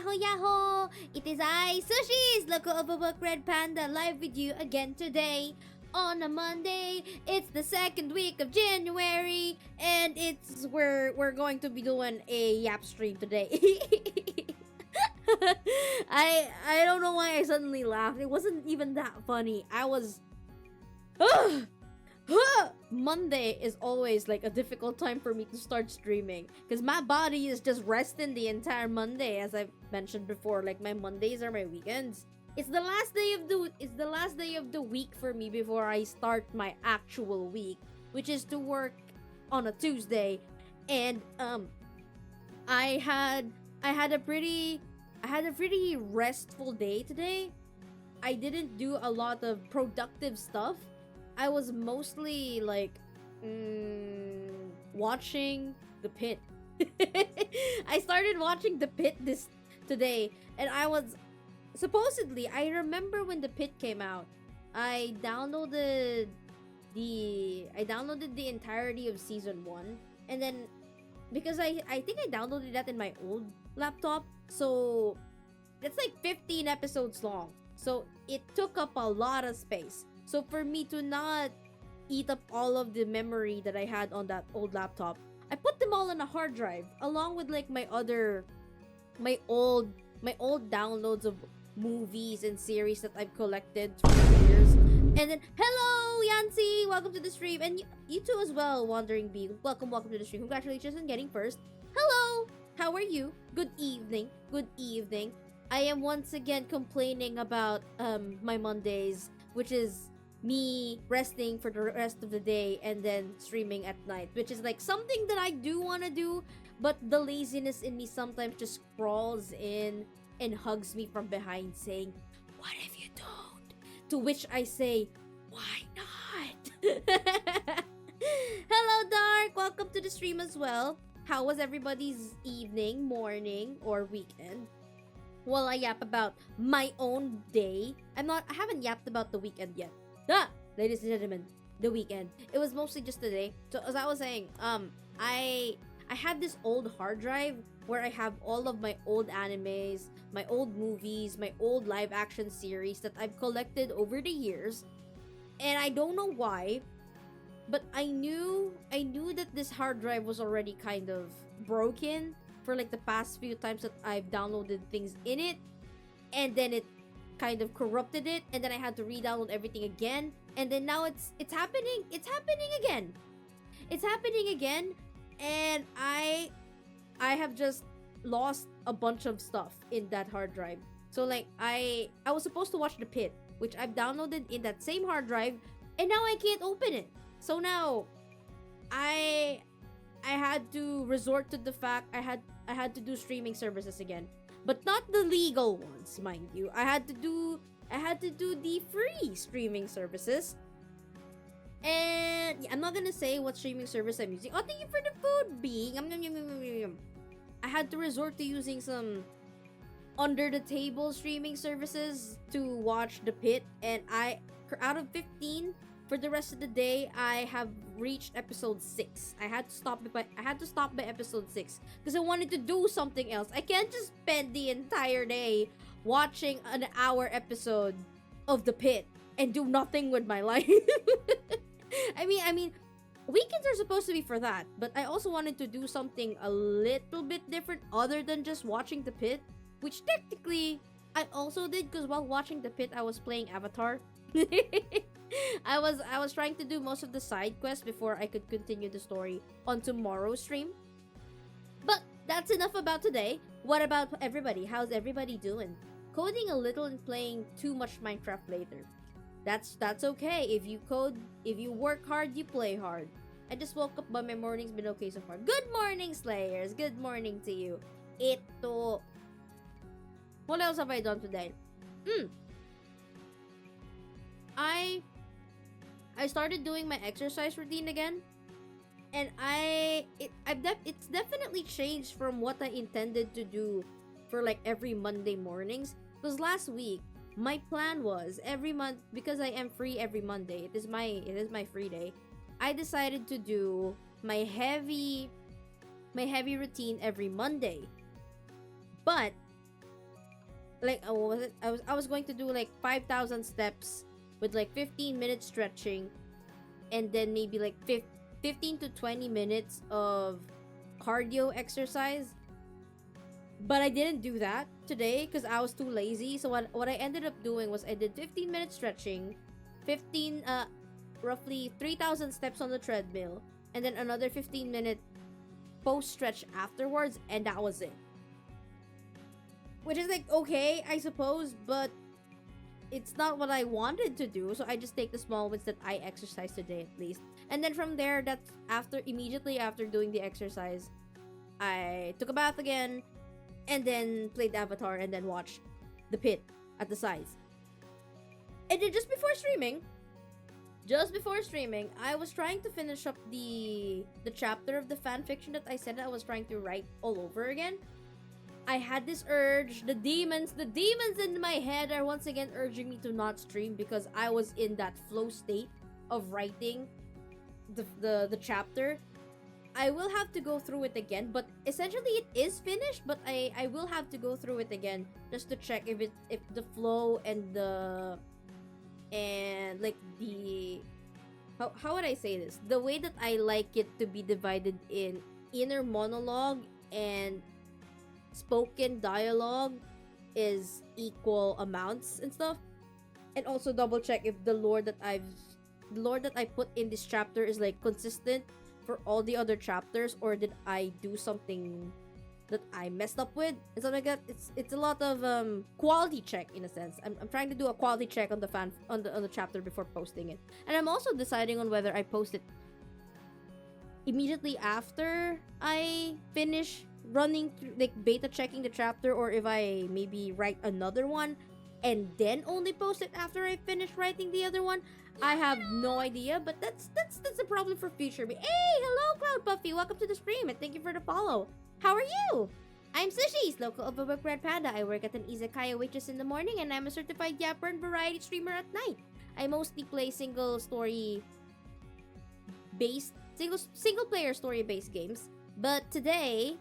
Yahoo Yahoo! It is I, Sushi's Local Overbook Red Panda, live with you again today on a Monday. It's the second week of January, and we're going to be doing a Yap stream today. I don't know why I suddenly laughed. It wasn't even that funny. I was Monday is always like a difficult time for me to start streaming because my body is just resting the entire Monday, as I've mentioned before. Like, my Mondays are my weekends. It's the last day of the week for me before I start my actual week, which is to work on a Tuesday. And I had a pretty restful day today. I didn't do a lot of productive stuff. I was mostly like watching The Pit. I started watching The Pit today, and I remember when The Pit came out, I downloaded the entirety of season 1, and then because I think I downloaded that in my old laptop, so it's like 15 episodes long. So it took up a lot of space. So for me to not eat up all of the memory that I had on that old laptop, I put them all on a hard drive along with like my old downloads of movies and series that I've collected through the years. And then, hello Yancy, welcome to the stream, and you too as well, Wandering Bee. Welcome to the stream. Congratulations on getting first. Hello, how are you? Good evening. I am once again complaining about my Mondays, which is me resting for the rest of the day and then streaming at night, which is like something that I do want to do, but the laziness in me sometimes just crawls in and hugs me from behind saying, what if you don't? To which I say, why not? Hello Dark, welcome to the stream as well. How was everybody's evening, morning, or weekend? While I yap about my own day, I haven't yapped about the weekend yet. Ladies and gentlemen, the weekend. It was mostly just today. So as I was saying, I had this old hard drive where I have all of my old animes, my old movies, my old live action series that I've collected over the years. And I don't know why, but I knew that this hard drive was already kind of broken for like the past few times that I've downloaded things in it, and then it kind of corrupted it, and then I had to re-download everything again, and then now it's happening again, and I have just lost a bunch of stuff in that hard drive. So like I was supposed to watch The Pit, which I've downloaded in that same hard drive, and now I can't open it. So now I had to resort to the fact I had to do streaming services again, but not the legal ones, mind you. I had to do the free streaming services. And I'm not gonna say what streaming service I'm using. Oh, thank you for the food, Bee. I had to resort to using some under the table streaming services to watch The Pit, and out of 15 for the rest of the day, I have reached episode 6. I had to stop by episode 6 because I wanted to do something else. I can't just spend the entire day watching an hour episode of The Pit and do nothing with my life. I mean, weekends are supposed to be for that, but I also wanted to do something a little bit different other than just watching The Pit, which technically I also did because while watching The Pit, I was playing Avatar. I was trying to do most of the side quests before I could continue the story on tomorrow's stream. But that's enough about today. What about everybody? How's everybody doing? Coding a little and playing too much Minecraft later. That's okay. If you work hard, you play hard. I just woke up, but my morning's been okay so far. Good morning, Slayers. Good morning to you. Ito. What else have I done today? I started doing my exercise routine again, and it's definitely changed from what I intended to do for like every Monday mornings. Because last week my plan was every month, because I am free every Monday. It is my free day. I decided to do my heavy routine every Monday. But like what was it? I was going to do like 5,000 steps with like 15 minutes stretching, and then maybe like 15 to 20 minutes of cardio exercise. But I didn't do that today because I was too lazy. So what I ended up doing was I did 15 minutes stretching, 15 roughly 3,000 steps on the treadmill, and then another 15-minute post stretch afterwards, and that was it. Which is like okay, I suppose, but it's not what I wanted to do. So I just take the small wins that I exercise today at least. And then from there, that's immediately after doing the exercise, I took a bath again, and then played Avatar, and then watched the pit at the sides. And then just before streaming, I was trying to finish up the chapter of the fan fiction that I said I was trying to write all over again. I had this urge. The demons in my head are once again urging me to not stream because I was in that flow state of writing the chapter. I will have to go through it again, but essentially it is finished, but I will have to go through it again just to check if the flow and like the how would I say this? The way that I like it to be divided in inner monologue and spoken dialogue is equal amounts and stuff. And also double check if the lore that I put in this chapter is like consistent for all the other chapters, or did I do something that I messed up with and something like that. It's a lot of quality check in a sense. I'm trying to do a quality check on the chapter before posting it, and I'm also deciding on whether I post it immediately after I finish running through, like beta checking the chapter, or if I maybe write another one and then only post it after I finish writing the other one. I have no idea, but that's a problem for future me. Hey, hello, Cloud Puffy. Welcome to the stream, and thank you for the follow. How are you? I'm Sushi's local overworked red panda. I work at an izakaya waitress in the morning, and I'm a certified yapper and variety streamer at night. I mostly play single player story based games. But today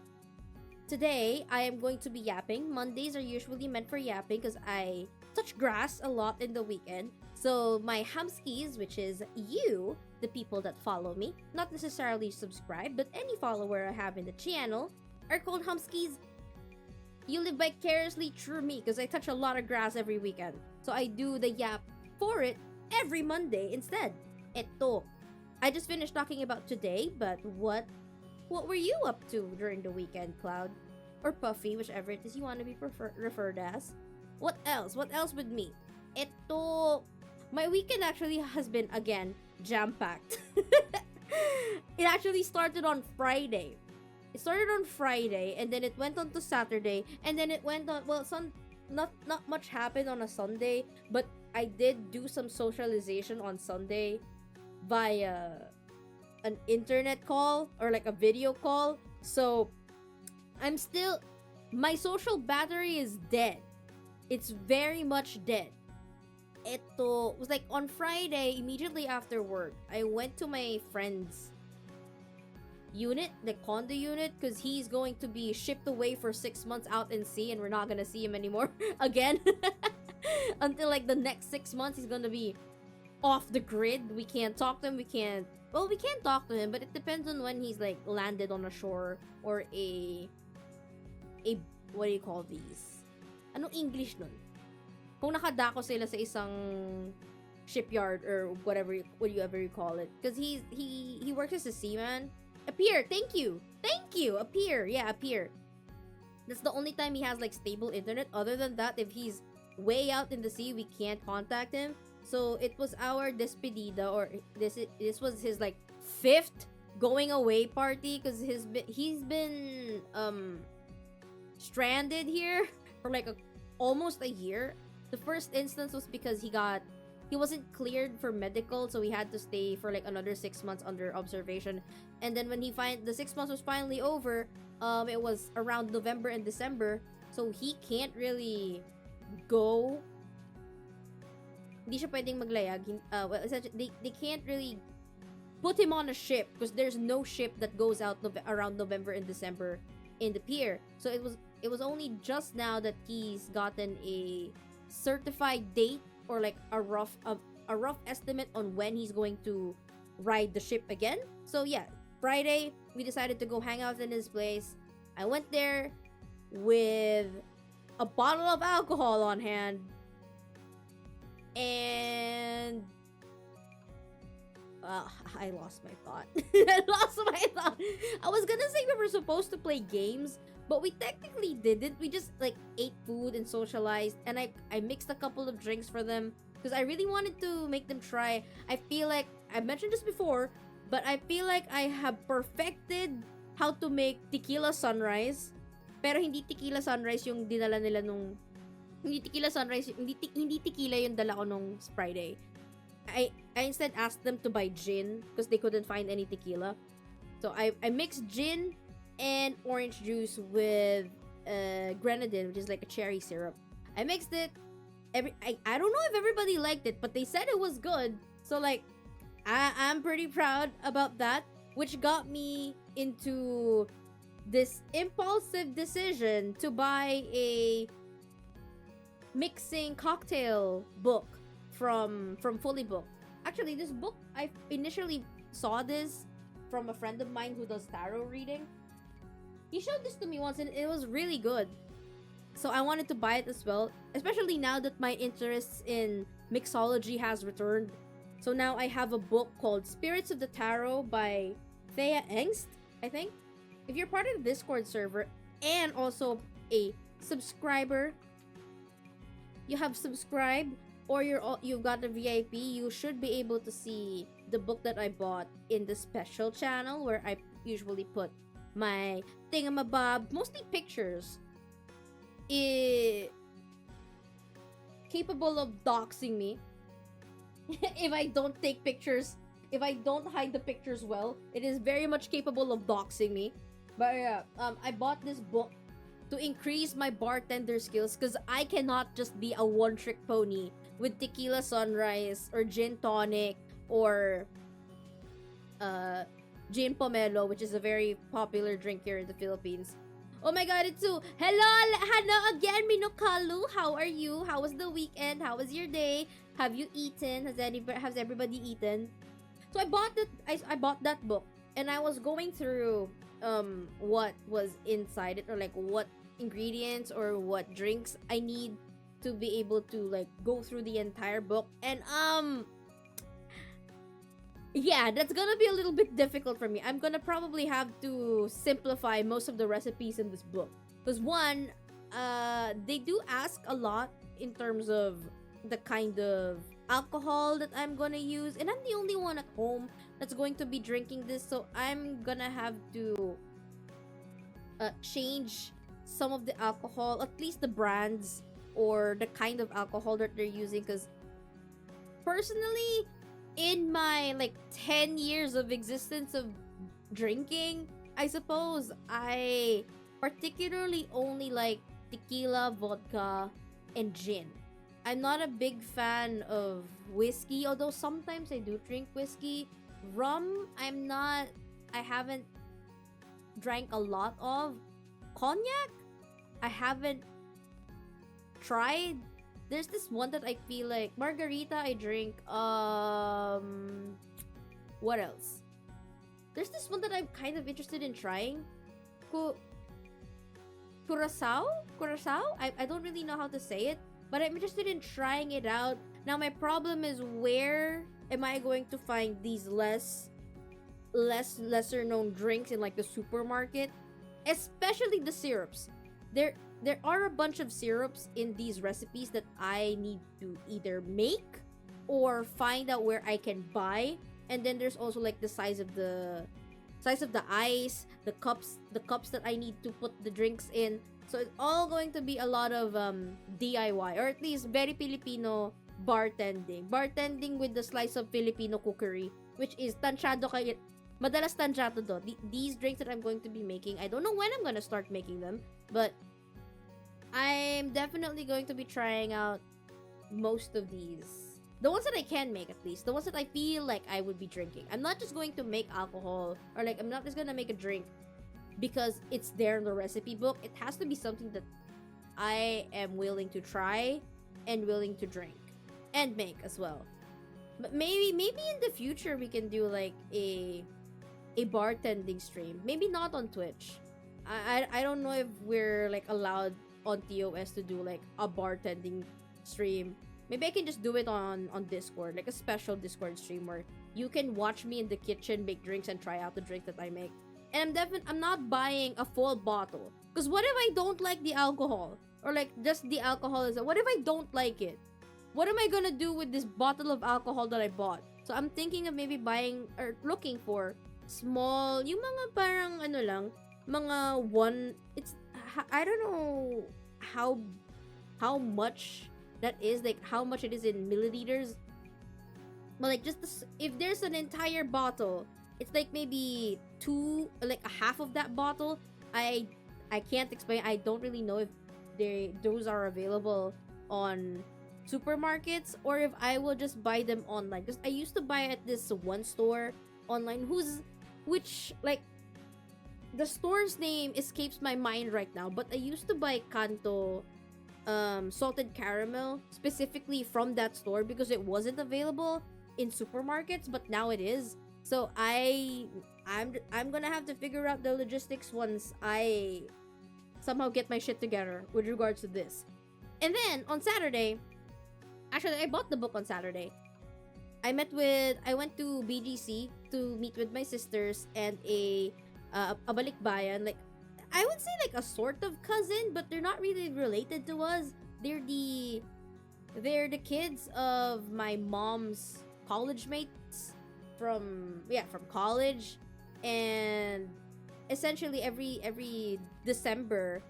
I am going to be yapping. Mondays are usually meant for yapping because I touch grass a lot in the weekend. So my humskies, which is you, the people that follow me, not necessarily subscribe, but any follower I have in the channel, are called humskies. You live vicariously through me because I touch a lot of grass every weekend. So I do the yap for it every Monday instead. Eto. I just finished talking about today, but what were you up to during the weekend, Cloud? Or Puffy, whichever it is you want to be referred as. What else? What else with me? Eto. My weekend actually has been, again, jam-packed. It actually started on Friday. And then it went on to Saturday, and then it went on, well, not much happened on a Sunday, but I did do some socialization on Sunday via an internet call, or like a video call. So, my social battery is dead. It's very much dead. It was like on Friday, immediately after work, I went to my friend's unit, the condo unit, because he's going to be shipped away for 6 months out in sea, and we're not gonna see him anymore again until like the next 6 months. He's gonna be off the grid. We can't talk to him. We can talk to him, but it depends on when he's like landed on a shore or a what do you call these? Anong English nun? Kung nakadako sila sa isang shipyard or whatever you call it, because he works as a seaman. Appear, thank you, appear, yeah, appear. That's the only time he has like stable internet. Other than that, if he's way out in the sea, we can't contact him. So it was our despedida, or this was his like 5th going away party, because he's been stranded here for like almost a year. The first instance was because he wasn't cleared for medical, so he had to stay for like another 6 months under observation. And then when the 6 months was finally over, it was around November and December, so he can't really go. Hindi siya pwedeng maglayag. Well, essentially, they can't really put him on a ship because there's no ship that goes out around November and December in the pier. So it was only just now that he's gotten a certified date, or like a rough estimate on when he's going to ride the ship again. So yeah, Friday we decided to go hang out in his place. I went there with a bottle of alcohol on hand, and I lost my thought. I lost my thought. I was gonna say we were supposed to play games, but we technically didn't. We just like ate food and socialized, and I mixed a couple of drinks for them because I really wanted to make them try. I feel like I mentioned this before, but I feel like I have perfected how to make tequila sunrise. Pero hindi tequila sunrise yung dinala nila nung hindi tequila sunrise, hindi tequila yung dala ko nung Friday. I instead asked them to buy gin because they couldn't find any tequila. So I mixed gin and orange juice with grenadine, which is like a cherry syrup. I mixed it. I don't know if everybody liked it, but they said it was good. So like I'm pretty proud about that, which got me into this impulsive decision to buy a mixing cocktail book from Fully Booked. Actually, this book, I initially saw this from a friend of mine who does tarot reading. He showed this to me once and it was really good. So I wanted to buy it as well, especially now that my interest in mixology has returned. So now I have a book called Spirits of the Tarot by Thea Engst, I think. If you're part of the Discord server and also a subscriber, you have subscribed, or you've got a VIP, you should be able to see the book that I bought in the special channel where I usually put my thingamabob, mostly pictures, capable of doxing me if I don't take pictures, if I don't hide the pictures well. It is very much capable of doxing me. But yeah, I bought this book to increase my bartender skills because I cannot just be a one-trick pony with tequila sunrise or gin tonic or gin pomelo, which is a very popular drink here in the Philippines. Oh my god, it's so hello again, Minokalu. How are you? How was the weekend? How was your day? Have you eaten? Has everybody eaten? So I bought that book and I was going through what was inside it, or like what ingredients or what drinks I need to be able to like go through the entire book. And yeah, that's gonna be a little bit difficult for me. I'm gonna probably have to simplify most of the recipes in this book because one, they do ask a lot in terms of the kind of alcohol that I'm gonna use, and I'm the only one at home that's going to be drinking this, so I'm gonna have to change some of the alcohol, at least the brands or the kind of alcohol that they're using, because personally, in my like 10 years of existence of drinking, I suppose I particularly only like tequila, vodka, and gin. I'm not a big fan of whiskey, although sometimes I do drink whiskey. Rum, I haven't drank a lot of. Cognac, I haven't tried. There's this one that I feel like margarita I drink. What else? There's this one that I'm kind of interested in trying. Curacao? I don't really know how to say it, but I'm interested in trying it out. Now my problem is, where am I going to find these lesser known drinks in like the supermarket? Especially the syrups. There are a bunch of syrups in these recipes that I need to either make or find out where I can buy. And then there's also like the size of the ice, the cups that I need to put the drinks in. So it's all going to be a lot of DIY, or at least very Filipino bartending with the slice of Filipino cookery, which is tansyado kayo. Madalas tansyado do. These drinks that I'm going to be making, I don't know when I'm gonna start making them, but I'm definitely going to be trying out most of these. The ones that I can make, at least. The ones that I feel like I would be drinking. I'm not just going to make alcohol, or like I'm not just gonna make a drink because it's there in the recipe book. It has to be something that I am willing to try and willing to drink and make as well. But maybe in the future we can do like a bartending stream. Maybe not on Twitch. I don't know if we're like allowed on TOS to do like a bartending stream. Maybe I can just do it on Discord, like a special Discord stream where you can watch me in the kitchen make drinks and try out the drink that I make. And I'm not buying a full bottle, because what if I don't like the alcohol, or like just the alcohol is, what if I don't like it? What am I gonna do with this bottle of alcohol that I bought? So I'm thinking of maybe buying or looking for small, yung mga parang ano lang, mga one, it's, I don't know how much that is, like how much it is in milliliters, but like just this, if there's an entire bottle, it's like maybe two, like a half of that bottle. I can't explain. I don't really know if those are available on supermarkets or if I will just buy them online, because I used to buy at this one store online which like the store's name escapes my mind right now, but I used to buy Kanto salted caramel specifically from that store because it wasn't available in supermarkets, but now it is. So I'm gonna have to figure out the logistics once I somehow get my shit together with regards to this. And then on Saturday, actually I bought the book on Saturday. I went to BGC to meet with my sisters and a balikbayan, like I would say like a sort of cousin, but they're not really related to us. They're the kids of my mom's college mates from college. And essentially every December,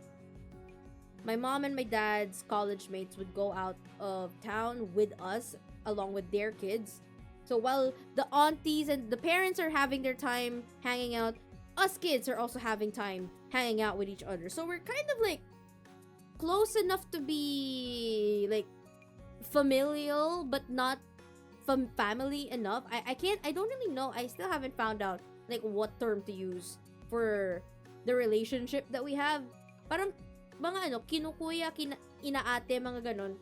my mom and my dad's college mates would go out of town with us along with their kids. So while the aunties and the parents are having their time hanging out, us kids are also having time hanging out with each other. So we're kind of like close enough to be like familial, but not family enough. I don't really know. I still haven't found out like what term to use for the relationship that we have. Parang mga ano, kinukuya, inaate, mga ganon.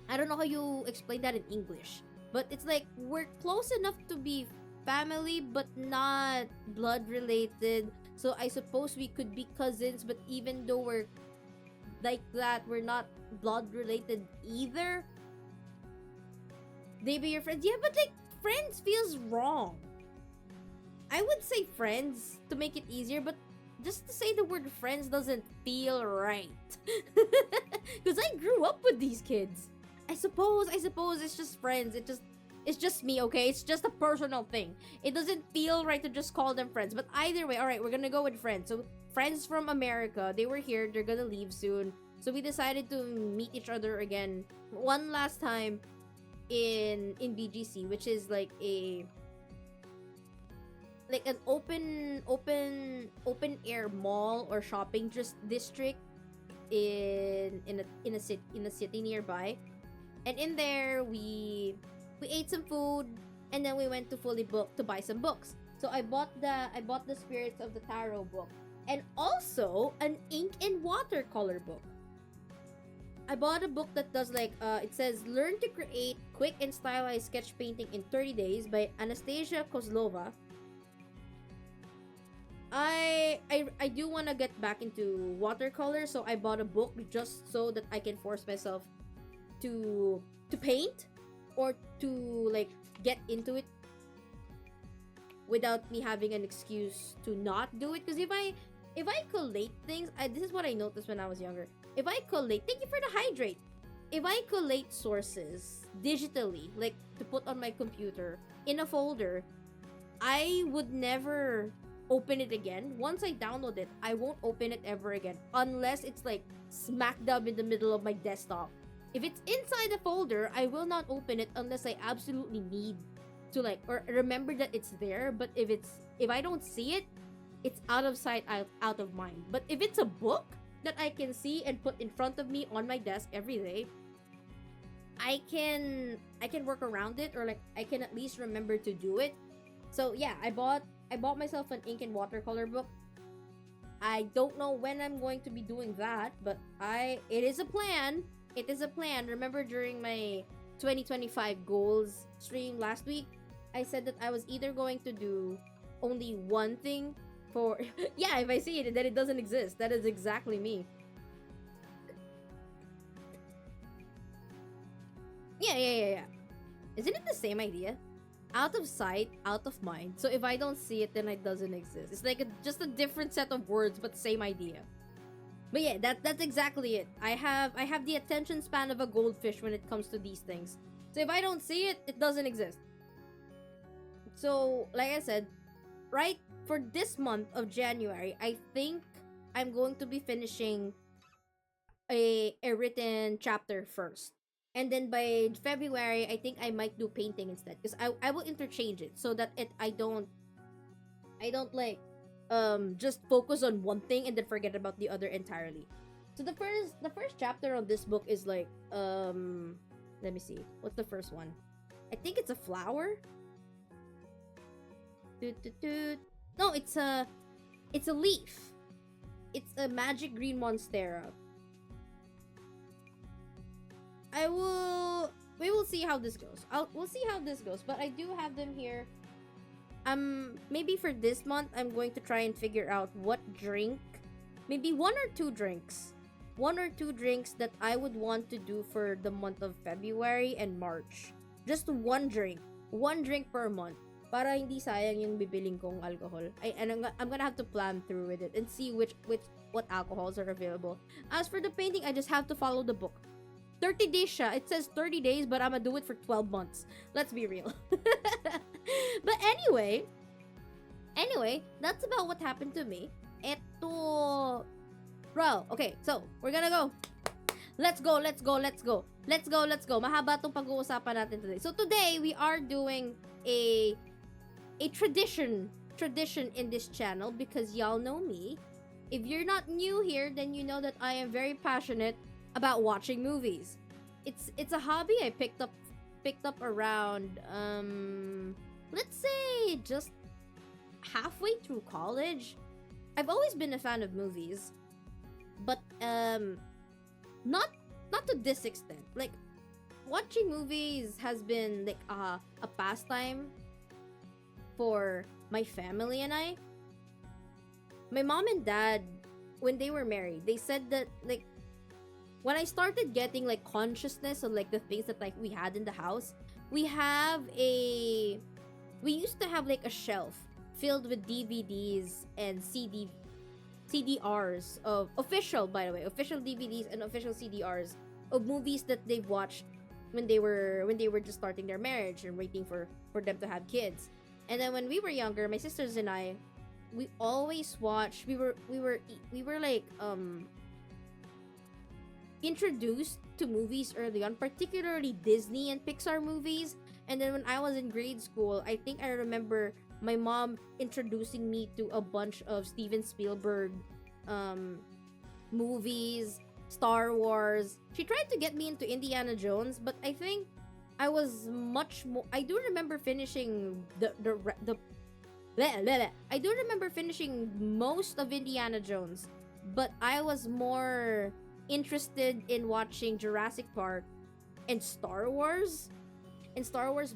I don't know how you explain that in English, but it's like we're close enough to be family but not blood related. So I suppose we could be cousins, but even though we're like that, we're not blood related either. They be your friends. Yeah, but like friends feels wrong. I would say friends to make it easier, but just to say the word friends doesn't feel right. Because I grew up with these kids. I suppose it's just friends. It's just me, okay? It's just a personal thing. It doesn't feel right to just call them friends. But either way, alright, we're gonna go with friends. So friends from America, they were here, they're gonna leave soon. So we decided to meet each other again one last time in BGC, which is like an open air mall or shopping district in a city nearby. And in there we ate some food, and then we went to Fully Booked to buy some books. So I bought the Spirits of the Tarot book, and also an ink and watercolor book. I bought a book that does like it says Learn to Create Quick and Stylized Sketch Painting in 30 Days by Anastasia Kozlova. I do want to get back into watercolor, so I bought a book just so that I can force myself to paint or to like get into it without me having an excuse to not do it. Because if I collate things, this is what I noticed when I was younger. If I collate, thank you for the hydrate. If I collate sources digitally, like to put on my computer in a folder, I would never open it again. Once I download it, I won't open it ever again unless it's like smack dab in the middle of my desktop. If it's inside the folder, I will not open it unless I absolutely need to like or remember that it's there. But if I don't see it, it's out of sight, out of mind. But if it's a book that I can see and put in front of me on my desk every day, I can work around it, or like I can at least remember to do it. So yeah, I bought myself an ink and watercolor book. I don't know when I'm going to be doing that, but it is a plan. It is a plan. Remember during my 2025 goals stream last week, I said that I was either going to do only one thing for yeah, if I see it then it doesn't exist. That is exactly me. Yeah. Isn't it the same idea? Out of sight, out of mind. So if I don't see it, then it doesn't exist. It's like just a different set of words, but same idea. But yeah, that's exactly it. I have the attention span of a goldfish when it comes to these things. So if I don't see it, it doesn't exist. So like I said, right for this month of January, I think I'm going to be finishing a written chapter first. And then by February, I think I might do painting instead because I will interchange it so that I don't like just focus on one thing and then forget about the other entirely. So the first chapter on this book is like let me see. What's the first one? I think it's a flower. Doot, doot, doot. No, it's a leaf. It's a magic green monstera. We will see how this goes. We'll see how this goes, but I do have them here. Maybe for this month I'm going to try and figure out what drink, maybe one or two drinks that I would want to do for the month of February and March. Just one drink per month. Para hindi sayang yung bibiling kong alcohol. I'm gonna have to plan through with it and see what alcohols are available. As for the painting, I just have to follow the book. 30 days siya. It says 30 days, but I'm gonna do it for 12 months. Let's be real. But anyway, that's about what happened to me. Eto... Bro, okay, so, we're gonna go. Let's go. Mahaba tong pag-uusapan natin today. So today, we are doing a tradition in this channel because y'all know me. If you're not new here, then you know that I am very passionate about watching movies. It's a hobby I picked up around let's say just halfway through college. I've always been a fan of movies, but not to this extent. Like watching movies has been like a pastime for my family and I. My mom and dad, when they were married, they said that like when I started getting like consciousness of like the things that like we had in the house, we used to have like a shelf filled with DVDs and CDRs of official DVDs and official CDRs of movies that they've watched when they were just starting their marriage and waiting for them to have kids. And then when we were younger, my sisters and I, we always watched. We were like introduced to movies early on, particularly Disney and Pixar movies. And then when I was in grade school, I think I remember my mom introducing me to a bunch of Steven Spielberg movies, Star Wars. She tried to get me into Indiana Jones, but I think I was much more. I do remember finishing I do remember finishing most of Indiana Jones, but I was more interested in watching Jurassic Park and Star Wars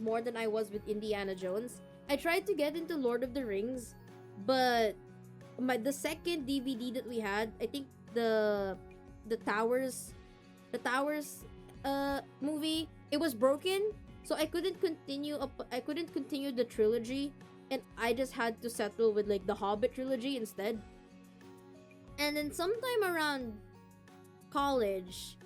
more than I was with Indiana Jones. I tried to get into Lord of the Rings, but the second DVD that we had, I think the Towers movie, it was broken, so I couldn't continue the trilogy, and I just had to settle with like the Hobbit trilogy instead. And then sometime around college,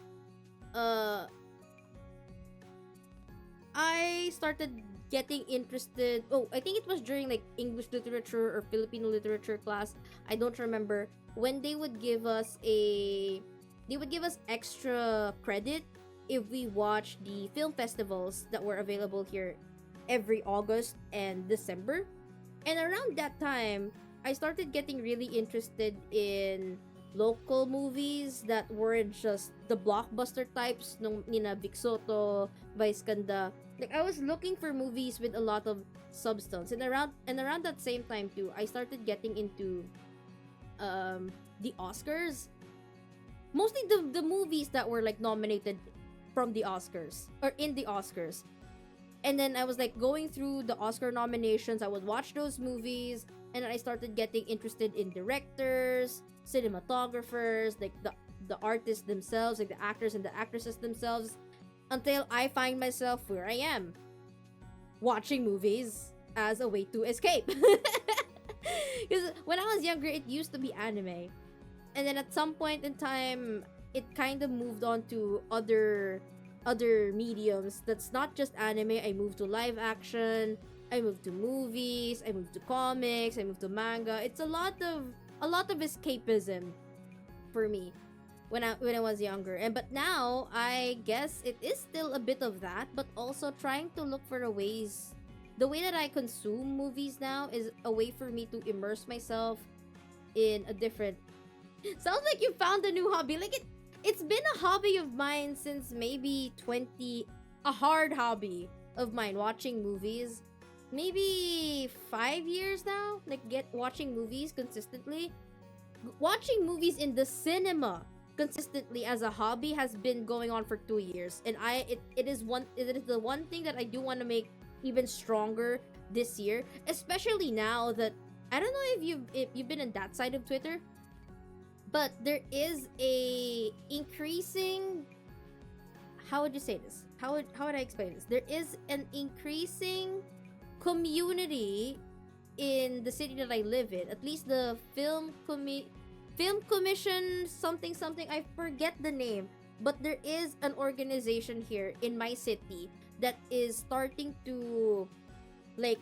I started getting interested. Oh, I think it was during like English literature or Filipino literature class. I don't remember, when they would give us extra credit if we watched the film festivals that were available here every August and December. And around that time, I started getting really interested in local movies that weren't just the blockbuster types nung nina Vic Soto, Vice Ganda. Like I was looking for movies with a lot of substance. And around that same time too, I started getting into the Oscars, mostly the movies that were like nominated from the Oscars or in the Oscars. And then I was like going through the Oscar nominations. I would watch those movies, and then I started getting interested in directors, cinematographers, like the artists themselves, like the actors and the actresses themselves, until I find myself where I am, watching movies as a way to escape. Because when I was younger, it used to be anime, and then at some point in time, it kind of moved on to other mediums that's not just anime. I moved to live action, I moved to movies, I moved to comics, I moved to manga. It's a lot of escapism for me when I was younger. And but now I guess it is still a bit of that, but also trying to look for the way that I consume movies now is a way for me to immerse myself in a different. Sounds like you found a new hobby. Like it's been a hobby of mine since maybe a hard hobby of mine, watching movies. Maybe 5 years now, like watching movies consistently. Watching movies in the cinema consistently as a hobby has been going on for 2 years, and it is the one thing that I do want to make even stronger this year, especially now that I don't know if you've been on that side of Twitter, but there is a increasing, how would you say this? How would I explain this? There is an increasing community in the city that I live in. At least the film commission something something, I forget the name, but there is an organization here in my city that is starting to like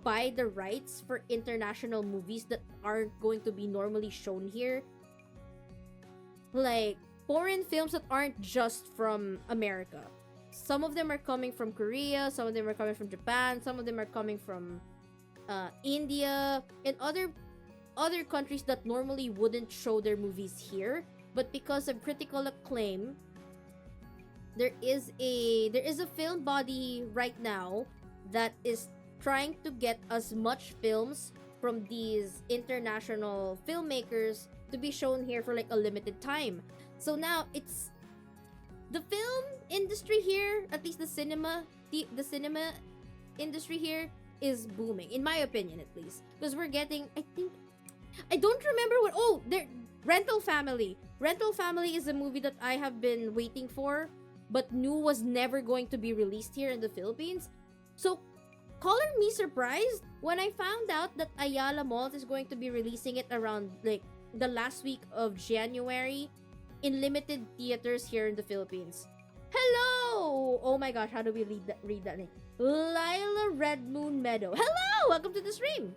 buy the rights for international movies that aren't going to be normally shown here, like foreign films that aren't just from America. Some of them are coming from Korea, some of them are coming from Japan, some of them are coming from India and other countries that normally wouldn't show their movies here, but because of critical acclaim, there is a film body right now that is trying to get as much films from these international filmmakers to be shown here for like a limited time. So now it's the film industry here, at least the cinema industry here is booming, in my opinion at least, because we're getting, I don't remember what, there, Rental Family is a movie that I have been waiting for but knew was never going to be released here in the Philippines. So color me surprised when I found out that Ayala Mall is going to be releasing it around like the last week of January in limited theaters here in the Philippines. Hello! Oh my gosh, how do we read that name? Lila Red Moon Meadow. Hello! Welcome to the stream!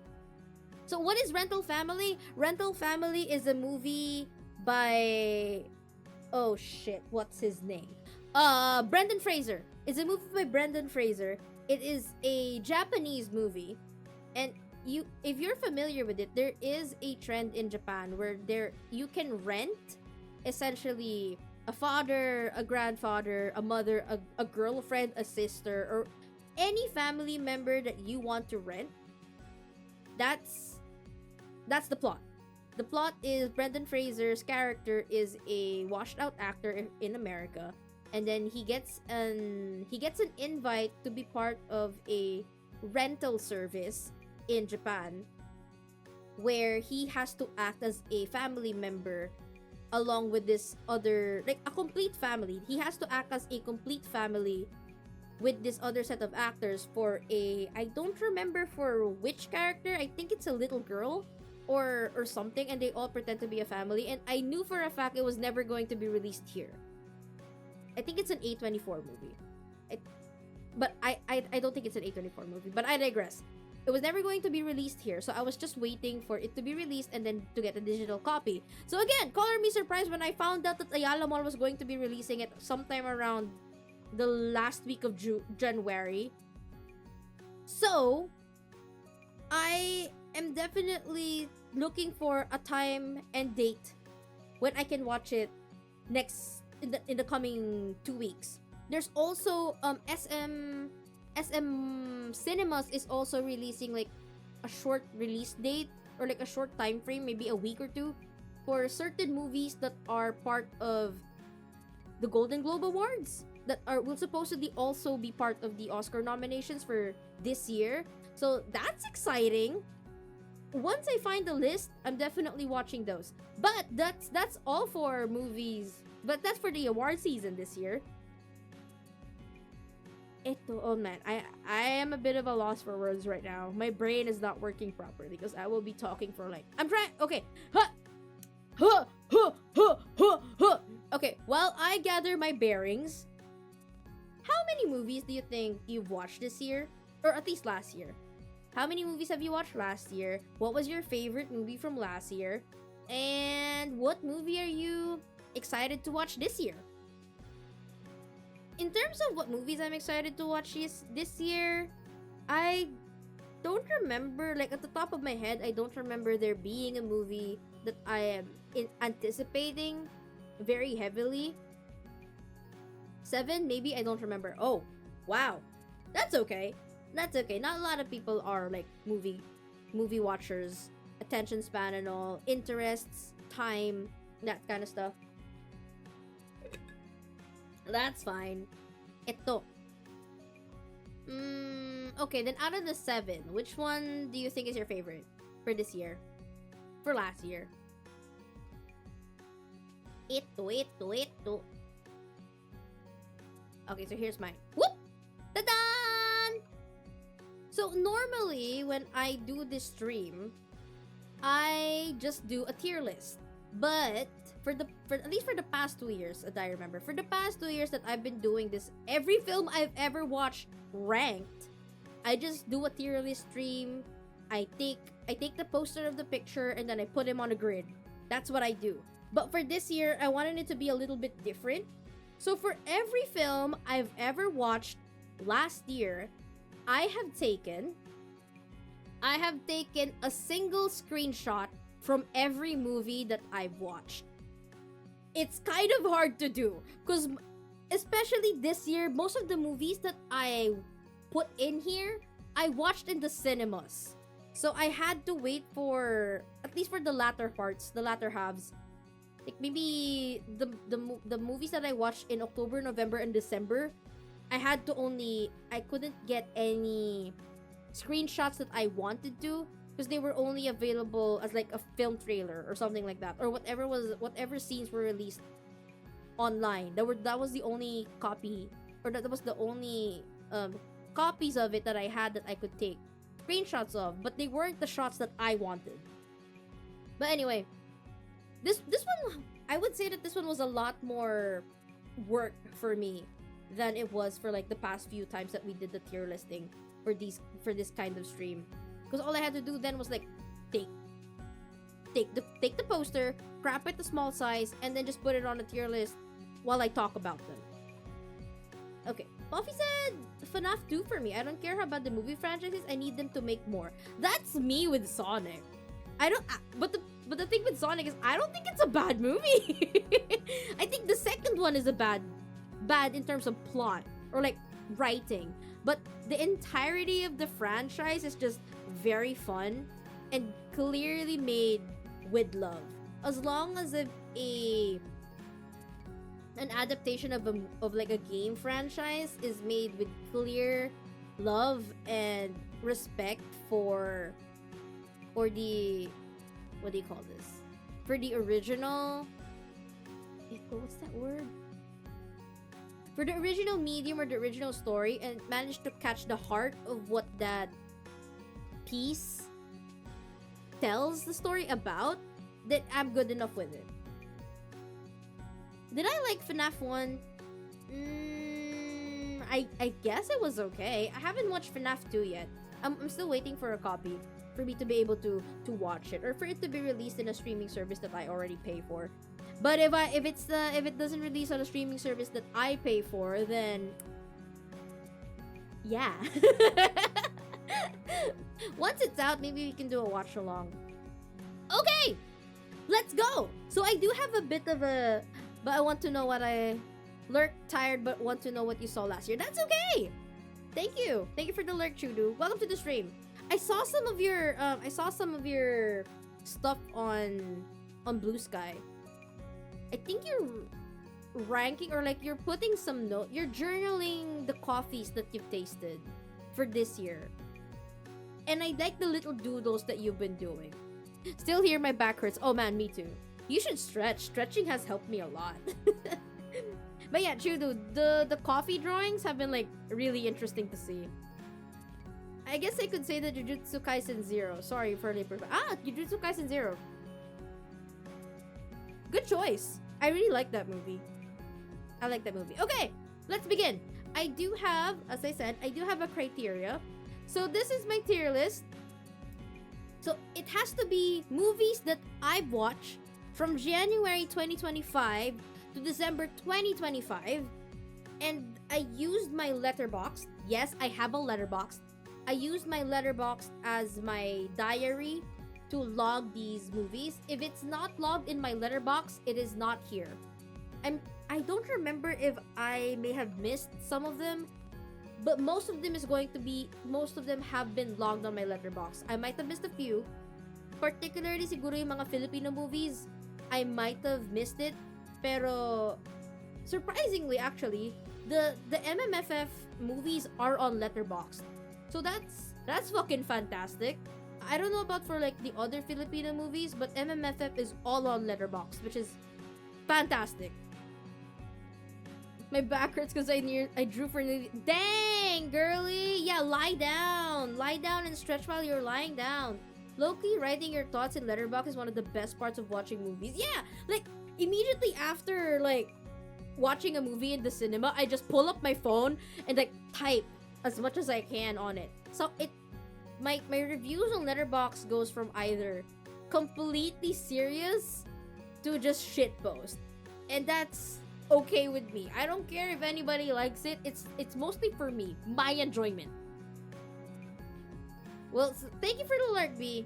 So what is Rental Family? Rental Family is a movie by... oh shit, what's his name? Brendan Fraser. It's a movie by Brendan Fraser. It is a Japanese movie. And if you're familiar with it, there is a trend in Japan where you can rent essentially a father, a grandfather, a mother, a girlfriend, a sister, or any family member that you want to rent. That's the plot. The plot is Brendan Fraser's character is a washed out actor in America, and then he gets an invite to be part of a rental service in Japan where he has to act as a family member along with this other, like a complete family. He has to act as a complete family with this other set of actors for I don't remember for which character. I think it's a little girl or something, and they all pretend to be a family. And I knew for a fact it was never going to be released here. I think it's an A24 movie. But I don't think it's an A24 movie, but I digress. It was never going to be released here, so I was just waiting for it to be released and then to get a digital copy. So again, color me surprised when I found out that Ayala Mall was going to be releasing it sometime around the last week of January. So I am definitely looking for a time and date when I can watch it next in the coming 2 weeks. There's also SM Cinemas is also releasing like a short release date or like a short time frame, maybe a week or two, for certain movies that are part of the Golden Globe Awards that are will supposedly also be part of the Oscar nominations for this year. So that's exciting. Once I find the list, I'm definitely watching those. But that's all for movies. But that's for the award season this year. Oh man, I am a bit of a loss for words right now. My brain is not working properly because I will be talking for like I'm trying. Okay, huh, huh, huh, huh, huh, huh. Okay, while I gather my bearings, how many movies do you think you've watched this year, or at least last year? How many movies have you watched last year? What was your favorite movie from last year? And what movie are you excited to watch this year? In terms of what movies I'm excited to watch this year, I don't remember, like at the top of my head, I don't remember there being a movie that I am anticipating very heavily. 7, maybe, I don't remember. Oh, wow. That's okay. That's okay. Not a lot of people are like movie watchers, attention span and all, interests, time, that kind of stuff. That's fine. Ito. Okay, then out of the 7, which one do you think is your favorite for this year? For last year? Ito. Okay, so here's mine. Whoop! Ta-da! So normally, when I do this stream, I just do a tier list. But for at least for the past 2 years, that I remember, for the past 2 years that I've been doing this, every film I've ever watched ranked, I just do a tier list stream. I take the poster of the picture and then I put him on a grid. That's what I do. But for this year, I wanted it to be a little bit different. So for every film I've ever watched last year, I have taken a single screenshot from every movie that I've watched. It's kind of hard to do because especially this year, most of the movies that I put in here, I watched in the cinemas. So I had to wait for, at least for the latter parts, the latter halves, like maybe the movies that I watched in October, November, and December, I couldn't get any screenshots that I wanted to because they were only available as like a film trailer or something like that, or whatever scenes were released online. That was the only copy, or that was the only copies of it that I had that I could take screenshots of, but they weren't the shots that I wanted. But anyway, this one, I would say that this one was a lot more work for me than it was for like the past few times that we did the tier listing for this kind of stream. Because all I had to do then was like take the poster, crop it to small size, and then just put it on a tier list while I talk about them. Okay, Buffy said FNAF 2 for me. I don't care about the movie franchises. I need them to make more. That's me with Sonic. But the thing with Sonic is I don't think it's a bad movie. I think the second one is a bad in terms of plot or like writing. But the entirety of the franchise is just very fun and clearly made with love. As long as an adaptation of like a game franchise is made with clear love and respect for the, what do you call this? For the original, what's that word? For the original medium or the original story, and managed to catch the heart of what that piece tells the story about, then I'm good enough with it. Did I like FNAF 1? I guess it was okay. I haven't watched FNAF 2 yet. I'm still waiting for a copy for me to be able to watch it, or for it to be released in a streaming service that I already pay for. But if it doesn't release on a streaming service that I pay for, then yeah. Once it's out, maybe we can do a watch along. Okay, let's go. So I do have a bit of a, but I want to know what I lurked tired, but want to know what you saw last year. That's okay. Thank you for the lurk, Chudu. Welcome to the stream. I saw some of your stuff on Blue Sky. I think you're ranking, or like you're putting some note, you're journaling the coffees that you've tasted for this year. And I like the little doodles that you've been doing. Still here, my back hurts. Oh man, me too. You should stretch. Stretching has helped me a lot. But yeah, true dude. The coffee drawings have been like really interesting to see. I guess I could say that Jujutsu Kaisen 0. Sorry for the Jujutsu Kaisen 0. Good choice. I really like that movie. I like that movie. Okay, let's begin. I do have, as I said, I do have a criteria. So this is my tier list. So it has to be movies that I've watched from January 2025 to December 2025. And I used my letterbox. Yes, I have a letterbox. I used my letterbox as my diary to log these movies. If it's not logged in my letterbox, it is not here. I don't remember if I may have missed some of them, but most of them have been logged on my letterbox. I might have missed a few, particularly siguro yung mga Filipino movies. I might have missed it, pero surprisingly actually, the MMFF movies are on Letterboxd. So that's fucking fantastic. I don't know about for like the other Filipino movies, but MMFF is all on Letterboxd, which is fantastic. My back hurts because I drew for the... Dang, girly! Yeah, lie down and stretch while you're lying down. Low-key, writing your thoughts in Letterboxd is one of the best parts of watching movies. Yeah, like, immediately after, like, watching a movie in the cinema, I just pull up my phone and, like, type as much as I can on it. So, my reviews on Letterboxd goes from either completely serious to just shitpost. And that's okay with me. I don't care if anybody likes it. It's mostly for me, my enjoyment. Well, so thank you for the alert, B.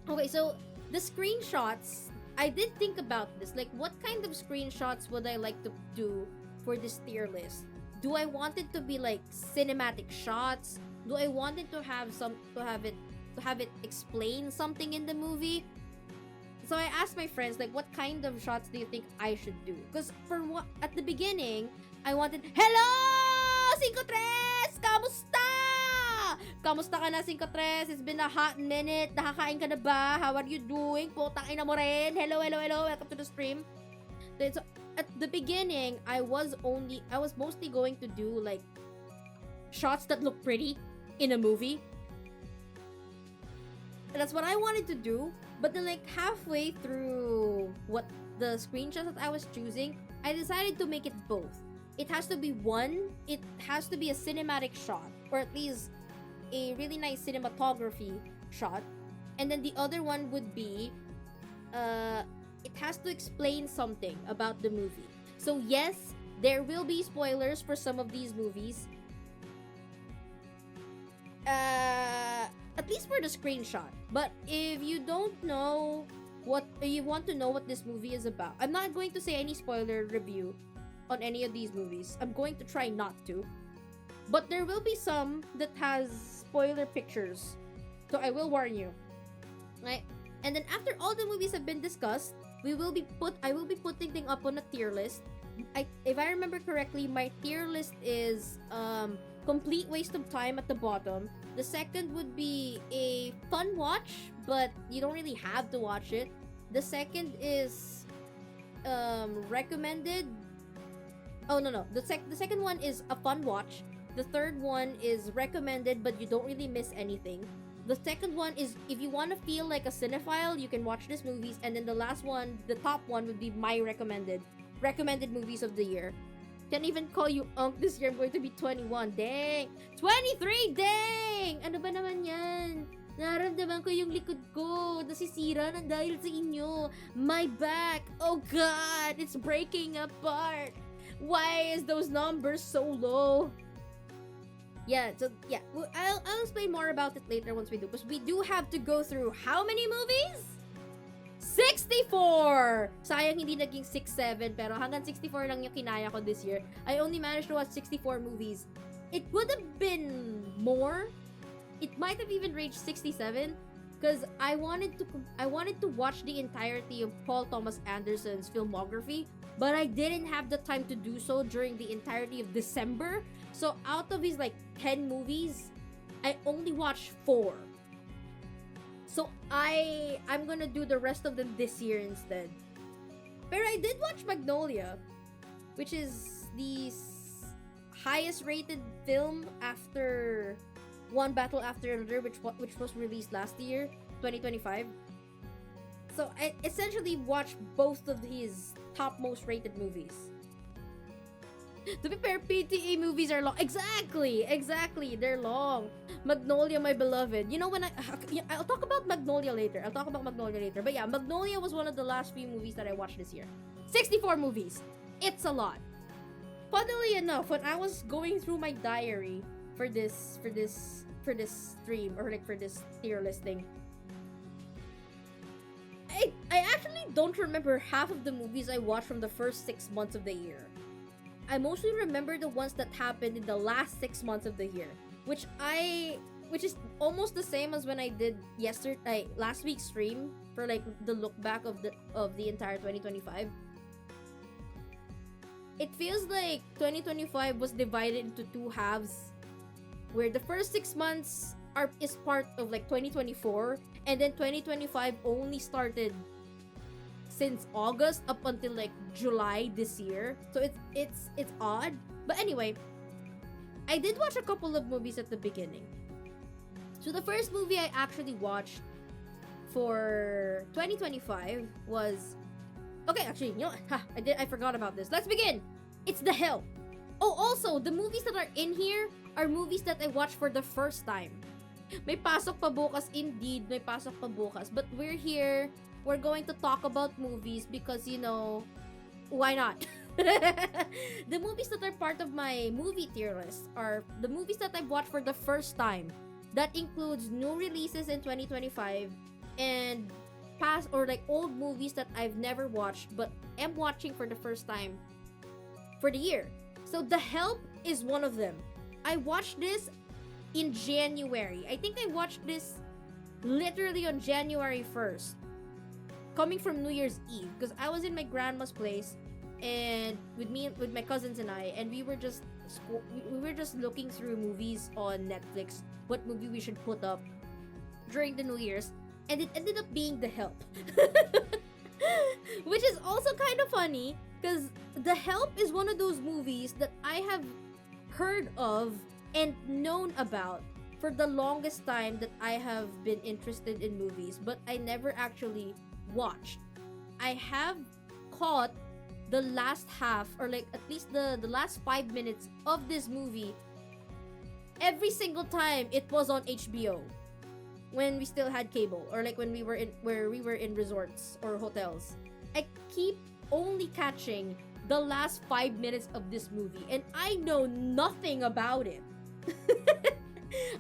Okay, so the screenshots, I did think about this. Like, what kind of screenshots would I like to do for this tier list? Do I want it to be like cinematic shots? Do I want it to have it explain something in the movie? So I asked my friends, like, what kind of shots do you think I should do? Because at the beginning, I wanted, hello! 5-3! Kamusta? Kamusta ka na, 5-3? It's been a hot minute. Nakakain ka na ba? How are you doing? Putang ina mo rin. Hello. Welcome to the stream. So, at the beginning, I was mostly going to do, like, shots that look pretty in a movie. And that's what I wanted to do. But then, like, halfway through what the screenshots that I was choosing, I decided to make it both. It has to be a cinematic shot, or at least a really nice cinematography shot. And then the other one would be, it has to explain something about the movie. So yes, there will be spoilers for some of these movies. At least for the screenshot. But if you don't know you want to know what this movie is about, I'm not going to say any spoiler review on any of these movies. I'm going to try not to. But there will be some that has spoiler pictures. So I will warn you. Right? And then after all the movies have been discussed, I will be putting them up on a tier list. If I remember correctly, my tier list is complete waste of time at the bottom. The second would be a fun watch, but you don't really have to watch it. The second is recommended. Oh no. The second one is a fun watch. The third one is recommended, but you don't really miss anything. The second one is if you want to feel like a cinephile, you can watch these movies. And then the last one, the top one, would be my recommended movies of the year. Can't even call you Unk this year. I'm going to be 21. Dang! 23! Dang! Ano ba naman yan? Naramdaman ko yung likod ko. Nasisira ng dahil sa inyo. My back. Oh God! It's breaking apart. Why is those numbers so low? Yeah, so yeah. I'll explain more about it later once we do. Because we do have to go through how many movies? 64! Sayang hindi naging 6-7, pero hanggang 64 lang yung kinaya ko this year. I only managed to watch 64 movies. It would have been more it might have even reached 67 because I wanted to watch the entirety of Paul Thomas Anderson's filmography, but I didn't have the time to do so during the entirety of December. So out of his like 10 movies, I only watched 4. So I'm gonna do the rest of them this year instead. But I did watch Magnolia, which is the highest rated film after One Battle After Another, which was released last year, 2025. So I essentially watched both of his top most rated movies. To be fair, PTA movies are long. Exactly, they're long. Magnolia, my beloved. You know when I'll talk about Magnolia later. But yeah, Magnolia was one of the last few movies that I watched this year. 64 movies. It's a lot. Funnily enough, when I was going through my diary for this stream, or like for this tier listing, I actually don't remember half of the movies I watched from the first 6 months of the year. I mostly remember the ones that happened in the last 6 months of the year, which is almost the same as when I did last week's stream for like the look back of the entire 2025. It feels like 2025 was divided into 2 halves, where the first 6 months is part of like 2024, and then 2025 only started since August up until like July this year. So it's odd. But anyway, I did watch a couple of movies at the beginning. So the first movie I actually watched for 2025 was, okay, actually, you know what? I forgot about this. Let's begin. It's The Help. Oh, also, the movies that are in here are movies that I watched for the first time. May pasok pa bukas, indeed. May pasok pa bukas. But we're here. We're going to talk about movies because, you know, why not? The movies that are part of my movie tier list are the movies that I've watched for the first time. That includes new releases in 2025 and past or like old movies that I've never watched but am watching for the first time for the year. So The Help is one of them. I watched this in January. I think I watched this literally on January 1st. Coming from New Year's Eve, because I was in my grandma's place and with my cousins and I, and we were just looking through movies on Netflix, what movie we should put up during the New Year's, and it ended up being The Help. Which is also kind of funny because The Help is one of those movies that I have heard of and known about for the longest time that I have been interested in movies, but I never actually watched. I have caught the last half, or like at least the last 5 minutes of this movie every single time it was on HBO when we still had cable, or like when we were in resorts or hotels. I keep only catching the last 5 minutes of this movie and I know nothing about it.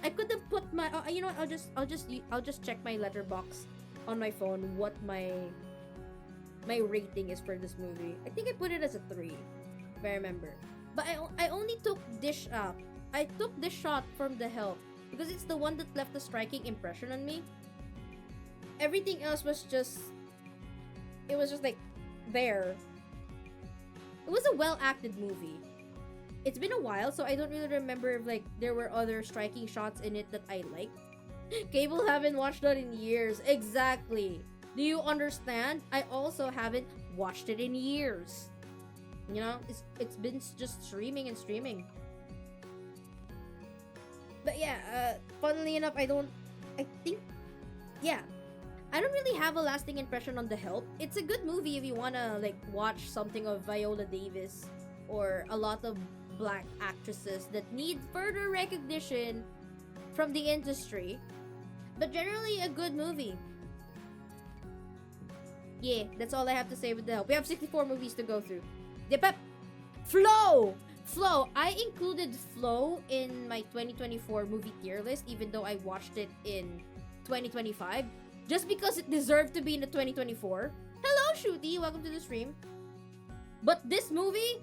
I could have put my you know what, I'll just check my letterbox on my phone what my rating is for this movie. I think I put it as a 3, if I remember. But I only took this shot from The Help because it's the one that left a striking impression on me. Everything else was just like there. It was a well acted movie. It's been a while, so I don't really remember if like there were other striking shots in it that I liked. Cable haven't watched that in years. Exactly. Do you understand? I also haven't watched it in years. You know, it's been just streaming. But yeah, funnily enough, I don't really have a lasting impression on The Help. It's a good movie if you wanna like watch something of Viola Davis or a lot of black actresses that need further recognition from the industry. But generally a good movie. Yeah, that's all I have to say with The Help. We have 64 movies to go through. Yep. Flow! I included Flow in my 2024 movie tier list, even though I watched it in 2025, just because it deserved to be in the 2024. Hello, Shooty! Welcome to the stream. But this movie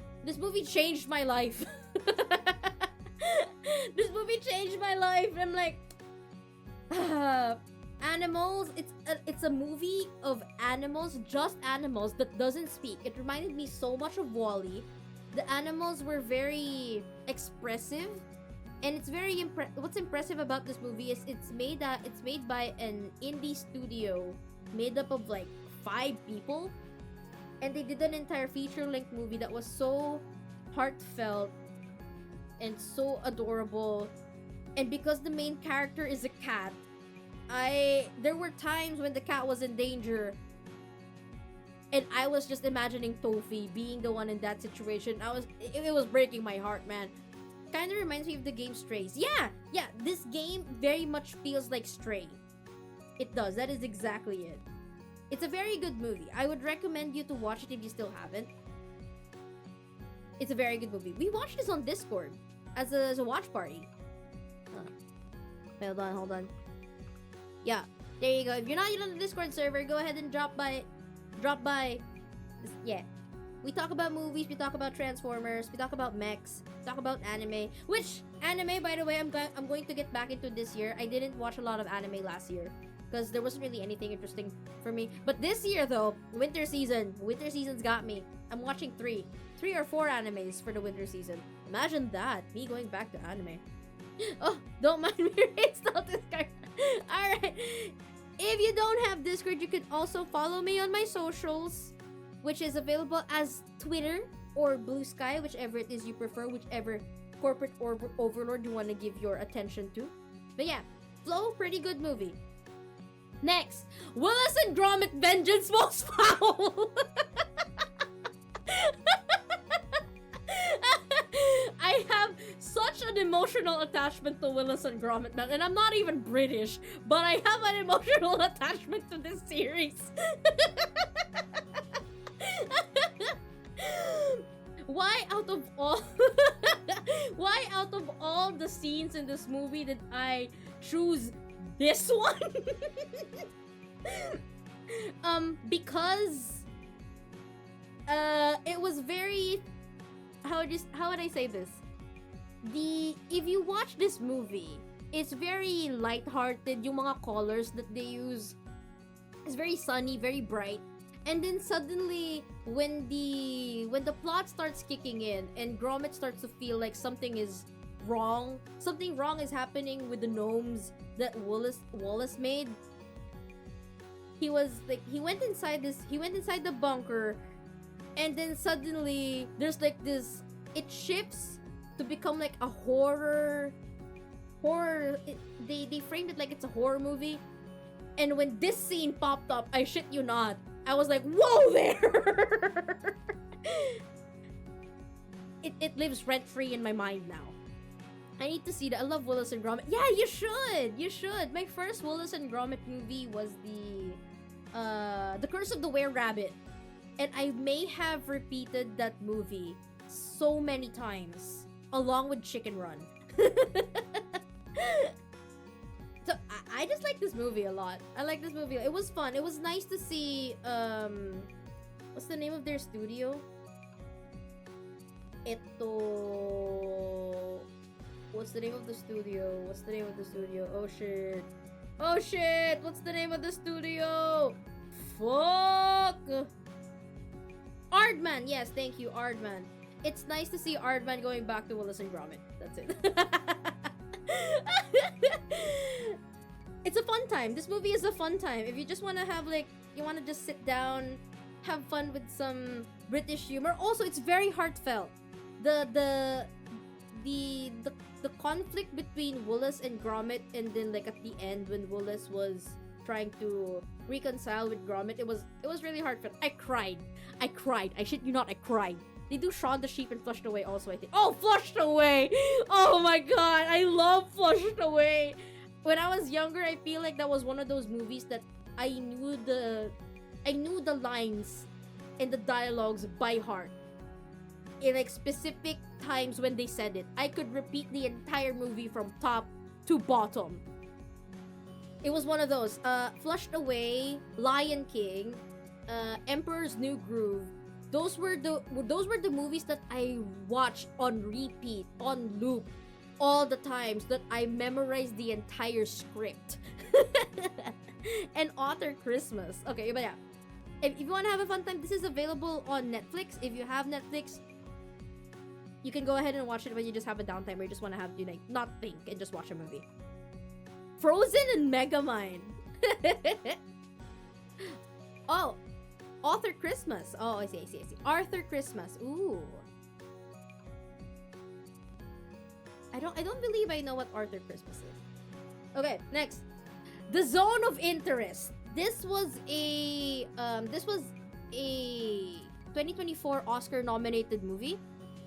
changed my life. This movie changed my life. I'm like, Animals. It's a movie of animals, just animals that doesn't speak. It reminded me so much of Wall-E. The animals were very expressive, and it's very what's impressive about this movie is it's made by an indie studio made up of like 5 people, and they did an entire feature-length movie that was so heartfelt and so adorable. And because the main character is a cat, there were times when the cat was in danger, and I was just imagining Tofi being the one in that situation. It was breaking my heart, man. Kind of reminds me of the game Strays. Yeah, this game very much feels like Stray. It does. That is exactly it. It's a very good movie. I would recommend you to watch it if you still haven't. It's a very good movie. We watched this on Discord as a watch party. Hold on. Yeah, there you go. If you're not yet on the Discord server, go ahead and drop by. Yeah. We talk about movies, we talk about Transformers, we talk about mechs, we talk about anime. Which anime, by the way, I'm going to get back into this year. I didn't watch a lot of anime last year because there wasn't really anything interesting for me. But this year, though, winter season's got me. I'm watching 3 or 4 animes for the winter season. Imagine that, me going back to anime. Oh, don't mind me, install Discord. Alright. If you don't have Discord, you can also follow me on my socials, which is available as Twitter or Blue Sky, whichever it is you prefer, whichever corporate overlord you want to give your attention to. But yeah, Flow, pretty good movie. Next, Willis and Gromit Vengeance Most Foul. I have such an emotional attachment to Willis and Gromit, man, and I'm not even British, but I have an emotional attachment to this series. Why out of all the scenes in this movie did I choose this one? Because it was very, how would I say this? If you watch this movie, it's very lighthearted. Yung mga colors that they use is very sunny, very bright. And then suddenly, when the plot starts kicking in and Gromit starts to feel like something wrong is happening with the gnomes that Wallace made. He went inside the bunker, and then suddenly there's like this. It shifts to become like a horror. They framed it like it's a horror movie, and when this scene popped up, I shit you not, I was like, whoa there! It lives rent-free in my mind now. I need to see that. I love Wallace and Gromit. Yeah, you should. My first Wallace and Gromit movie was the Curse of the Were-Rabbit. And I may have repeated that movie so many times, along with Chicken Run. So I just like this movie a lot. I like this movie. It was fun. It was nice to see what's the name of their studio? What's the name of the studio? Oh shit. What's the name of the studio? Fuck. Aardman. Yes, thank you, Aardman. It's nice to see Aardman going back to Wallace and Gromit. That's it. It's a fun time. This movie is a fun time. If you just want to have you want to just sit down, have fun with some British humor. Also, it's very heartfelt. The conflict between Wallace and Gromit, and then at the end when Wallace was trying to reconcile with Gromit, it was really heartfelt. I cried. I shit you not, I cried. They do Shaun the Sheep and Flushed Away also, I think. Oh, Flushed Away! Oh my god, I love Flushed Away! When I was younger, I feel like that was one of those movies that I knew the lines and the dialogues by heart. In specific times when they said it, I could repeat the entire movie from top to bottom. It was one of those. Flushed Away, Lion King, Emperor's New Groove. Those were the movies that I watched on repeat, on loop, all the times that I memorized the entire script. And Author Christmas. Okay, but yeah. If you want to have a fun time, this is available on Netflix. If you have Netflix, you can go ahead and watch it when you just have a downtime or you just want to have, you know, not think and just watch a movie. Frozen and Megamind. Oh, Author Christmas. Oh, I see. Arthur Christmas. Ooh. I don't believe I know what Arthur Christmas is. Okay, next. The Zone of Interest. This was a 2024 Oscar nominated movie,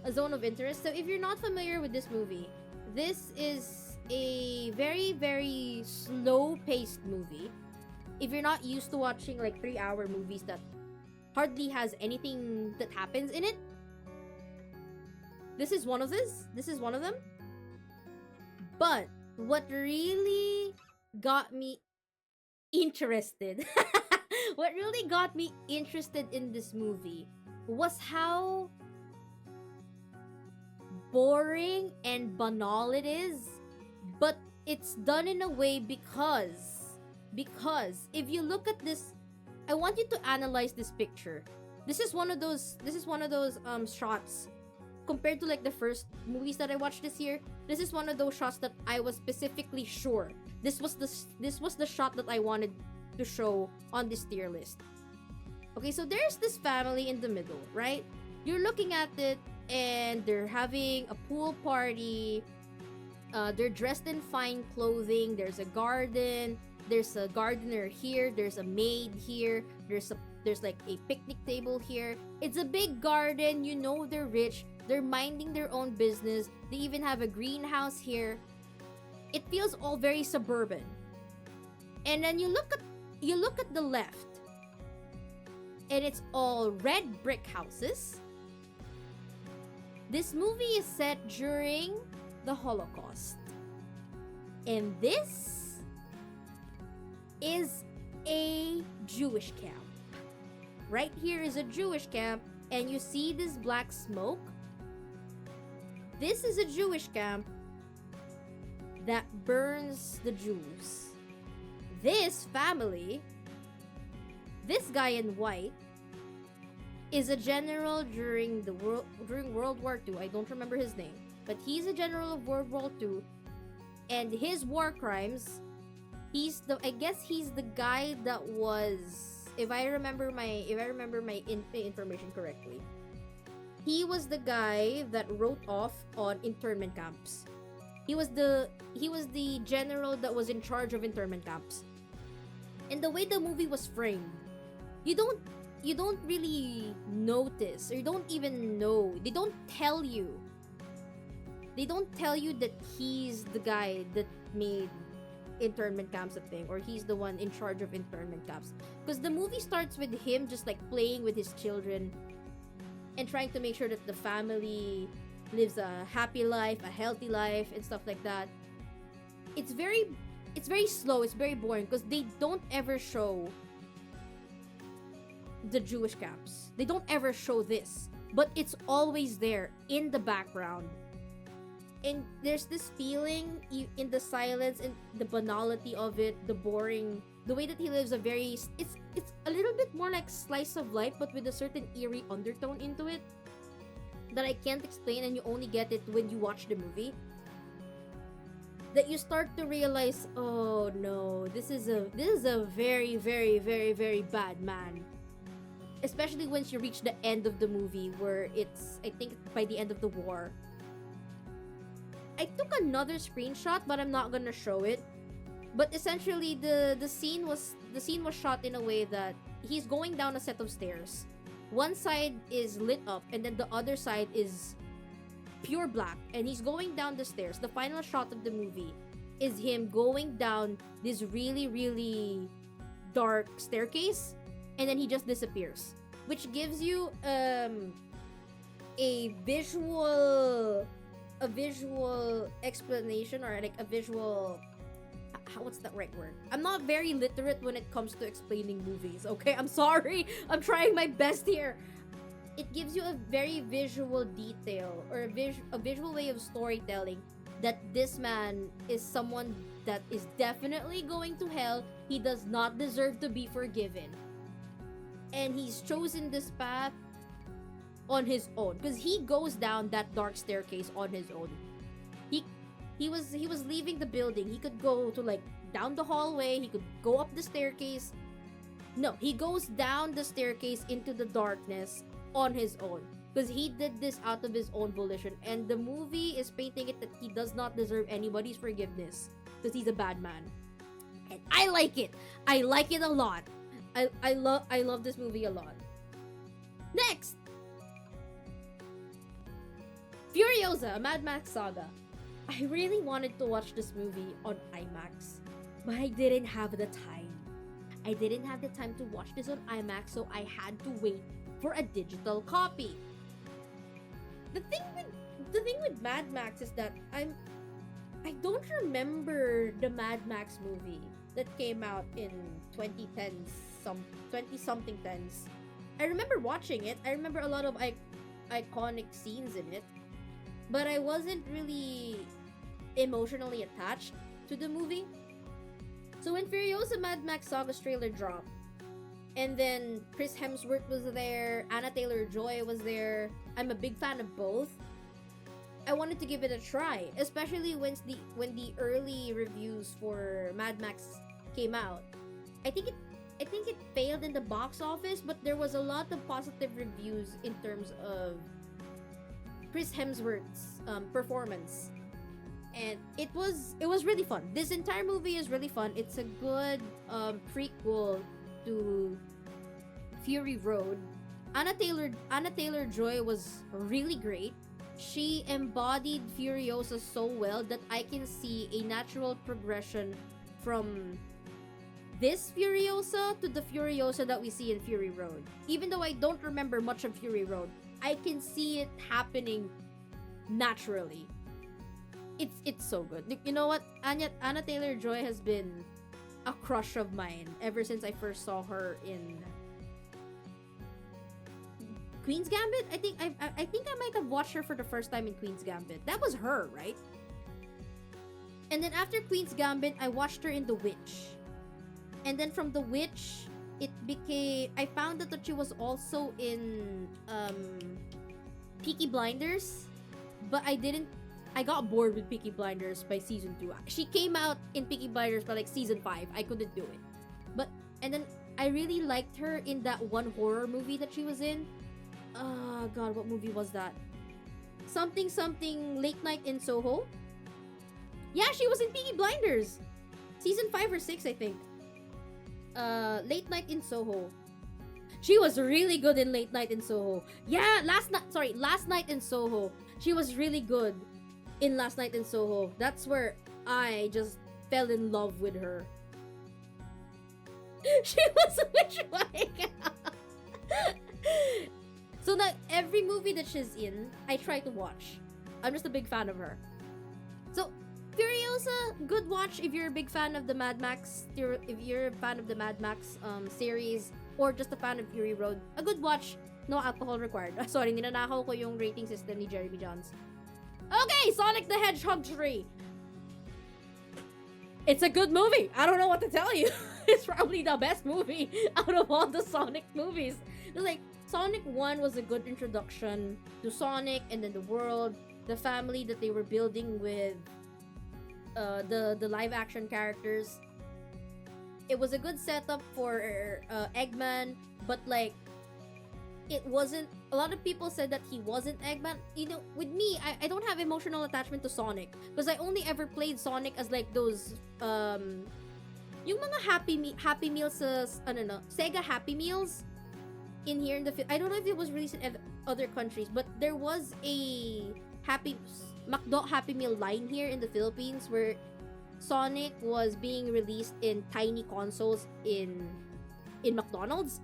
A Zone of Interest. So if you're not familiar with this movie, this is a very, very slow-paced movie. If you're not used to watching like 3-hour movies that hardly has anything that happens in it, this is one of them. But what really got me interested what really got me interested in this movie was how boring and banal it is, but it's done in a way because if you look at this, I want you to analyze this picture. This is one of those shots compared to like the first movies that I watched this year. This is one of those shots that I was specifically sure this was the shot that I wanted to show on this tier list. Okay, so there's this family in the middle, right? You're looking at it and they're having a pool party. They're dressed in fine clothing. There's a garden. There's a gardener here. There's a maid here. There's like a picnic table here. It's a big garden. You know they're rich. They're minding their own business. They even have a greenhouse here. It feels all very suburban. And then you look at the left, and it's all red brick houses. This movie is set during the Holocaust. And this is a Jewish camp. Right here is a Jewish camp, and you see this black smoke. This is a Jewish camp that burns the Jews. This family, this guy in white, is a general during World War II. I don't remember his name, but he's a general of World War II, and his war crimes, I guess he's the guy that was, if I remember my information correctly, he was the guy that wrote off on internment camps. He was the general that was in charge of internment camps. And the way the movie was framed, you don't really notice, or you don't even know. They don't tell you that he's the guy that made internment camps a thing, or he's the one in charge of internment camps. Because the movie starts with him just like playing with his children and trying to make sure that the family lives a happy life, a healthy life, and stuff like that. It's very slow, it's very boring, because they don't ever show the Jewish camps. They don't ever show this, but it's always there in the background. And there's this feeling in the silence and the banality of it, the boring, the way that he lives it's a little bit more like slice of life, but with a certain eerie undertone into it that I can't explain, and you only get it when you watch the movie. That you start to realize, oh no, this is a very, very, very, very bad man. Especially once you reach the end of the movie, where it's, I think by the end of the war. I took another screenshot, but I'm not gonna show it. But essentially, the scene was shot in a way that he's going down a set of stairs. One side is lit up, and then the other side is pure black, and he's going down the stairs. The final shot of the movie is him going down this really, really dark staircase, and then he just disappears, which gives you a visual explanation, or like a visual, what's the right word? I'm not very literate when it comes to explaining movies, okay? I'm sorry. I'm trying my best here. It gives you a very visual detail, or a visual way of storytelling that this man is someone that is definitely going to hell. He does not deserve to be forgiven. And he's chosen this path on his own because he goes down that dark staircase on his own. He he was leaving the building. He could go to like down the hallway, he could go up the staircase. No, he goes down the staircase into the darkness on his own because he did this out of his own volition, and the movie is painting it that he does not deserve anybody's forgiveness because he's a bad man. And I like it. I like it a lot. I love this movie a lot. Next, Furiosa, a Mad Max saga. I really wanted to watch this movie on IMAX, but I didn't have the time. I didn't have the time to watch this on IMAX, so I had to wait for a digital copy. The thing with Mad Max is that I don't remember the Mad Max movie that came out in 2010s, 20 something tens. I remember watching it. I remember a lot of iconic scenes in it, but I wasn't really emotionally attached to the movie. So when Furiosa Mad Max Saga's trailer dropped, and then Chris Hemsworth was there, Anna Taylor-Joy was there, I'm a big fan of both. I wanted to give it a try, especially when the early reviews for Mad Max came out. I think it failed in the box office, but there was a lot of positive reviews in terms of Chris Hemsworth's performance. And it was really fun. This entire movie is really fun. It's a good prequel to Fury Road. Anna Taylor-Joy was really great. She embodied Furiosa so well that I can see a natural progression from this Furiosa to the Furiosa that we see in Fury Road. Even though I don't remember much of Fury Road, I can see it happening naturally. It's so good. You know what? Anna Taylor-Joy has been a crush of mine ever since I first saw her in Queen's Gambit. I think I might have watched her for the first time in Queen's Gambit. That was her, right? And then after Queen's Gambit, I watched her in The Witch. And then from The Witch, I found out that she was also in Peaky Blinders, but I got bored with Peaky Blinders by season 2. She came out in Peaky Blinders by like season 5. I couldn't do it. And then I really liked her in that one horror movie that she was in. God, what movie was that? Something Late Night in Soho. Yeah, she was in Peaky Blinders. Season 5 or 6, I think. Late Night in Soho. She was really good in Late Night in Soho. Yeah, Last Night in Soho. She was really good in Last Night in Soho. That's where I just fell in love with her. She was a witchwife. So that every movie that she's in, I try to watch. I'm just a big fan of her. So Furiosa, good watch if you're a big fan of the Mad Max. If you're a fan of the Mad Max series, or just a fan of Fury Road, a good watch. No alcohol required. Sorry, ninanakaw ko yung rating system ni Jeremy Johns. Okay, Sonic the Hedgehog 3. It's a good movie. I don't know what to tell you. It's probably the best movie out of all the Sonic movies. Like, Sonic 1 was a good introduction to Sonic and then the world, the family that they were building with the live action characters. It was a good setup for Eggman, but like, it wasn't. A lot of people said that he wasn't Eggman. You know, with me, I don't have emotional attachment to Sonic because I only ever played Sonic as like those yung mga Happy Meals sa Sega Happy Meals in here in the I don't know if it was released in other countries, but there was a McDo Happy Meal line here in the Philippines where Sonic was being released in tiny consoles in McDonald's.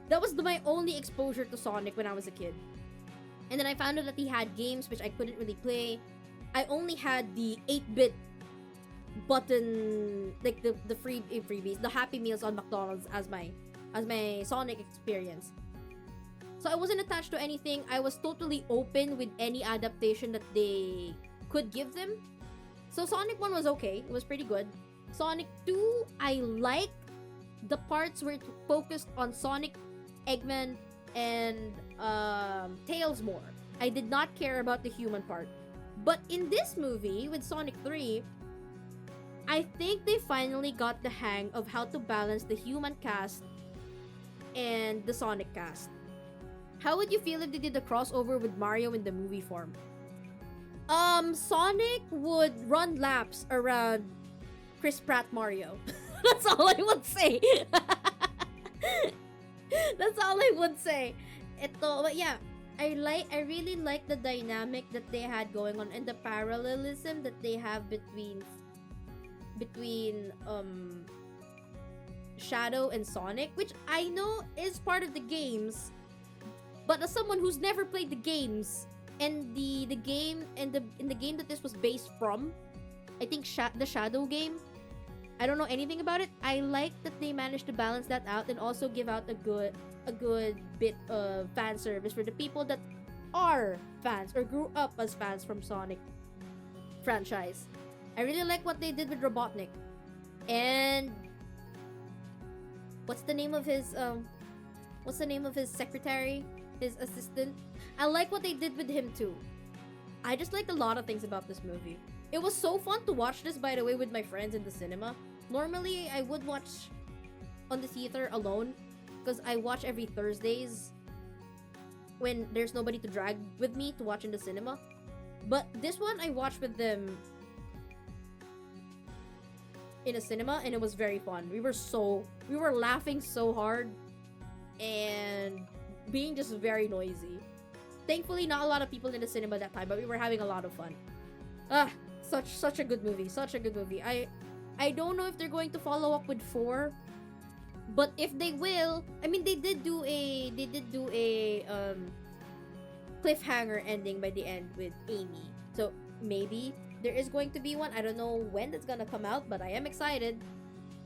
That was my only exposure to Sonic when I was a kid. And then I found out that he had games which I couldn't really play. I only had the 8-bit button, like the freebies, the Happy Meals on McDonald's as my Sonic experience. So I wasn't attached to anything. I was totally open with any adaptation that they could give them. So Sonic 1 was okay. It was pretty good. Sonic 2, I like the parts where it focused on Sonic, Eggman, and Tails more. I did not care about the human part. But in this movie, with Sonic 3, I think they finally got the hang of how to balance the human cast and the Sonic cast. How would you feel if they did a crossover with Mario in the movie form? Sonic would run laps around Chris Pratt Mario. That's all I would say. That's all I would say. But yeah, I really like the dynamic that they had going on and the parallelism that they have between Shadow and Sonic, which I know is part of the games, but as someone who's never played the games and the game and in the game that this was based from, I think the Shadow game, I don't know anything about it. I like that they managed to balance that out and also give out a good bit of fan service for the people that are fans or grew up as fans from Sonic franchise. I really like what they did with Robotnik. And what's the name of his secretary? His assistant? I like what they did with him too. I just liked a lot of things about this movie. It was so fun to watch this, by the way, with my friends in the cinema. Normally, I would watch on the theater alone because I watch every Thursdays when there's nobody to drag with me to watch in the cinema. But this one, I watched with them in a cinema, and it was very fun. We were laughing so hard and being just very noisy. Thankfully, not a lot of people in the cinema that time, but we were having a lot of fun. Such a good movie. Such a good movie. I don't know if they're going to follow up with 4, but if they will, I mean, they did do a cliffhanger ending by the end with Amy. So maybe there is going to be one. I don't know when that's gonna come out, but I am excited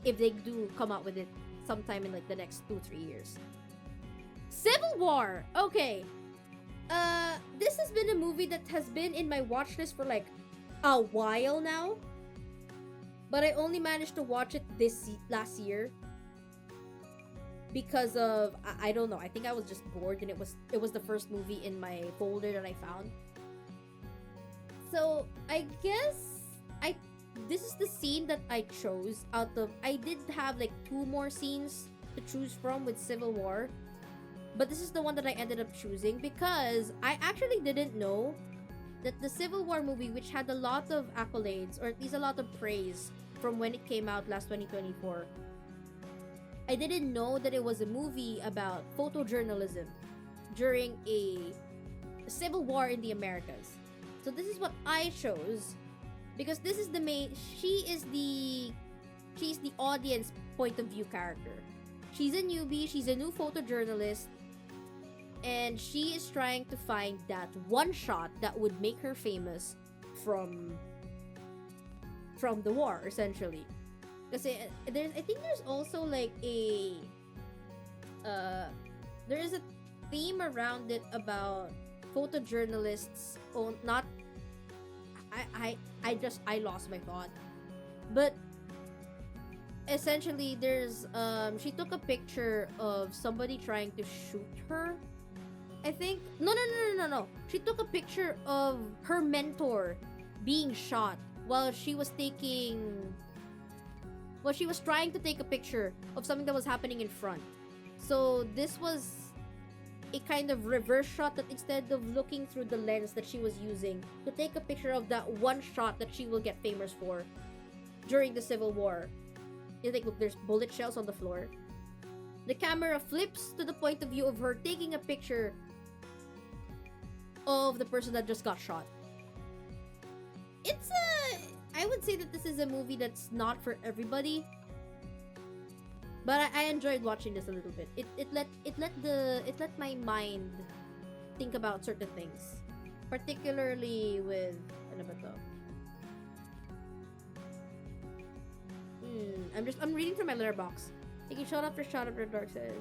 if they do come out with it sometime in like the next 2-3 years. Civil War. Okay. This has been a movie that has been in my watch list for like a while now, but I only managed to watch it last year because of I don't know. I think I was just bored, and it was the first movie in my folder that I found. So I guess this is the scene that I chose out of. I did have like 2 more scenes to choose from with Civil War, but this is the one that I ended up choosing because I actually didn't know that the Civil War movie, which had a lot of accolades, or at least a lot of praise from when it came out last 2024, I didn't know that it was a movie about photojournalism during a civil war in the Americas. So this is what I chose because this is the main. She's the audience point of view character. She's a newbie. She's a new photojournalist, and she is trying to find that one shot that would make her famous from the war, essentially. Kasi I think there's also like there is a theme around it about photojournalists not I lost my thought. But essentially there's she took a picture of somebody trying to shoot her. I think no. She took a picture of her mentor being shot while she was trying to take a picture of something that was happening in front. So this was a kind of reverse shot that instead of looking through the lens that she was using to take a picture of that one shot that she will get famous for during the Civil War. You think, look, there's bullet shells on the floor. The camera flips to the point of view of her taking a picture of the person that just got shot. I would say that this is a movie that's not for everybody, but I enjoyed watching this a little bit. It let my mind think about certain things, particularly with ano ba to? I'm reading through my letterbox. Taking shot after dark says.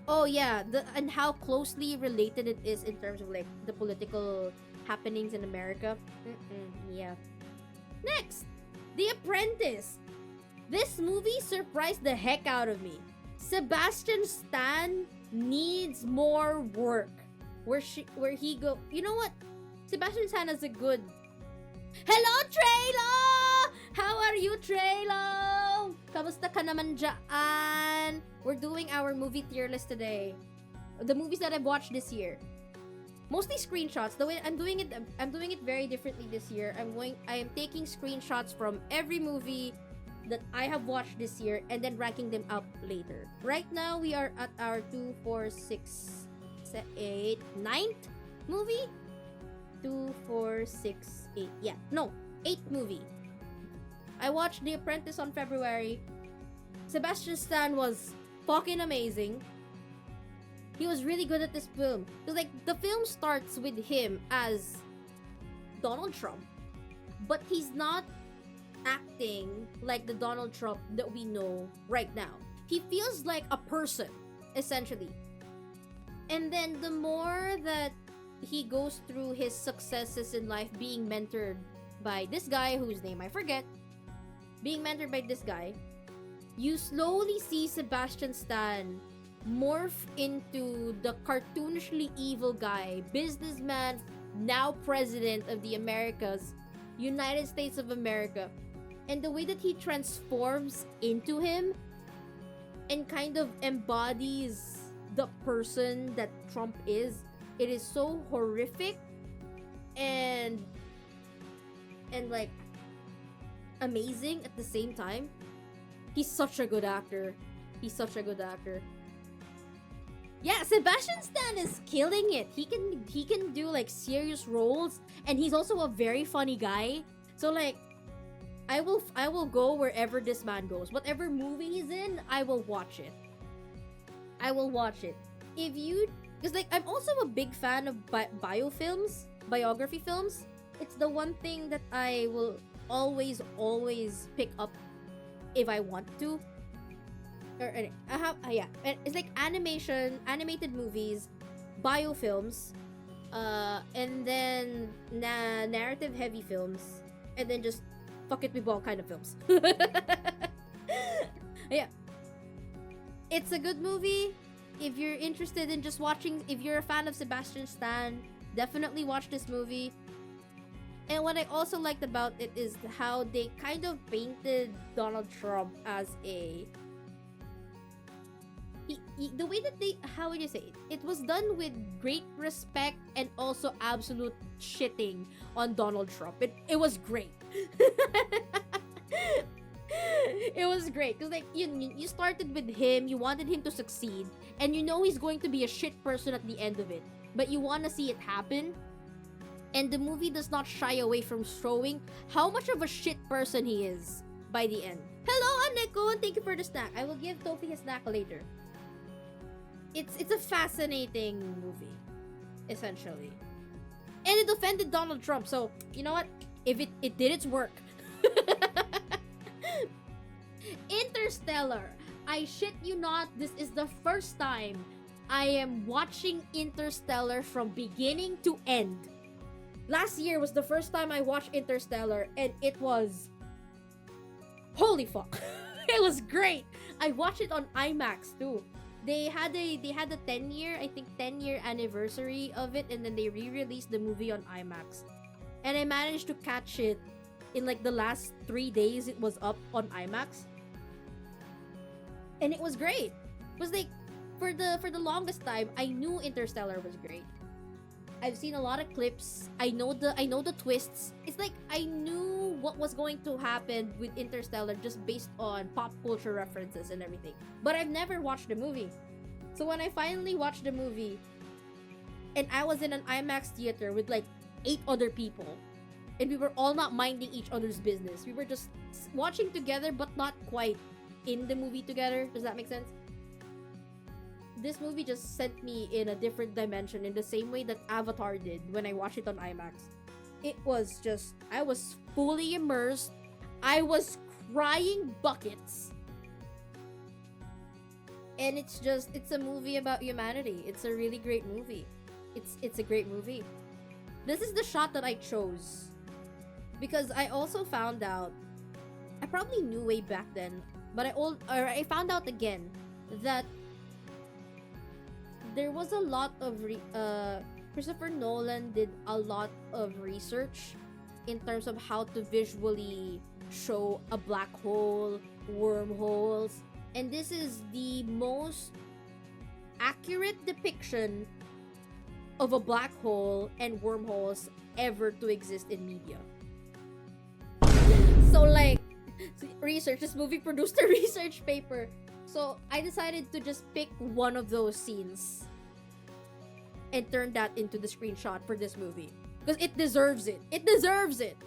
Oh yeah, and how closely related it is in terms of like the political happenings in America. Yeah. Next, The Apprentice. This movie surprised the heck out of me. Sebastian Stan needs more work. Where he go? You know what? Sebastian Stan is a good. Hello, Traylo! How are you, Traylo? Kamusta ka naman dyan? We're doing our movie tier list today. The movies that I've watched this year. Mostly screenshots. The way I'm doing it very differently this year. I am taking screenshots from every movie that I have watched this year and then ranking them up later. Right now we are at our 2, 4, 6, 8, 9th movie. 2, 4, 6, 8. Yeah, no, 8th movie. I watched The Apprentice on February. Sebastian Stan was fucking amazing. He was really good at this film. Because like the film starts with him as Donald Trump, but he's not acting like the Donald Trump that we know right now. He feels like a person, essentially. And then the more that he goes through his successes in life, being mentored by this guy whose name I forget, being mentored by this guy, you slowly see Sebastian Stan morph into the cartoonishly evil guy, businessman, now president of the Americas, United States of America. And the way that he transforms into him and kind of embodies the person that Trump is, it is so horrific and like amazing at the same time. He's such a good actor. Yeah, Sebastian Stan is killing it. He can do like serious roles, and he's also a very funny guy. So like I will go wherever this man goes. Whatever movie he's in, I will watch it. If you, because like I'm also a big fan of biography films. It's the one thing that I will always pick up if I want to. Or I have yeah, it's like animated movies, biofilms, and then narrative heavy films, and then just fuck it with all kind of films. Yeah, it's a good movie. If you're interested in just watching, if you're a fan of Sebastian Stan, definitely watch this movie. And what I also liked about it is how they kind of painted Donald Trump as a the way that they, how would you say it? It was done with great respect and also absolute shitting on Donald Trump. It was great. It was great because like you started with him, you wanted him to succeed, and you know he's going to be a shit person at the end of it, but you want to see it happen. And the movie does not shy away from showing how much of a shit person he is by the end. Hello, I'm Nico, and thank you for the snack. I will give Tofi his snack later. It's a fascinating movie, essentially. And it offended Donald Trump, so you know what? If it did its work. Interstellar. I shit you not, this is the first time I am watching Interstellar from beginning to end. Last year was the first time I watched Interstellar, and it was holy fuck. It was great. I watched it on IMAX too. They had a 10-year anniversary of it, and then they re-released the movie on IMAX. And I managed to catch it in like the last 3 days it was up on IMAX. And it was great. It was like for the longest time I knew Interstellar was great. I've seen a lot of clips. I know the twists. It's like I knew what was going to happen with Interstellar just based on pop culture references and everything. But I've never watched the movie. So when I finally watched the movie, and I was in an IMAX theater with like 8 other people, and we were all not minding each other's business. We were just watching together but not quite in the movie together. Does that make sense? This movie just sent me in a different dimension in the same way that Avatar did when I watched it on IMAX. It was just, I was fully immersed. I was crying buckets. And it's a movie about humanity. It's a really great movie. It's a great movie. This is the shot that I chose because I also found out, I probably knew way back then, but I found out again that there was a lot of Christopher Nolan did a lot of research in terms of how to visually show a black hole, wormholes, and this is the most accurate depiction of a black hole and wormholes ever to exist in media. So like, research, this movie produced a research paper. So I decided to just pick one of those scenes and turn that into the screenshot for this movie. Because it deserves it. It deserves it.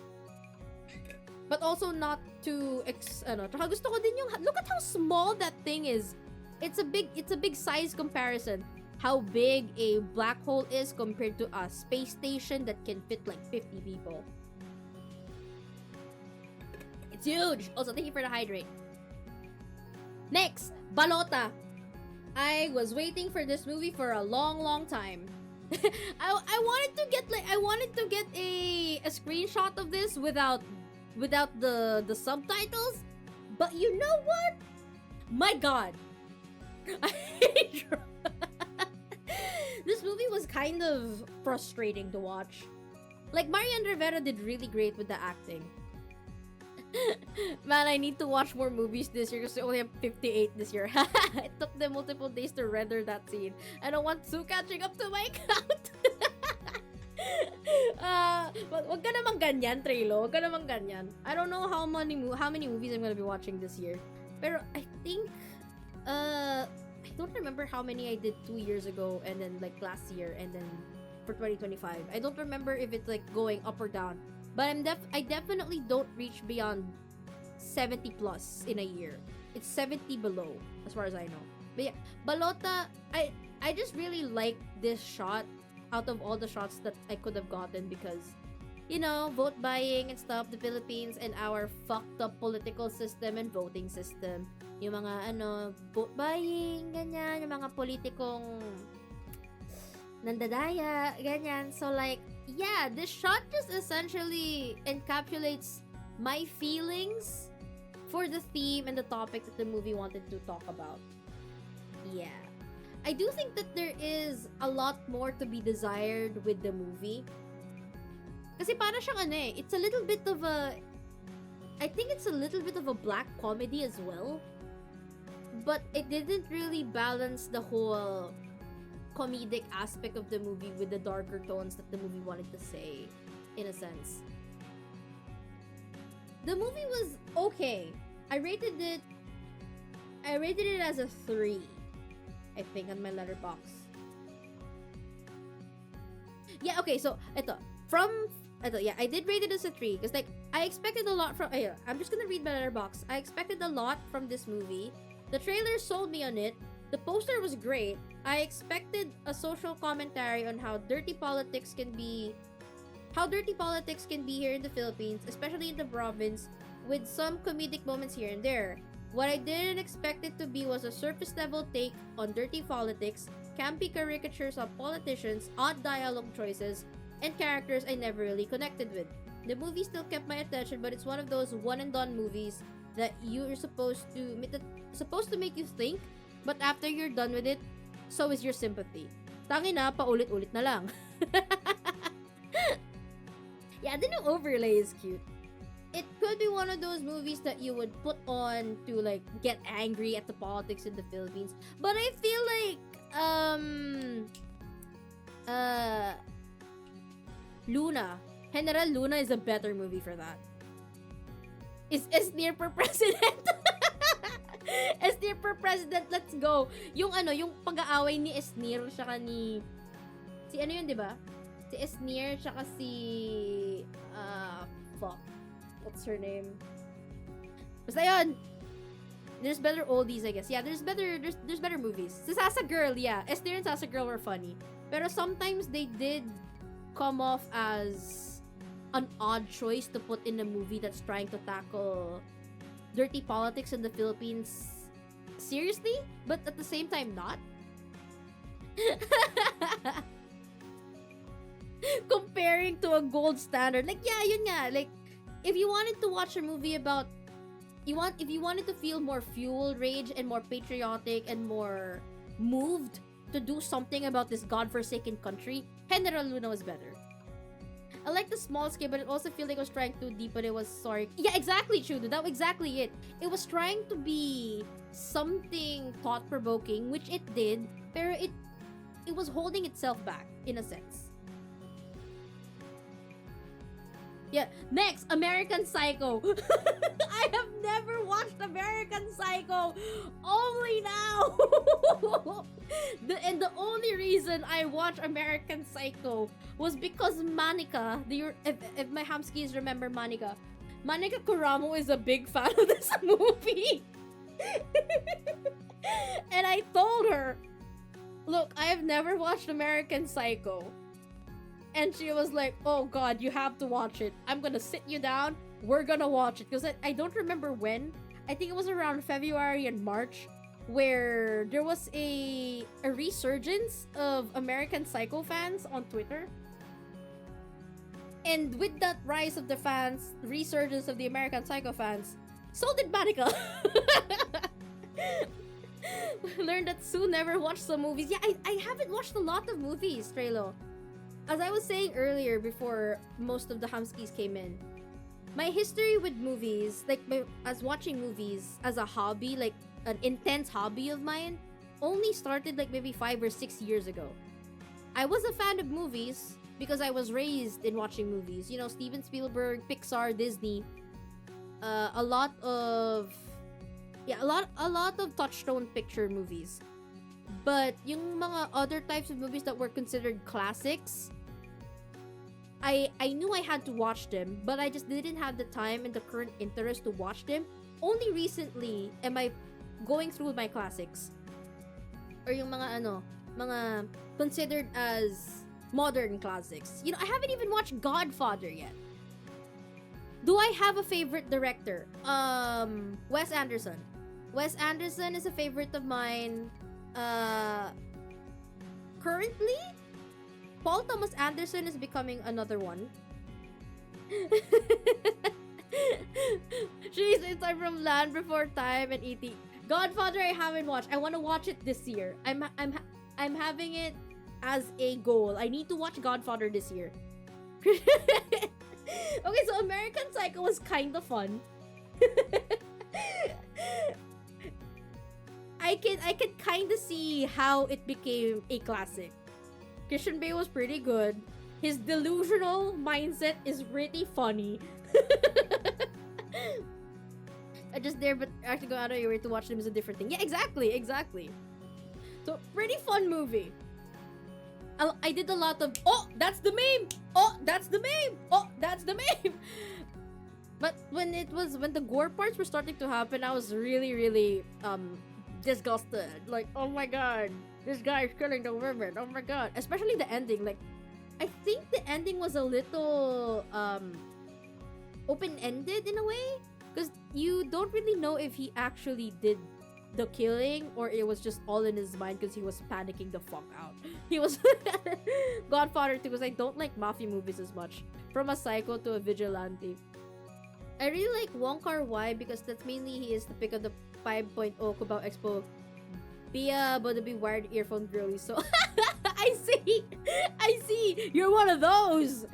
But also not too tsaka gusto ko din yung, look at how small that thing is. It's a big size comparison. How big a black hole is compared to a space station that can fit like 50 people. It's huge. Also, thank you for the hydrate. Next, Balota. I was waiting for this movie for a long time. I wanted to get a screenshot of this without the subtitles, but you know what? My God, this movie was kind of frustrating to watch. Like, Marian Rivera did really great with the acting. Man, I need to watch more movies this year because I only have 58 this year. It took them multiple days to render that scene. I don't want Sue catching up to my count. Wag ka namang ganyan, Trelo. Wag ka namang ganyan. I don't know how many movies I'm gonna be watching this year. Pero I think, I don't remember how many I did 2 years ago and then like last year and then for 2025. I don't remember if it's like going up or down. But I definitely don't reach beyond 70 plus in a year. It's 70 below, as far as I know. But yeah, Balota, I just really like this shot out of all the shots that I could have gotten because, you know, vote buying and stuff, the Philippines and our fucked up political system and voting system. Yung mga vote buying, ganyan, yung mga politikong nandadaya, ganyan. So like, yeah, this shot just essentially encapsulates my feelings for the theme and the topic that the movie wanted to talk about. Yeah. I do think that there is a lot more to be desired with the movie. Kasi para siyang it's a little bit of a, I think it's a little bit of a black comedy as well. But it didn't really balance the whole comedic aspect of the movie with the darker tones that the movie wanted to say, in a sense. The movie was okay. I rated it as a 3, I think, on my letterbox. Yeah, okay, so I did rate it as a 3 because like I expected a lot from. I'm just gonna read my letterbox. I expected a lot from this movie. The trailer sold me on it. The poster was great. I expected a social commentary on how dirty politics can be here in the Philippines, especially in the province, with some comedic moments here and there. What I didn't expect it to be was a surface level take on dirty politics, campy caricatures of politicians, odd dialogue choices, and characters I never really connected with. The movie still kept my attention, but it's one of those one and done movies that you're supposed to make you think, but after you're done with it, so is your sympathy. Tangina, paulit-ulit na lang. Yeah, the new overlay is cute. It could be one of those movies that you would put on to like get angry at the politics in the Philippines. But I feel like Luna, General Luna is a better movie for that. Is Esnir for president? Esnir for president, let's go. Yung pag-aaway ni Esnir saka ni si ano yun, 'di ba? Si Esnir saka si fuck. What's her name? Basta yun. There's better oldies, I guess. Yeah, there's better movies. Si Sasa Girl, yeah. Esnir and Sasa Girl were funny. Pero sometimes they did come off as an odd choice to put in a movie that's trying to tackle dirty politics in the Philippines seriously, but at the same time not. Comparing to a gold standard, like yeah, yun nga, like if you wanted to watch a movie about if you wanted to feel more fueled rage and more patriotic and more moved to do something about this godforsaken country, General Luna was better. I like the small scale, but it also feel like it was trying too deep, but it was sorry. Yeah, exactly, Chudo. That was exactly it. It was trying to be something thought-provoking, which it did, pero it was holding itself back, in a sense. Yeah, next, American Psycho. I have never watched American Psycho. Only now. And the only reason I watched American Psycho was because Manika, if my Hamskis remember Manika Kuramo is a big fan of this movie. And I told her, look, I have never watched American Psycho. And she was like, oh god, you have to watch it. I'm gonna sit you down. We're gonna watch it. Because I don't remember when. I think it was around February and March, where there was a resurgence of American Psycho fans on Twitter. And with that rise of the fans, resurgence of the American Psycho fans, so did Manika. Learned that Sue never watched some movies. Yeah, I haven't watched a lot of movies, Trelo. As I was saying earlier, before most of the Hamskis came in, my history with movies, like as watching movies as a hobby, like an intense hobby of mine, only started like maybe 5 or 6 years ago. I was a fan of movies because I was raised in watching movies. You know, Steven Spielberg, Pixar, Disney, a lot of touchstone picture movies. But yung mga other types of movies that were considered classics, I knew I had to watch them, but I just didn't have the time and the current interest to watch them. Only recently am I going through my classics. Or yung mga considered as modern classics. You know, I haven't even watched Godfather yet. Do I have a favorite director? Wes Anderson. Wes Anderson is a favorite of mine. Currently, Paul Thomas Anderson is becoming another one. She's inside from Land Before Time and E.T. Godfather I haven't watched. I want to watch it this year. I'm having it as a goal. I need to watch Godfather this year. Okay, so American Psycho was kind of fun. I can kind of see how it became a classic. Christian Bale was pretty good. His delusional mindset is pretty funny. I just dare, but actually go out of your way to watch them is a different thing. Yeah, exactly. So, pretty fun movie. I did a lot of, oh, that's the meme! Oh, that's the meme! Oh, that's the meme! But when the gore parts were starting to happen, I was really, disgusted. Like, oh my god, this guy is killing the women. Oh my god. Especially the ending. Like, I think the ending was a little, open-ended in a way. Because you don't really know if he actually did the killing or it was just all in his mind because he was panicking the fuck out. He was Godfather 2 because I don't like mafia movies as much. From a psycho to a vigilante. I really like Wong Kar-wai because that's mainly he is the pick of the 5.0 Cubao Expo Bia but the wired earphone girly. So I see. You're one of those.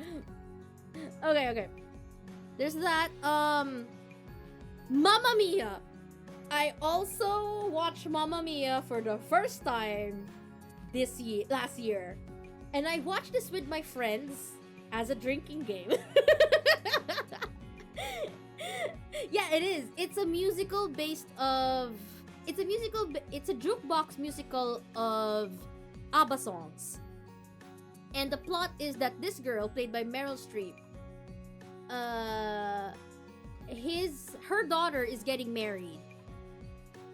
Okay. There's that. Mamma Mia. I also watched Mamma Mia for the first time last year. And I watched this with my friends as a drinking game. Yeah, it is. It's a musical based of... It's a jukebox musical of ABBA songs. And the plot is that this girl, played by Meryl Streep, her daughter is getting married.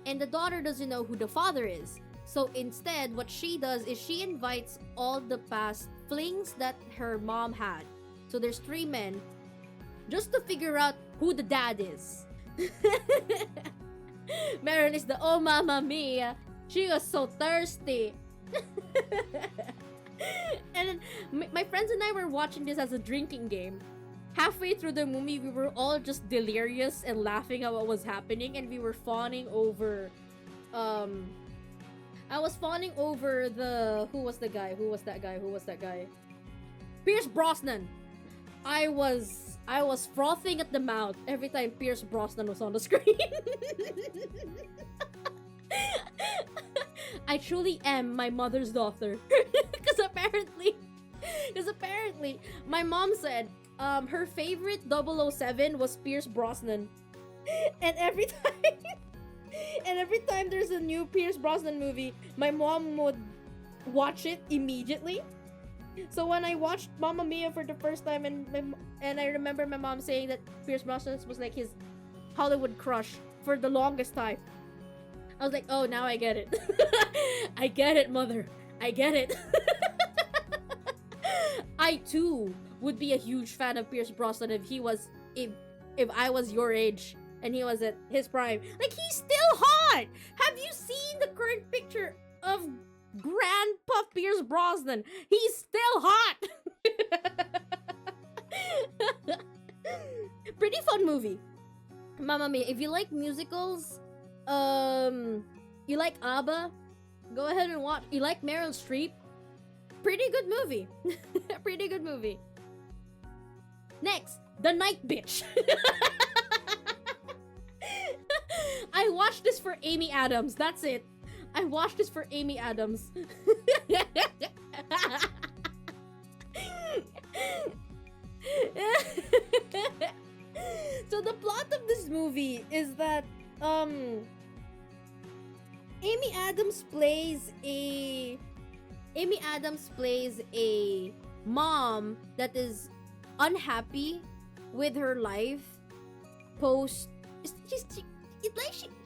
And the daughter doesn't know who the father is. So instead, what she does is she invites all the past flings that her mom had. So there's 3 men, just to figure out who the dad is. Meryl is the oh mama mia. She was so thirsty. And then my friends and I were watching this as a drinking game. Halfway through the movie, we were all just delirious and laughing at what was happening, and we were fawning over. I was fawning over the who was the guy? Who was that guy? Who was that guy? Pierce Brosnan. I was frothing at the mouth every time Pierce Brosnan was on the screen. I truly am my mother's daughter. Because apparently, my mom said her favorite 007 was Pierce Brosnan. And every time there's a new Pierce Brosnan movie, my mom would watch it immediately. So when I watched Mamma Mia for the first time, and I remember my mom saying that Pierce Brosnan was like his Hollywood crush for the longest time, I was like, oh, now I get it. I get it, mother. I get it. I too would be a huge fan of Pierce Brosnan if I was your age and he was at his prime. Like, he's still hot. Have you seen the current picture of Grandpa Pierce Brosnan? He's still hot. Pretty fun movie. Mamma Mia. If you like musicals, you like ABBA, go ahead and watch. You like Meryl Streep, pretty good movie. Pretty good movie. Next, The Night Bitch. I watched this for Amy Adams. That's it. I watched this for Amy Adams. So the plot of this movie is that Amy Adams plays a mom that is unhappy with her life post.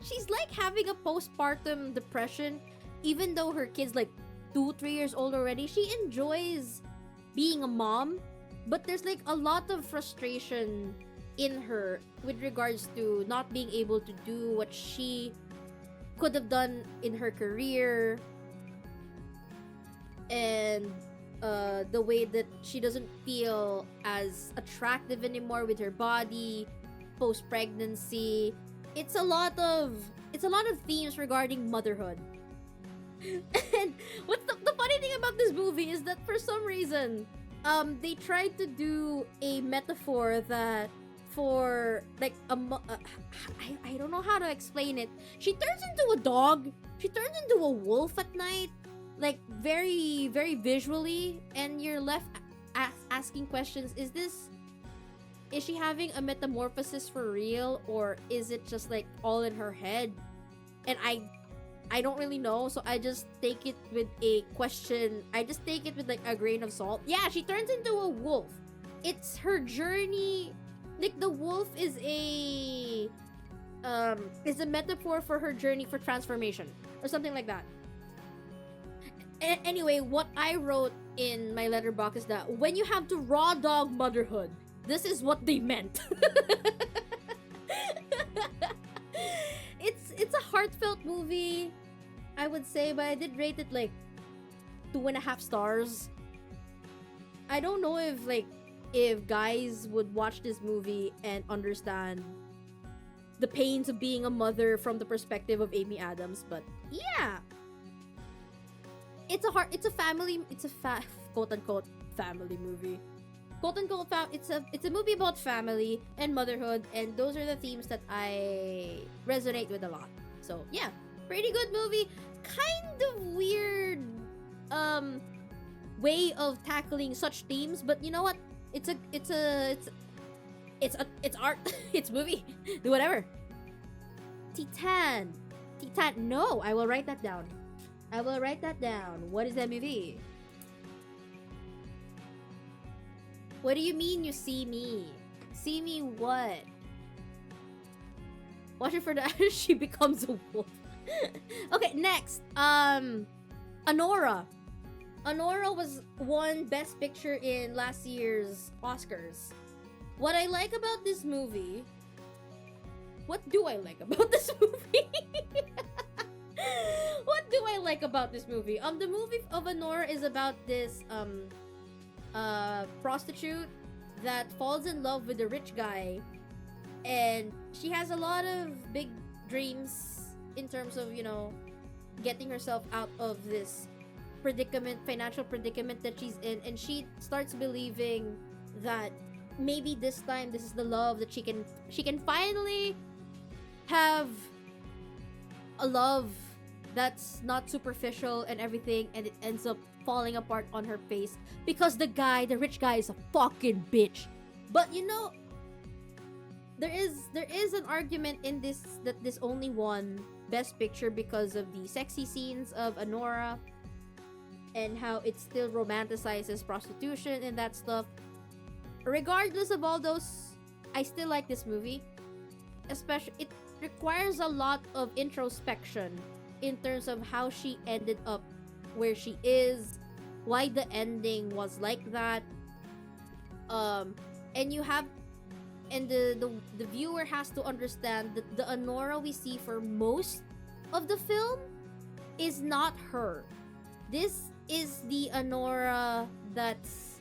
She's like having a postpartum depression, even though her kid's like 2-3 years old already. She enjoys being a mom, but there's like a lot of frustration in her with regards to not being able to do what she could have done in her career, and the way that she doesn't feel as attractive anymore with her body post pregnancy. It's a lot of themes regarding motherhood. And what's the funny thing about this movie is that for some reason they tried to do a metaphor that for like I don't know how to explain it. She turns into a dog. She turns into a wolf at night, like very very visually, and you're left asking questions. Is she having a metamorphosis for real, or is it just like all in her head? And I don't really know, so I just take it with a question. I just take it with like a grain of salt. Yeah, she turns into a wolf. It's her journey. Like, the wolf is a metaphor for her journey for transformation or something like that. Anyway, what I wrote in my letterbox is that when you have to raw dog motherhood, this is what they meant. It's a heartfelt movie, I would say, but I did rate it like 2.5 stars. I don't know if guys would watch this movie and understand the pains of being a mother from the perspective of Amy Adams, but yeah. It's a quote unquote family movie. Quote unquote it's a movie about family and motherhood, and those are the themes that I resonate with a lot. So yeah, pretty good movie. Kind of weird way of tackling such themes, but you know what? It's art. It's movie. Do whatever. Titan. No, I will write that down. What is that movie? What do you mean you see me? See me what? Watch it for the she becomes a wolf. Okay, next. Anora. Anora won Best Picture in last year's Oscars. What I like about this movie what do I like about this movie? What do I like about this movie? The movie of Honora is about this prostitute that falls in love with a rich guy, and she has a lot of big dreams in terms of, you know, getting herself out of this financial predicament that she's in, and she starts believing that maybe this time this is the love that she can finally have a love that's not superficial and everything, and it ends up falling apart on her face because the rich guy is a fucking bitch. But you know, there is an argument in this that this only won Best Picture because of the sexy scenes of Honora and how it still romanticizes prostitution and that stuff. Regardless of all those, I still like this movie. Especially, it requires a lot of introspection in terms of how she ended up where she is, why the ending was like that. And you have, and the viewer has to understand that the Honora we see for most of the film is not her. This is the Honora that's,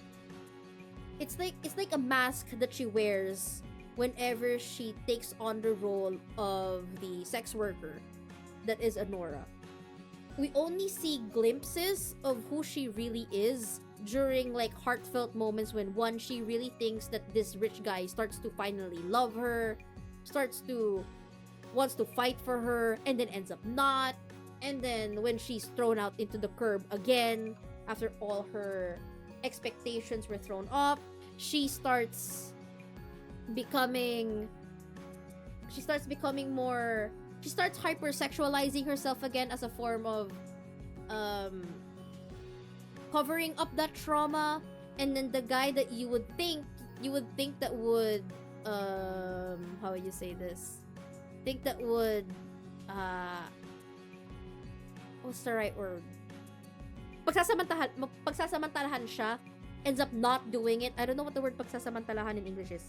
it's like a mask that she wears whenever she takes on the role of the sex worker that is Honora. We only see glimpses of who she really is during like heartfelt moments when she really thinks that this rich guy starts to finally love her, wants to fight for her, and then ends up not. And then when she's thrown out into the curb again after all her expectations were thrown off, she starts becoming more, she starts hypersexualizing herself again as a form of covering up that trauma. And then the guy that you would think that would how would you say this? Think that would what's the right word? Pagsasamantalahan siya, ends up not doing it. I don't know what the word pagsasamantalahan in English is.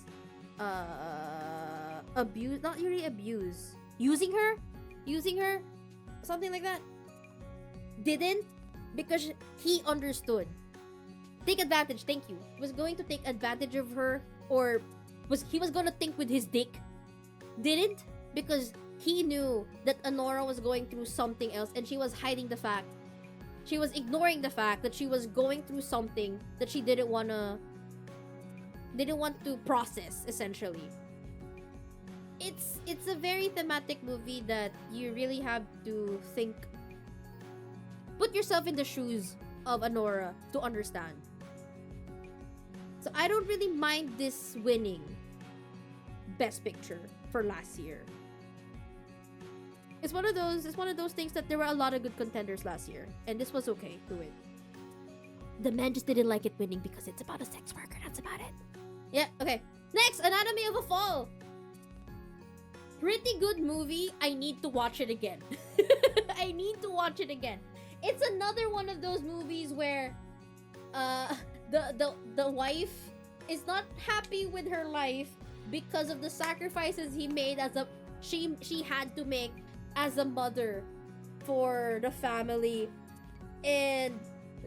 Abuse, not really abuse. Using her, something like that. Didn't, because he understood. Take advantage, thank you. Was going to take advantage of her, or he was gonna think with his dick. Didn't, because he knew that Honora was going through something else, and she was hiding the fact. She was ignoring the fact that she was going through something that she didn't want to process, essentially. It's a very thematic movie that you really have to think, put yourself in the shoes of Honora to understand. So I don't really mind this winning Best Picture for last year. It's one of those things that there were a lot of good contenders last year, and this was okay to win. The men just didn't like it winning because it's about a sex worker. That's about it. Yeah, okay. Next, Anatomy of a Fall. Pretty good movie. I need to watch it again. I need to watch it again. It's another one of those movies where the wife is not happy with her life because of the sacrifices he made she had to make as a mother for the family, and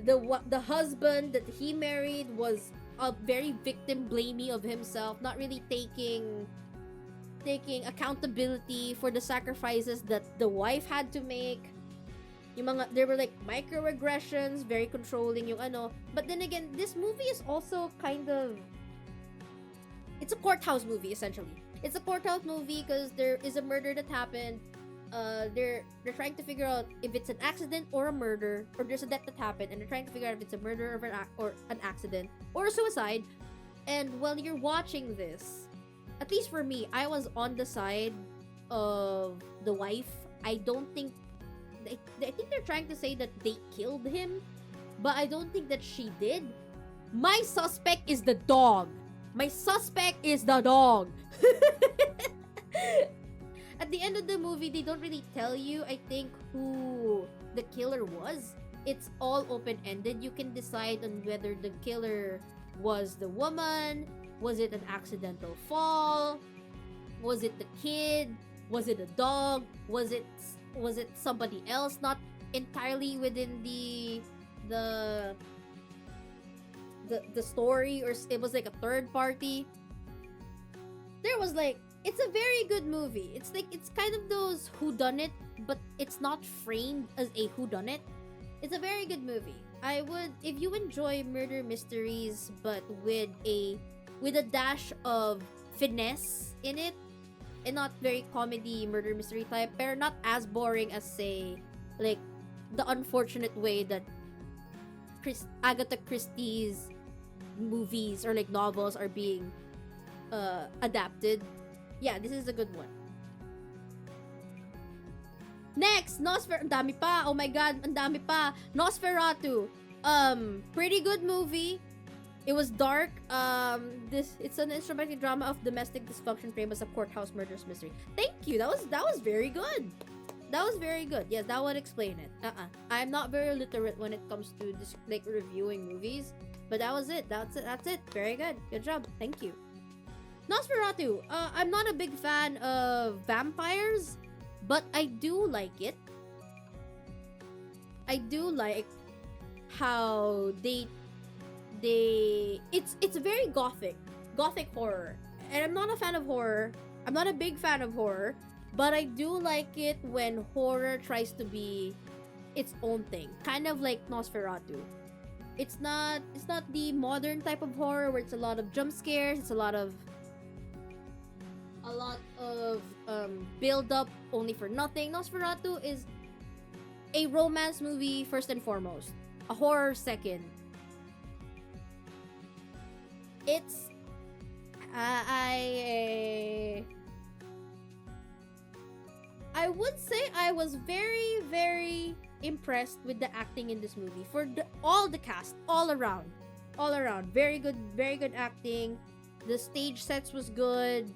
the husband that he married was a very victim blamey of himself, not really taking accountability for the sacrifices that the wife had to make. There were like microaggressions, very controlling yung ano. But then again, this movie is also kind of, it's a courthouse movie essentially. It's a courthouse movie because there is a murder that happened. They're trying to figure out if it's an accident or a murder, or there's a death that happened, and they're trying to figure out if it's a murder or an accident or a suicide. And while you're watching this, at least for me, I was on the side of the wife. I think they're trying to say that they killed him, but I don't think that she did. My suspect is the dog. At the end of the movie, they don't really tell you, I think, who the killer was. It's all open-ended. You can decide on whether the killer was the woman, was it an accidental fall, was it the kid, Was it a dog? Was it somebody else not entirely within the the story, or it was like a third party? There was like, it's a very good movie. It's like, it's kind of those whodunit, but it's not framed as a whodunit. It's a very good movie. I would, if you enjoy murder mysteries but with a dash of finesse in it, and not very comedy murder mystery type, but not as boring as, say, like the unfortunate way that Agatha Christie's movies or like novels are being adapted. Yeah, this is a good one. Next, Ang dami pa. Oh my god, ang dami pa. Nosferatu. Pretty good movie. It was dark. It's an instrumental drama of domestic dysfunction framed as a courthouse murders mystery. Thank you. That was very good. That was very good. Yes, that would explain it. I'm not very literate when it comes to this, like, reviewing movies, but that was it. That's it. Very good. Good job. Thank you. Nosferatu. I'm not a big fan of vampires, but I do like it. I do like how it's very gothic horror, and I'm not a fan of horror. I'm not a big fan of horror, but I do like it when horror tries to be its own thing, kind of like Nosferatu. It's not the modern type of horror where it's a lot of jump scares. It's a lot of build up only for nothing. Nosferatu is a romance movie first and foremost, a horror second. It's I would say I was very, very impressed with the acting in this movie. For all the cast, all around, very good acting. The stage sets was good.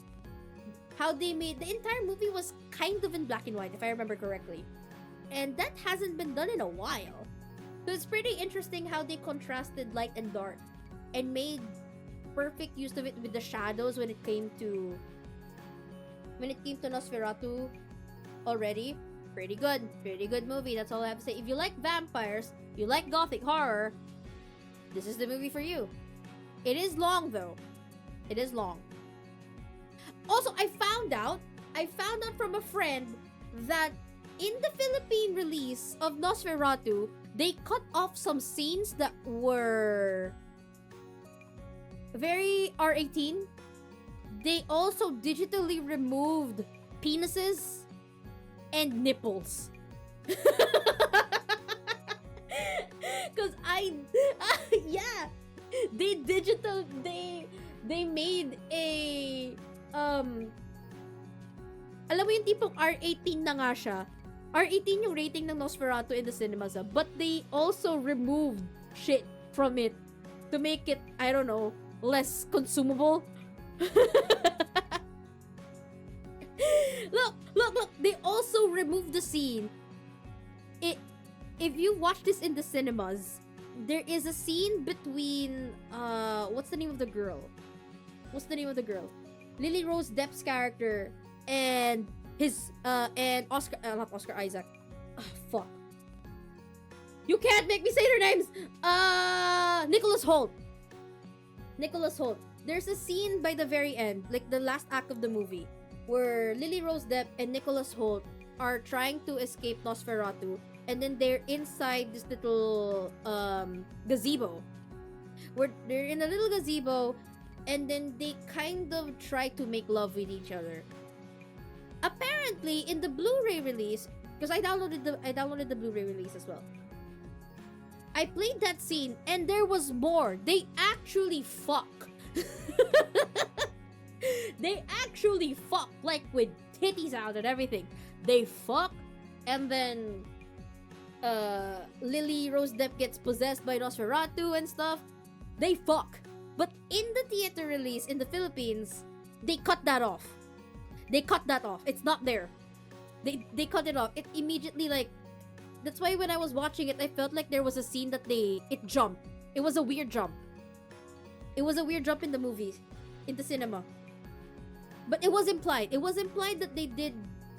How they made the entire movie was kind of in black and white, if I remember correctly, and that hasn't been done in a while. So it's pretty interesting how they contrasted light and dark, and made perfect use of it with the shadows when it came to Nosferatu already. Pretty good movie. That's all I have to say. If you like vampires, you like gothic horror, this is the movie for you. It is long though. It is long. Also, I found out from a friend that in the Philippine release of Nosferatu, they cut off some scenes that were very R18. They also digitally removed penises and nipples. Cause yeah, they made a alam mo yung tipong R18 na nga siya. R18 yung rating ng Nosferatu in the cinemas, but they also removed shit from it to make it, I don't know, less consumable. Look, they also removed the scene. If you watch this in the cinemas, there is a scene between what's the name of the girl? Lily Rose Depp's character and his and not Oscar Isaac. Fuck. You can't make me say their names. Nicholas Hoult. There's a scene by the very end, like the last act of the movie, where Lily Rose Depp and Nicholas Hoult are trying to escape Nosferatu, and then they're inside this little gazebo. Where they're in a little gazebo, and then they kind of try to make love with each other. Apparently, in the Blu-ray release, because I downloaded the Blu-ray release as well, I played that scene, and there was more. They actually fuck. They actually fuck, like with titties out and everything. They fuck, and then Lily Rose Depp gets possessed by Nosferatu and stuff. They fuck. But in the theater release in the Philippines, they cut that off. It's not there. They cut it off. It immediately, like, that's why when I was watching it, I felt like there was a scene that it jumped. It was a weird jump. It was a weird jump in the movie, in the cinema. But it was implied. It was implied that they did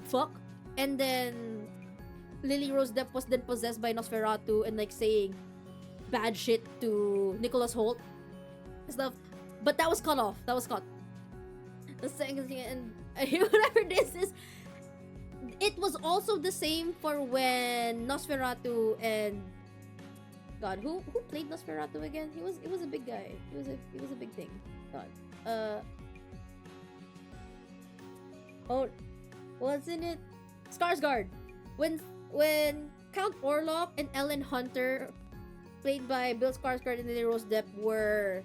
fuck? And then Lily Rose Depp was then possessed by Nosferatu and like saying bad shit to Nicholas Hoult and stuff. But that was cut off. That was cut. The second thing, and whatever this is, it was also the same for when Nosferatu and God, who played Nosferatu again? He was a big guy. He was a big thing. God. Oh, wasn't it Skarsgård? When Count Orlok and Ellen Hunter, played by Bill Skarsgård and Lily Rose Depp, were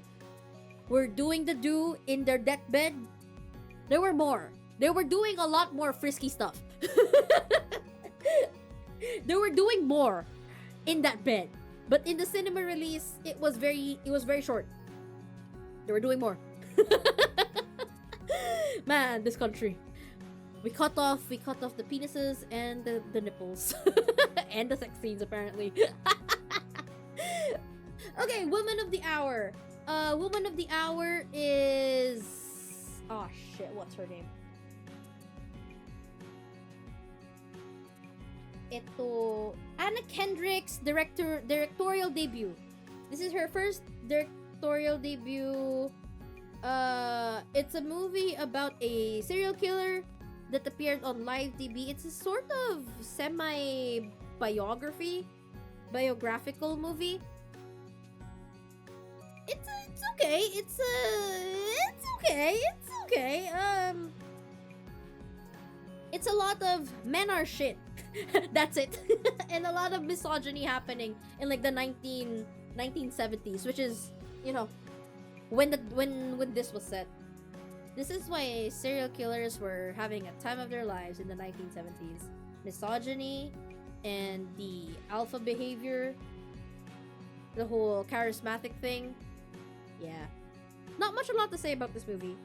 doing the do in their deathbed, there were more. They were doing a lot more frisky stuff. They were doing more in that bed. But in the cinema release, it was very short. They were doing more. Man, this country. We cut off the penises and the nipples. And the sex scenes, apparently. Okay, Woman of the Hour. Woman of the Hour is... Oh shit, what's her name? Ito... Anna Kendrick's directorial debut. This is her first directorial debut. It's a movie about a serial killer that appeared on live TV. It's a sort of biographical movie. It's okay. It's okay. It's a lot of men are shit. That's it. And a lot of misogyny happening in like the 1970s, which is, you know, when this was set. This is why serial killers were having a time of their lives in the 1970s. Misogyny and the alpha behavior, the whole charismatic thing. Yeah. Not much a lot to say about this movie.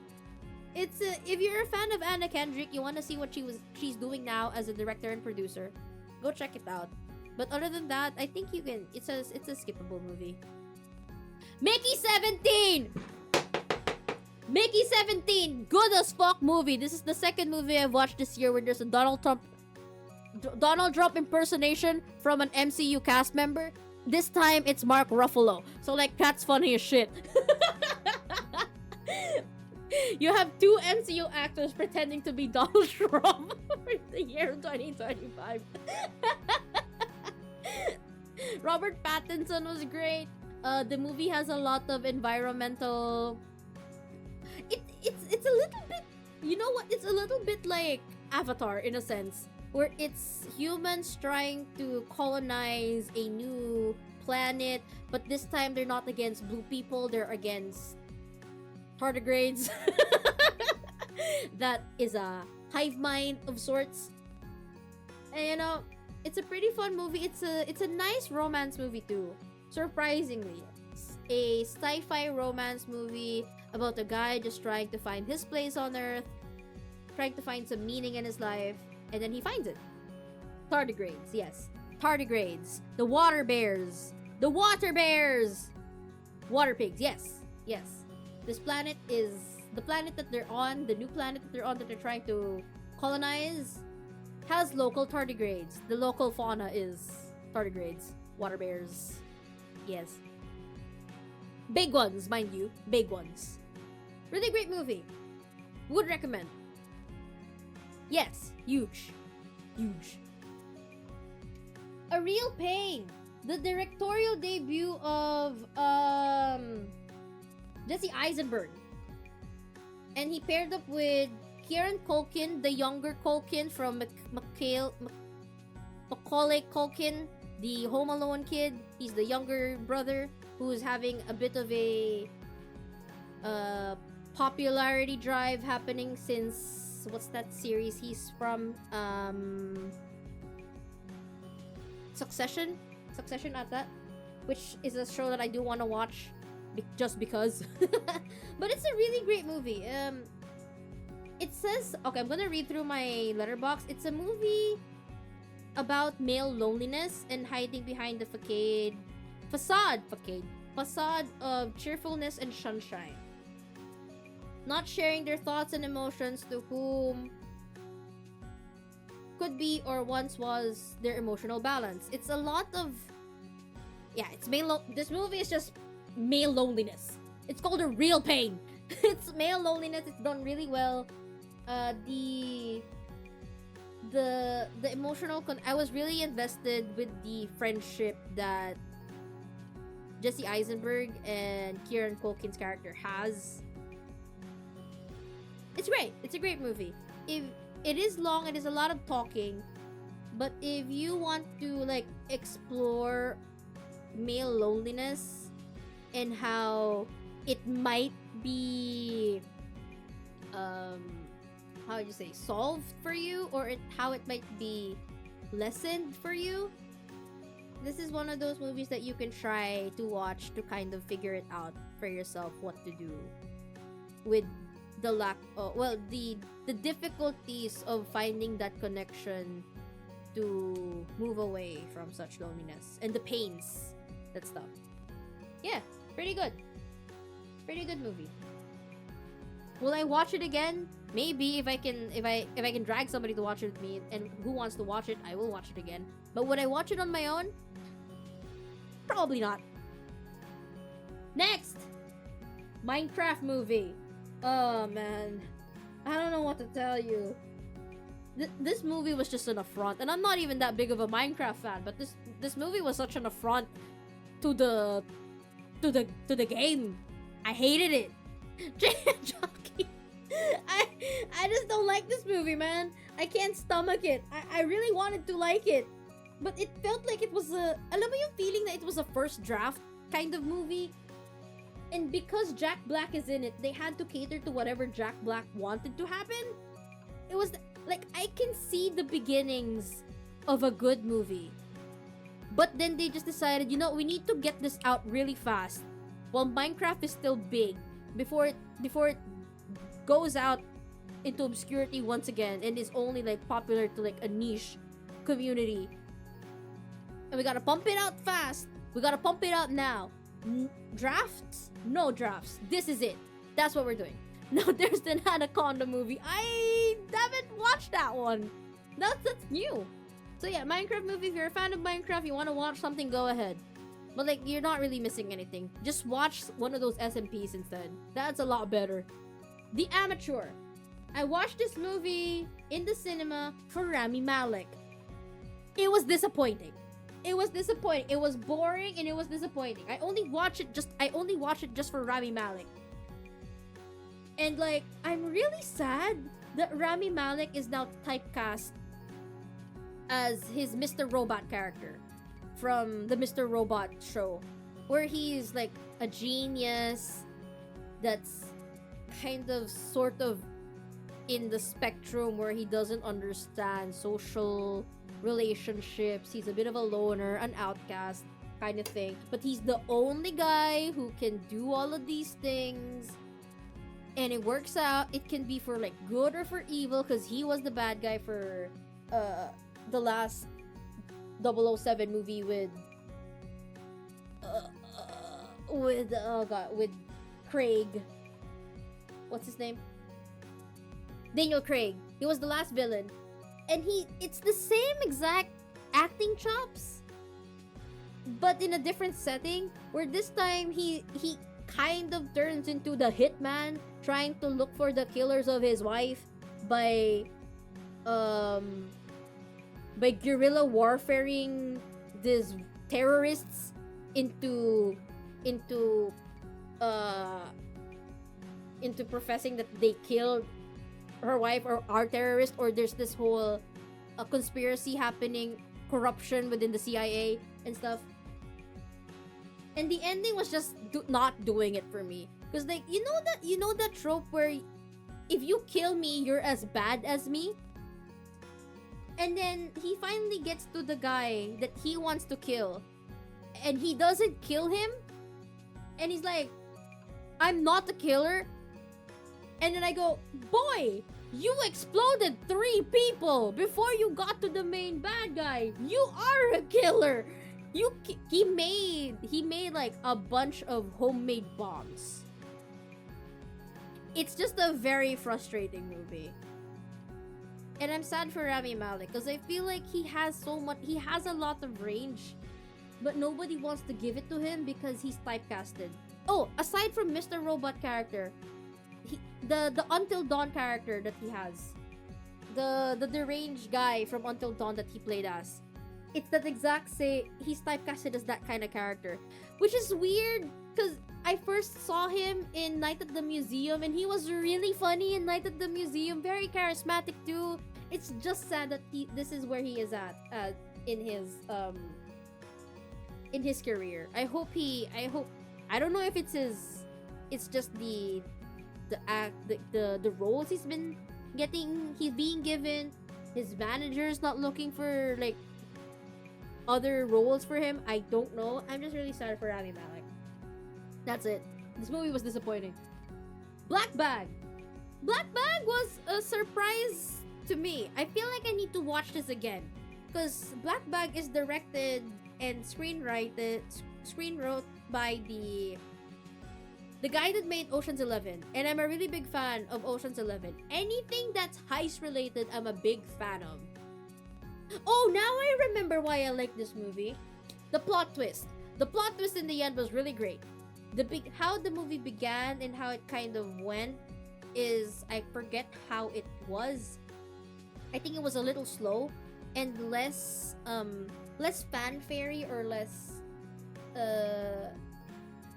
It's if you're a fan of Anna Kendrick, you want to see what she's doing now as a director and producer, go check it out. But other than that, I think you can. It's a skippable movie. Mickey 17. Mickey 17, good as fuck movie. This is the second movie I've watched this year where there's a Donald Trump impersonation from an MCU cast member. This time it's Mark Ruffalo. So like that's funny as shit. You have two MCU actors pretending to be Donald Trump for the year 2025. Robert Pattinson was great. The movie has a lot of environmental... It's a little bit... You know what? It's a little bit like Avatar in a sense. Where it's humans trying to colonize a new planet. But this time they're not against blue people. They're against tardigrades. That is a hive mind of sorts. And you know, it's a pretty fun movie. It's a nice romance movie too. Surprisingly. It's a sci-fi romance movie about a guy just trying to find his place on Earth, trying to find some meaning in his life, and then he finds it. Tardigrades, yes. Tardigrades. The water bears. The water bears! Water pigs, yes. Yes. This planet is the planet that they're on, the new planet that they're on that they're trying to colonize, has local tardigrades. The local fauna is tardigrades. Water bears. Yes. Big ones, mind you. Big ones. Really great movie. Would recommend. Yes. Huge. Huge. A Real Pain. The directorial debut of Jesse Eisenberg. And he paired up with Kieran Culkin, the younger Culkin from Macaulay Culkin, the Home Alone kid. He's the younger brother who's having a bit of a popularity drive happening since what's that series he's from? Succession at that, which is a show that I do want to watch just because. But it's a really great movie. It says, okay, I'm gonna read through my letterbox. It's a movie about male loneliness and hiding behind the facade of cheerfulness and sunshine. Not sharing their thoughts and emotions to whom could be or once was their emotional balance. It's a lot of, yeah, it's this movie is just male loneliness. It's called a real pain. It's male loneliness. It's done really well. The emotional I was really invested with the friendship that Jesse Eisenberg and Kieran Culkin's character has. It's great. It's a great movie. If it is long, it is a lot of talking, but if you want to like explore male loneliness and how it might be how would you say, solved for you, or how it might be lessened for you, this is one of those movies that you can try to watch to kind of figure it out for yourself what to do with the lack of, well, the difficulties of finding that connection to move away from such loneliness and the pains, that stuff. Yeah, pretty good movie. Will I watch it again? Maybe, if I can drag somebody to watch it with me and who wants to watch it, I will watch it again. But would I watch it on my own? Probably not. Next, Minecraft movie. Oh man, I don't know what to tell you. This movie was just an affront, and I'm not even that big of a Minecraft fan, but this movie was such an affront to the game. I hated it. Jockey, I just don't like this movie, man. I can't stomach it. I really wanted to like it, but it felt like it was alam mo yung feeling that it was a first draft kind of movie. And because Jack Black is in it, they had to cater to whatever Jack Black wanted to happen. It was like, I can see the beginnings of a good movie, but then they just decided, you know, we need to get this out really fast while Minecraft is still big, before it goes out into obscurity once again and is only like popular to like a niche community. And we gotta pump it out fast. We gotta pump it out now. Drafts? No drafts. This is it. That's what we're doing. Now there's the Anaconda movie. I haven't watched that one. That's new. So yeah, Minecraft movie. If you're a fan of Minecraft, you want to watch something, go ahead. But like, you're not really missing anything. Just watch one of those SMPs instead. That's a lot better. The Amateur. I watched this movie in the cinema for Rami Malek. It was disappointing. It was disappointing. It was boring and it was disappointing. I only watched it just for Rami Malek. And like, I'm really sad that Rami Malek is now typecast as his Mr. Robot character from the Mr. Robot show, where he's like a genius that's kind of sort of in the spectrum where he doesn't understand social relationships. He's a bit of a loner, an outcast kind of thing, but he's the only guy who can do all of these things, and it works out. It can be for like good or for evil, because he was the bad guy for the last 007 movie with Craig. What's his name? Daniel Craig. He was the last villain. And it's the same exact acting chops, but in a different setting, where this time he kind of turns into the hitman trying to look for the killers of his wife by guerrilla warfaring these terrorists into professing that they killed her wife or are terrorists, or there's this whole conspiracy happening, corruption within the CIA and stuff. And the ending was just not doing it for me, because like, you know that trope where if you kill me, you're as bad as me. And then he finally gets to the guy that he wants to kill, and he doesn't kill him, and he's like, I'm not the killer. And then I go, boy, you exploded 3 people before you got to the main bad guy. You are a killer. He made like a bunch of homemade bombs. It's just a very frustrating movie. And I'm sad for Rami Malek because I feel like he has a lot of range, but nobody wants to give it to him because he's typecasted. Oh, aside from Mr. Robot character, the Until Dawn character that he has, the deranged guy from Until Dawn that he played as, it's that exact same. He's typecasted as that kind of character, which is weird because I first saw him in Night at the Museum, and he was really funny in Night at the Museum, very charismatic too. It's just sad that this is where he is at in his career. I hope I don't know if it's just the roles he's being given. His manager's not looking for like other roles for him. I don't know. I'm just really sad for Rami Malek. That's it. This movie was disappointing. Black Bag. Black Bag was a surprise to me. I feel like I need to watch this again because Black Bag is directed and screenwrote by the guy that made Ocean's 11, and I'm a really big fan of Ocean's 11. Anything that's heist related, I'm a big fan of. Oh, now I remember why I like this movie. The plot twist. The plot twist in the end was really great. How the movie began and how it kind of went is, I forget how it was. I think it was a little slow and less fanfare or less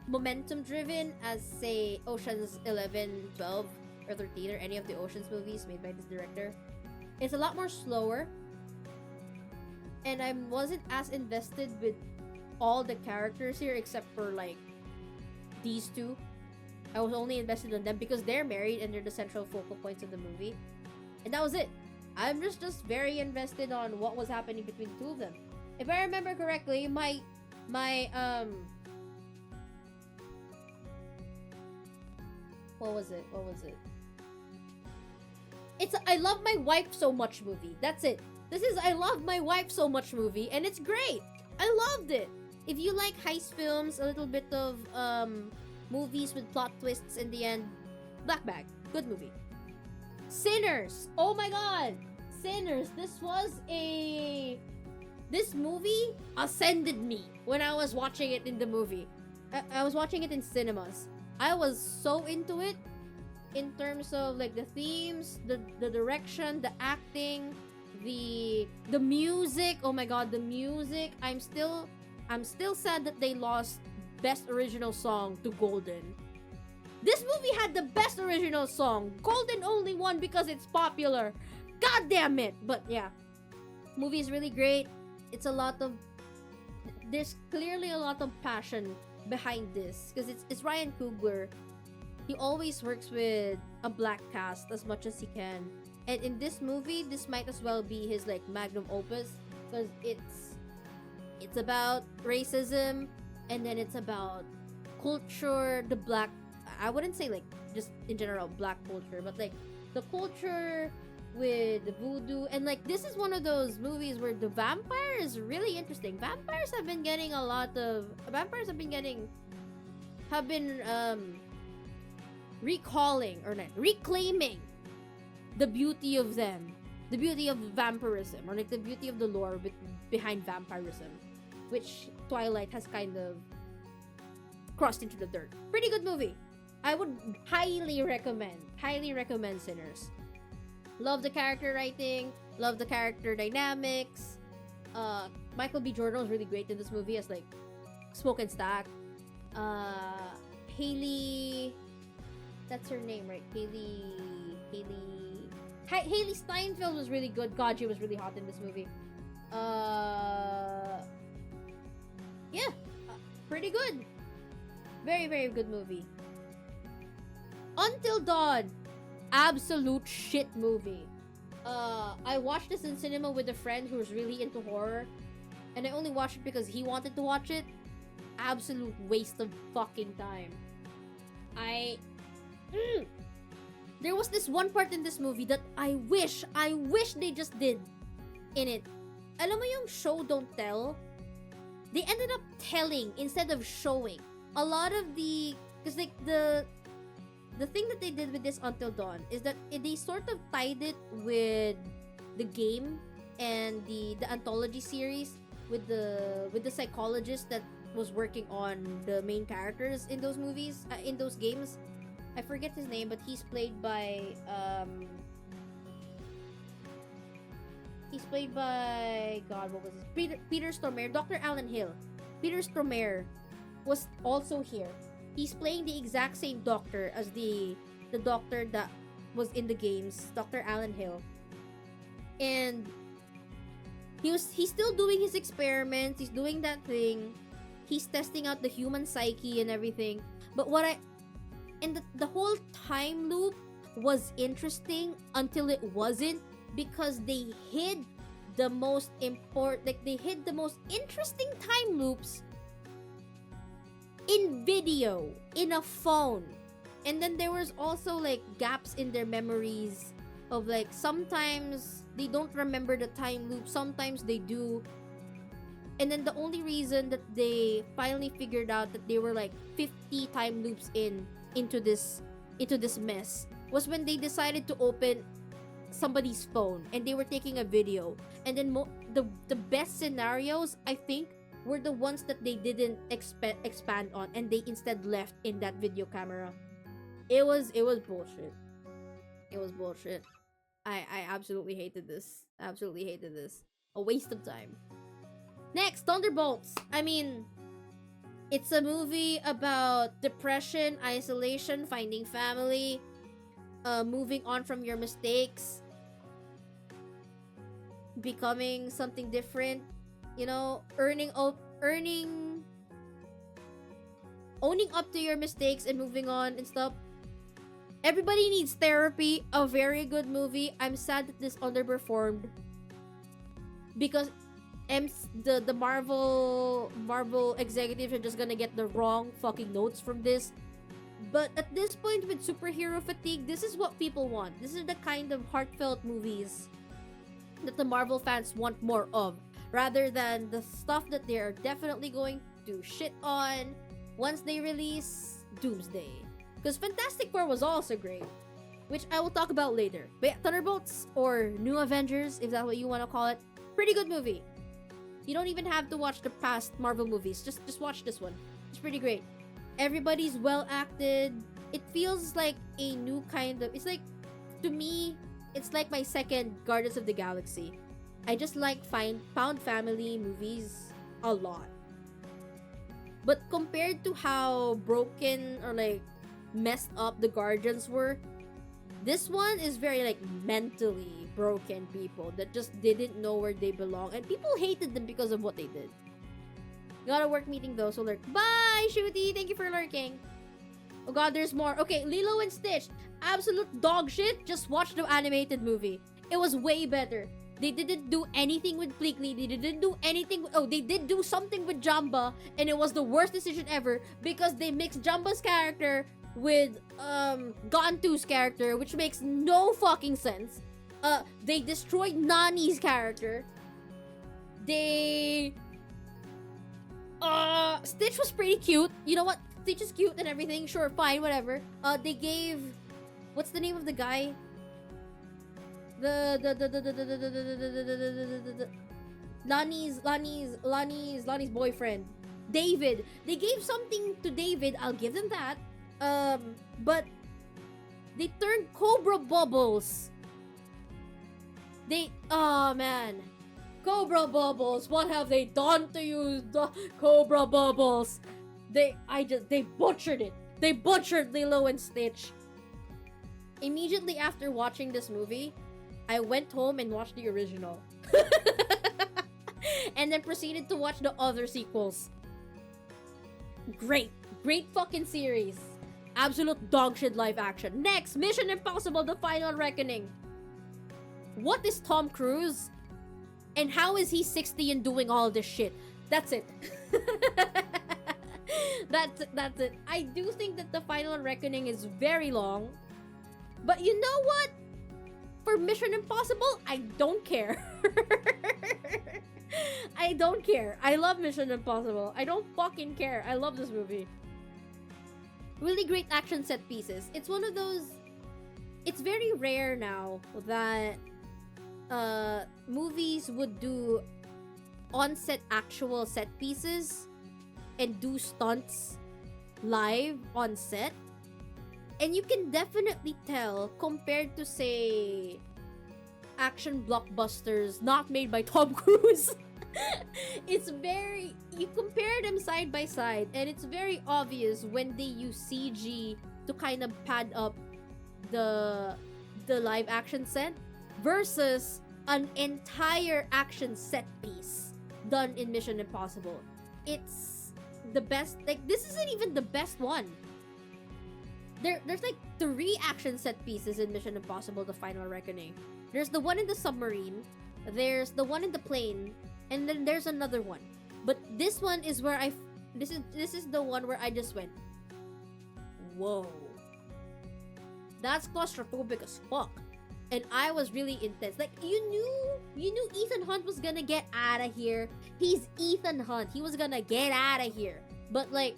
momentum driven as say Ocean's 11, 12, or 13 or any of the Ocean's movies made by this director. It's a lot more slower, and I wasn't as invested with all the characters here except for like these two. I was only invested in them because they're married and they're the central focal points of the movie, and that was it. I'm just very invested on what was happening between the two of them. If I remember correctly, my what was it? It's a I Love My Wife So Much movie. That's it. This is I Love My Wife So Much movie, and it's great. I loved it. If you like heist films, a little bit of movies with plot twists in the end, Black Bag, good movie. Sinners. Oh my god. Sinners. This movie ascended me when I was watching it in the movie. I was watching it in cinemas. I was so into it in terms of like the themes, the direction, the acting, the music. Oh my god, the music. I'm still sad that they lost Best Original Song to Golden. This movie had the best original song. Golden only won because it's popular. God damn it. But yeah, movie is really great. There's clearly a lot of passion behind this because it's Ryan Coogler. He always works with a black cast as much as he can, and in this movie this might as well be his like magnum opus because it's about racism, and then it's about culture, the black, I wouldn't say like just in general black culture, but like the culture with the voodoo, and like this is one of those movies where the vampire is really interesting. Vampires have been reclaiming the beauty of them, the beauty of vampirism, or like the beauty of the lore behind vampirism, which Twilight has kind of crossed into the dirt. Pretty good movie. I would highly recommend Sinners. Love the character writing, love the character dynamics. Michael B. Jordan was really great in this movie as like Smoke and Stack. Haley, that's her name, right? Haley Steinfeld was really good. God, she was really hot in this movie. Yeah, pretty good. Very, very good movie. Until Dawn, absolute shit movie. I watched this in cinema with a friend who was really into horror, and I only watched it because he wanted to watch it. Absolute waste of fucking time. There was this one part in this movie that I wish they just did in it. Alam mo yung show don't tell? They ended up telling instead of showing. A lot of because like the thing that they did with this Until Dawn is that they sort of tied it with the game and the anthology series with the psychologist that was working on the main characters in those movies, in those games. I forget his name, but he's played by God, what was his? Peter Stormare, Dr. Alan Hill. Peter Stormare was also here. He's playing the exact same doctor as the doctor that was in the games, Dr. Alan Hill. And he's still doing his experiments, he's doing that thing. He's testing out the human psyche and everything. But the whole time loop was interesting until it wasn't, because they hid the most interesting time loops in video, in a phone. And then there was also like gaps in their memories of like, sometimes they don't remember the time loop, sometimes they do. And then the only reason that they finally figured out that they were like 50 time loops into this mess was when they decided to open somebody's phone and they were taking a video. And then the best scenarios, I think, were the ones that they didn't expand on, and they instead left in that video camera. It was bullshit. It was bullshit. I absolutely hated this. Absolutely hated this. A waste of time. Next, Thunderbolts. I mean, it's a movie about depression, isolation, finding family, moving on from your mistakes, becoming something different, you know, owning up to your mistakes and moving on and stuff. Everybody needs therapy. A very good movie. I'm sad that this underperformed because the Marvel executives are just gonna get the wrong fucking notes from this. But at this point, with superhero fatigue, this is what people want. This is the kind of heartfelt movies that the Marvel fans want more of, rather than the stuff that they are definitely going to shit on once they release Doomsday. Because Fantastic Four was also great, which I will talk about later. But yeah, Thunderbolts, or New Avengers, if that's what you want to call it, pretty good movie. You don't even have to watch the past Marvel movies. Just watch this one. It's pretty great. Everybody's well acted. It feels like a new kind of... It's like, to me, it's like my second Guardians of the Galaxy. I just like found family movies a lot. But compared to how broken or like messed up the Guardians were, this one is very like mentally broken people that just didn't know where they belong, and people hated them because of what they did. Got a work meeting though, so lurk. Bye, Shooty! Thank you for lurking. Oh god, there's more. Okay, Lilo and Stitch. Absolute dog shit. Just watch the animated movie. It was way better. They didn't do anything with Pleakley. They didn't do anything they did do something with Jamba, and it was the worst decision ever because they mixed Jamba's character with Gantu's character, which makes no fucking sense. They destroyed Nani's character. Stitch was pretty cute. You know what? Stitch is cute and everything. Sure, fine, whatever. They gave... What's the name of the guy? Lani's boyfriend. David. They gave something to David. I'll give them that. But they turned Cobra Bubbles. Oh man. Cobra Bubbles, what have they done to you, Cobra Bubbles? They butchered it. They butchered Lilo and Stitch. Immediately after watching this movie, I went home and watched the original. And then proceeded to watch the other sequels. Great fucking series. Absolute dogshit live action. Next, Mission Impossible: The Final Reckoning. What is Tom Cruise? And how is he 60 and doing all this shit? That's it. That's it. I do think that The Final Reckoning is very long. But you know what? For Mission Impossible, I don't care. I don't care. I love Mission Impossible. I don't fucking care. I love this movie. Really great action set pieces. It's one of those... It's very rare now that movies would do on-set actual set pieces and do stunts live on set. And you can definitely tell compared to, say, action blockbusters not made by Tom Cruise. It's very, you compare them side by side, and it's very obvious when they use CG to kind of pad up the live action set versus an entire action set piece done in Mission Impossible. It's the best. Like, this isn't even the best one. There's like 3 action set pieces in Mission Impossible: The Final Reckoning. There's the one in the submarine, there's the one in the plane, and then there's another one. But this one is where this is the one where I just went, whoa. That's claustrophobic as fuck. And I was really intense. Like, you knew Ethan Hunt was gonna get out of here. He's Ethan Hunt. He was gonna get out of here. But like,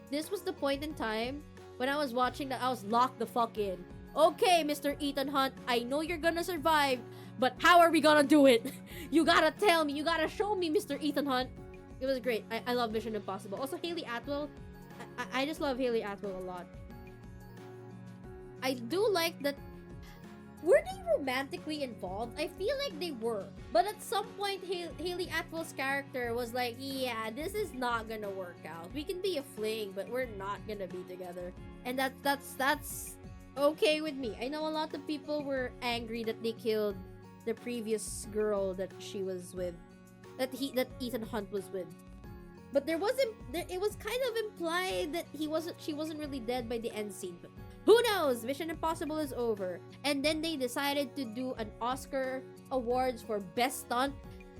this was the point in time when I was watching that I was locked the fuck in. Okay, Mr. Ethan Hunt, I know you're gonna survive, but how are we gonna do it? You gotta tell me, you gotta show me, Mr. Ethan Hunt. It was great. I love Mission Impossible. Also, Haley Atwell. I just love Haley Atwell a lot. I do like that. Were they romantically involved? I feel like they were. But at some point, Haley Atwell's character was like, yeah, this is not gonna work out. We can be a fling, but we're not gonna be together. And that's okay with me. I know a lot of people were angry that they killed the previous girl that she was with. That Ethan Hunt was with. But it was kind of implied that she wasn't really dead by the end scene. But who knows? Mission Impossible is over. And then they decided to do an Oscar Awards for Best Stunt.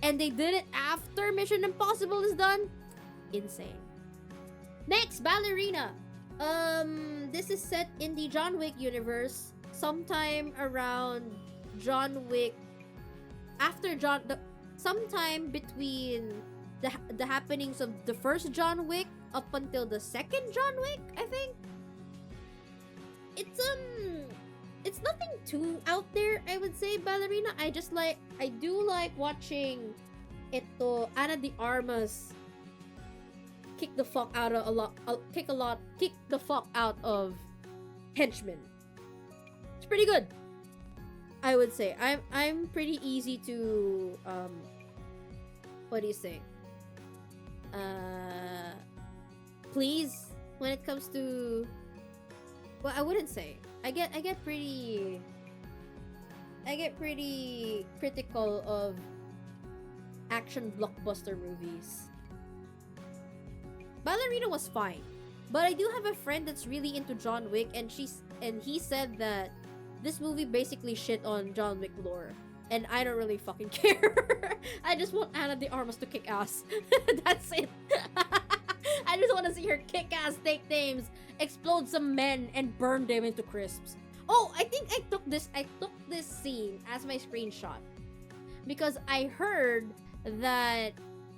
And they did it after Mission Impossible is done. Insane. Next, Ballerina. This is set in the John Wick universe. Sometime around John Wick. Sometime between the happenings of the first John Wick up until the second John Wick, I think. It's nothing too out there, I would say, Ballerina. I do like watching Ana de Armas kick the fuck out of henchmen. It's pretty good, I would say. I'm pretty easy to what do you say? Please when it comes to, well, I wouldn't say. I get pretty critical of action blockbuster movies. Ballerina was fine, but I do have a friend that's really into John Wick, and he said that this movie basically shit on John Wick lore, and I don't really fucking care. I just want Ana de Armas to kick ass. That's it. I just want to see her kick ass, take names, explode some men, and burn them into crisps. Oh, I think I took this scene as my screenshot because I heard that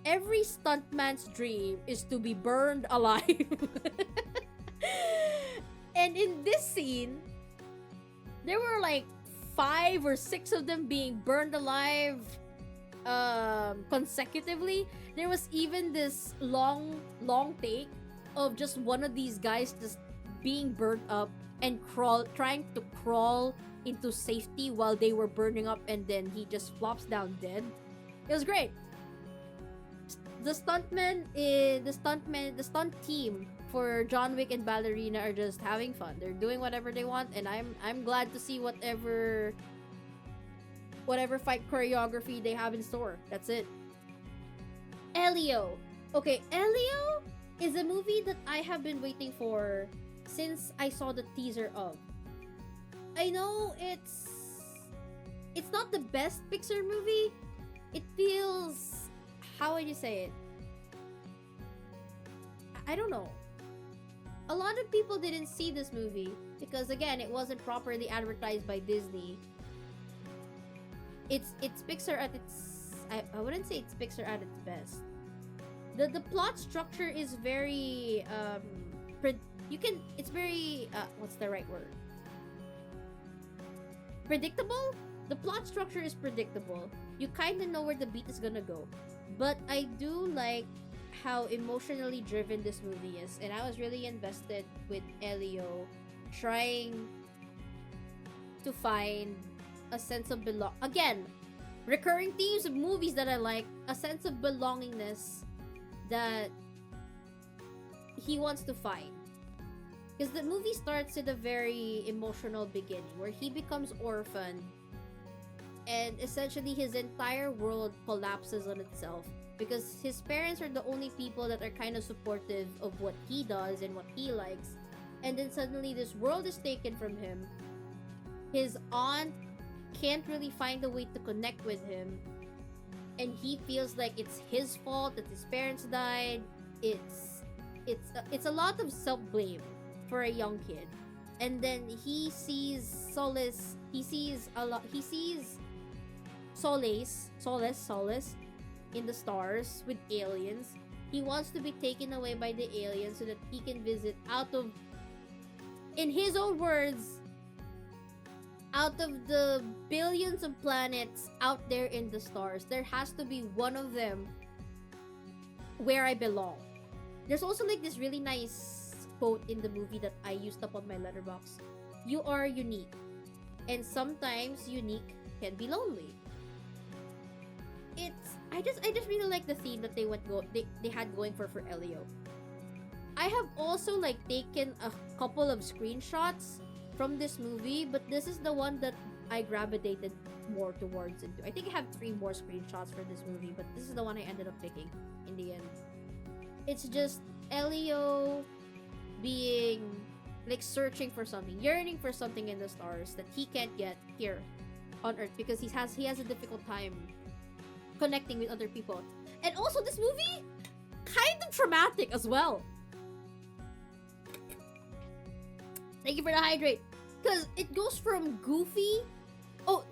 every stuntman's dream is to be burned alive. And in this scene, there were like 5 or 6 of them being burned alive consecutively. There was even this long take of just one of these guys just being burned up and trying to crawl into safety while they were burning up, and then he just flops down dead. It was great. The stunt team for John Wick and Ballerina are just having fun. They're doing whatever they want, and I'm glad to see whatever fight choreography they have in store. That's it. Elio. Okay, Elio is a movie that I have been waiting for since I saw the teaser of. I know it's not the best Pixar movie. It feels, how would you say it? I don't know. A lot of people didn't see this movie because, again, it wasn't properly advertised by Disney. It's Pixar at its, I wouldn't say it's Pixar at its best. The plot structure is very it's very what's the right word? Predictable? The plot structure is predictable. You kind of know where the beat is gonna go. But I do like how emotionally driven this movie is. And I was really invested with Elio trying to find a sense of again, recurring themes of movies that I like, a sense of belongingness that he wants to find. Because the movie starts at a very emotional beginning where he becomes orphaned and essentially his entire world collapses on itself because his parents are the only people that are kind of supportive of what he does and what he likes. And then suddenly this world is taken from him. His aunt can't really find a way to connect with him, and he feels like it's his fault that his parents died. It's a lot of self-blame for a young kid. And then he sees solace, solace in the stars with aliens. He wants to be taken away by the aliens so that he can visit in his own words, out of the billions of planets out there in the stars, there has to be one of them where I belong. There's also like this really nice quote in the movie that I used up on my letterbox. You are unique, and sometimes unique can be lonely. I just really like the theme that they had going for Elio. I have also like taken a couple of screenshots from this movie, but this is the one that I gravitated more towards into. I think I have 3 more screenshots for this movie, but this is the one I ended up picking in the end. It's just Elio being like searching for something, yearning for something in the stars that he can't get here on Earth because he has a difficult time connecting with other people. And also this movie kind of traumatic as well. Thank you for the hydrate. Because it goes from goofy. Oh,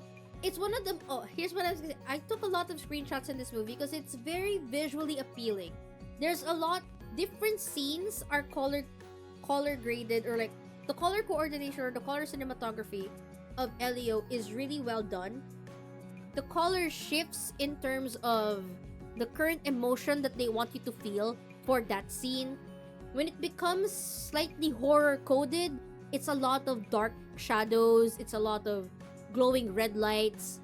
it's one of the. Oh, here's what I was gonna say. I took a lot of screenshots in this movie because it's very visually appealing. There's a lot. Different scenes are color graded, or like the color coordination or the color cinematography of Elio is really well done. The color shifts in terms of the current emotion that they want you to feel for that scene. When it becomes slightly horror coded, it's a lot of dark shadows. It's a lot of glowing red lights.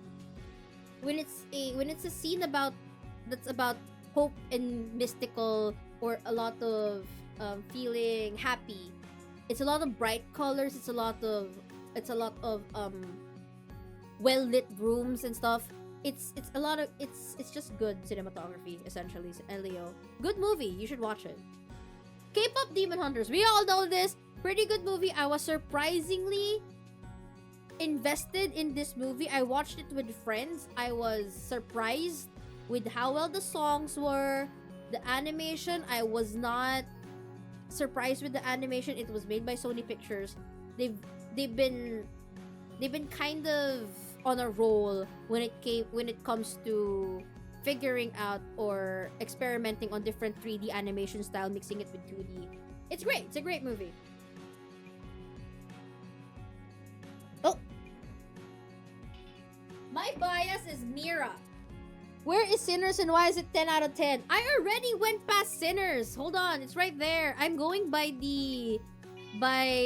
When it's a scene that's about hope and mystical, or a lot of feeling happy, it's a lot of bright colors. It's a lot of well lit rooms and stuff. It's just good cinematography essentially. Elio, good movie. You should watch it. K-pop Demon Hunters. We all know this. Pretty good movie. I was surprisingly invested in this movie. I watched it with friends. I was surprised with how well the songs were. The animation, I was not surprised with the animation. It was made by Sony Pictures. They've been kind of on a roll when it comes to figuring out or experimenting on different 3D animation style, mixing it with 2D. It's great. It's a great movie. Oh. My bias is Mira. Where is Sinners and why is it 10 out of 10? I already went past Sinners. Hold on, it's right there. I'm going by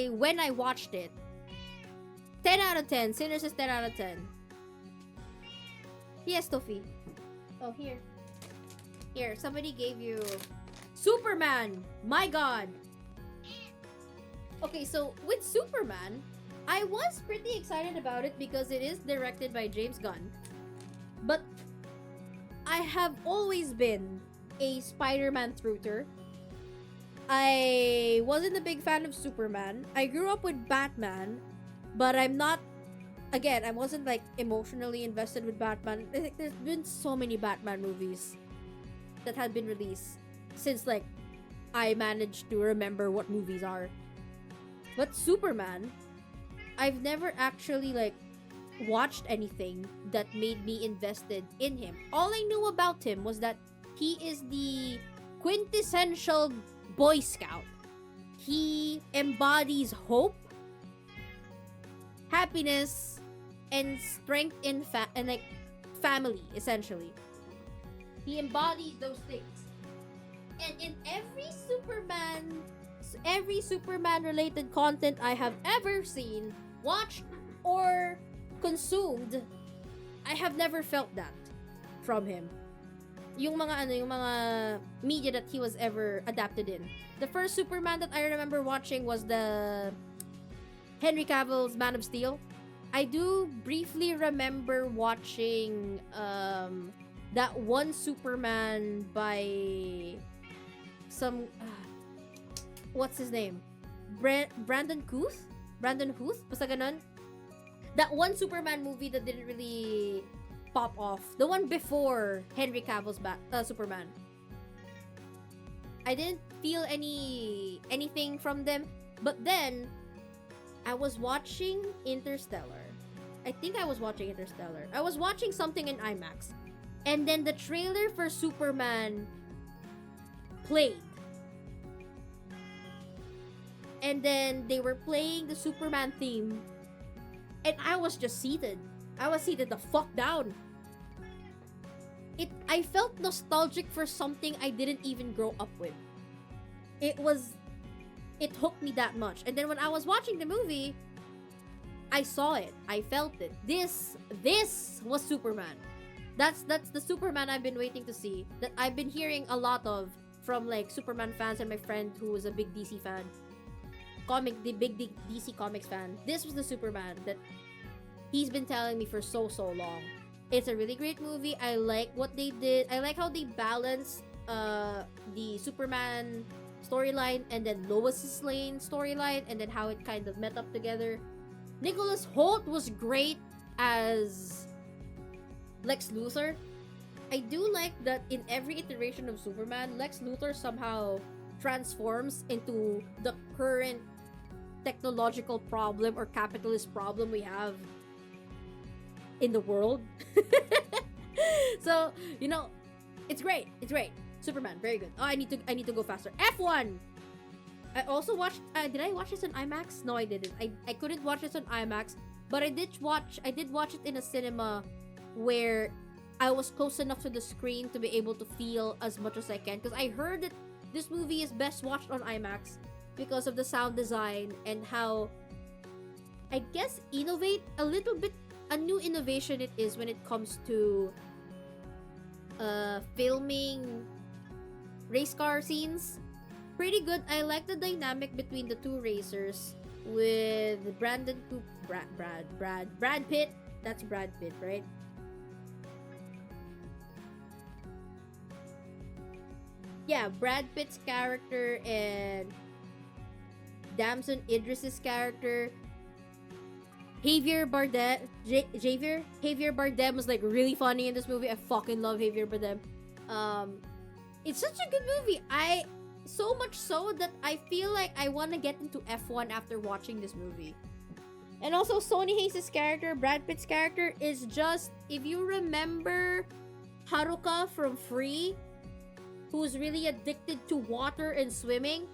when I watched it. 10 out of 10. Sinners is 10 out of 10. Yes, Tofi. Oh, here. Here, somebody gave you Superman. My God. Okay, so with Superman, I was pretty excited about it because it is directed by James Gunn. But I have always been a Spider-Man truther. I wasn't a big fan of Superman. I grew up with Batman, but I wasn't like emotionally invested with Batman. There's been so many Batman movies that had been released since like I managed to remember what movies are. But Superman, I've never actually like watched anything that made me invested in him. All I knew about him was that he is the quintessential Boy Scout. He embodies hope, happiness, and strength in and like family, essentially. He embodies those things. And in every Superman related content I have ever seen, watched, or consumed, I have never felt that from him. Yung mga media that he was ever adapted in. The first Superman that I remember watching was the Henry Cavill's Man of Steel. I do briefly remember watching that one Superman by some what's his name? Brandon Huth? Basta ganun. That one Superman movie that didn't really pop off. The one before Henry Cavill's Superman. I didn't feel anything from them. But then, I was watching Interstellar. I think I was watching Interstellar. I was watching something in IMAX. And then the trailer for Superman played. And then they were playing the Superman theme. And I was just seated. I was seated the fuck down. I felt nostalgic for something I didn't even grow up with. It hooked me that much. And then when I was watching the movie, I saw it. I felt it. This was Superman. That's the Superman I've been waiting to see. That I've been hearing a lot of from like Superman fans and my friend who was a big DC fan. The big DC Comics fan. This was the Superman that he's been telling me for so long. It's a really great movie. I like what they did. I like how they balanced the Superman storyline and then Lois Lane storyline and then how it kind of met up together. Nicholas Hoult was great as Lex Luthor. I do like that in every iteration of Superman, Lex Luthor somehow transforms into the current technological problem or capitalist problem we have in the world. So, it's great. It's great. Superman, very good. Oh, I need to go faster. F1. I also watched. Did I watch this on IMAX? No, I didn't. I couldn't watch this on IMAX, but I did watch it in a cinema where I was close enough to the screen to be able to feel as much as I can. Because I heard that this movie is best watched on IMAX because of the sound design and how, I guess, innovate a little bit. A new innovation it is when it comes to filming race car scenes. Pretty good. I like the dynamic between the two racers with Brad Pitt. That's Brad Pitt, right? Yeah, Brad Pitt's character and Damson Idris's character. Javier Bardem was like really funny in this movie. I fucking love Javier Bardem. It's such a good movie. So much so that I feel like I want to get into F1 after watching this movie. And also Sony Hayes' character, Brad Pitt's character, is just, if you remember Haruka from Free, who's really addicted to water and swimming,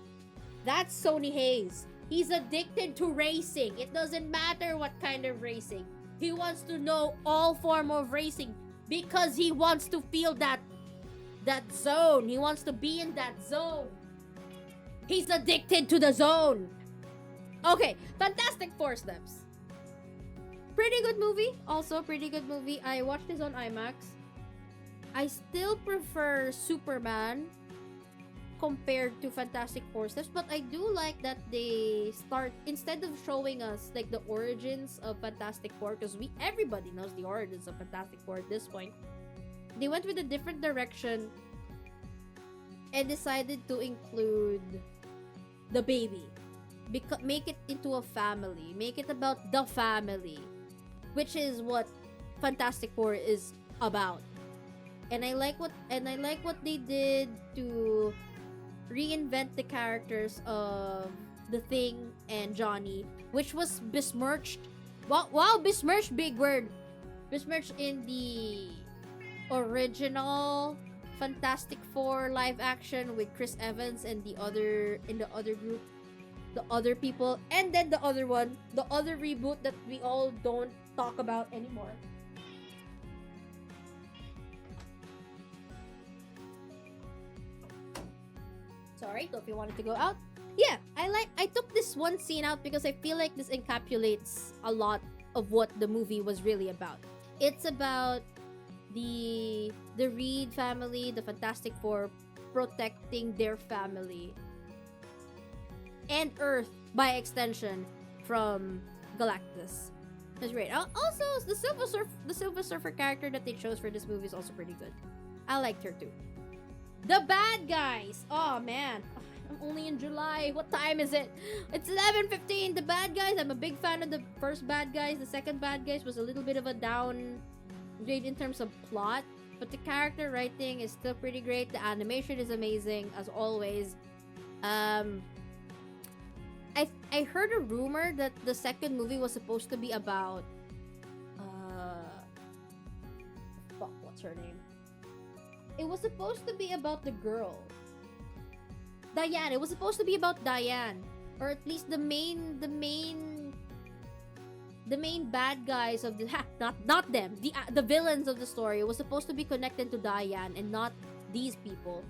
that's Sony Hayes. He's addicted to racing. It doesn't matter what kind of racing. He wants to know all form of racing because he wants to feel that zone. He wants to be in that zone. He's addicted to the zone. Okay, Fantastic Four Steps. Pretty good movie. Also, pretty good movie. I watched this on IMAX. I still prefer Superman compared to Fantastic Four Steps, but I do like that they start, instead of showing us like the origins of Fantastic Four, because everybody knows the origins of Fantastic Four at this point, they went with a different direction and decided to include the baby. Make it into a family. Make it about the family, which is what Fantastic Four is about. And I like what they did to reinvent the characters of The Thing and Johnny, which was besmirched. Wow, besmirched, big word. Besmirched in the original Fantastic Four live action with Chris Evans and in the other group. the other people, and then the other one, the other reboot that we all don't talk about anymore. Sorry, don't you wanted to go out? Yeah, I took this one scene out because I feel like this encapsulates a lot of what the movie was really about. It's about the Reed family, the Fantastic Four, protecting their family and Earth by extension from Galactus. That's great. Also, the Silver Surfer character that they chose for this movie is also pretty good. I liked her too. The bad guys. Oh man, I'm only in July. What time is it? It's 11:15. The bad guys. I'm a big fan of the first bad guys. The second bad guys was a little bit of a downgrade in terms of plot, but the character writing is still pretty great. The animation is amazing as always. I heard a rumor that the second movie was supposed to be about what's her name? It was supposed to be about the girl. Diane. It was supposed to be about Diane. Or at least the main bad guys of the not them. The villains of the story was supposed to be connected to Diane and not these people.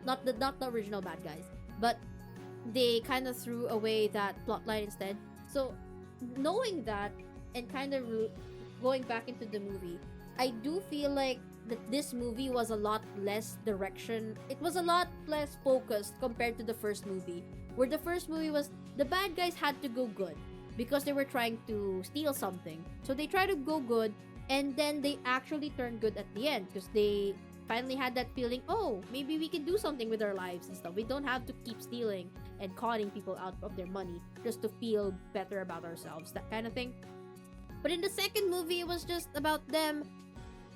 Not the original bad guys. But they kind of threw away that plotline instead. So knowing that and kind of going back into the movie, I do feel like that this movie was a lot less direction. It was a lot less focused compared to the first movie, where the first movie was the bad guys had to go good because they were trying to steal something. So they try to go good, and then they actually turn good at the end because they finally had that feeling, oh, maybe we can do something with our lives and stuff. We don't have to keep stealing and conning people out of their money just to feel better about ourselves, that kind of thing. But in the second movie, it was just about them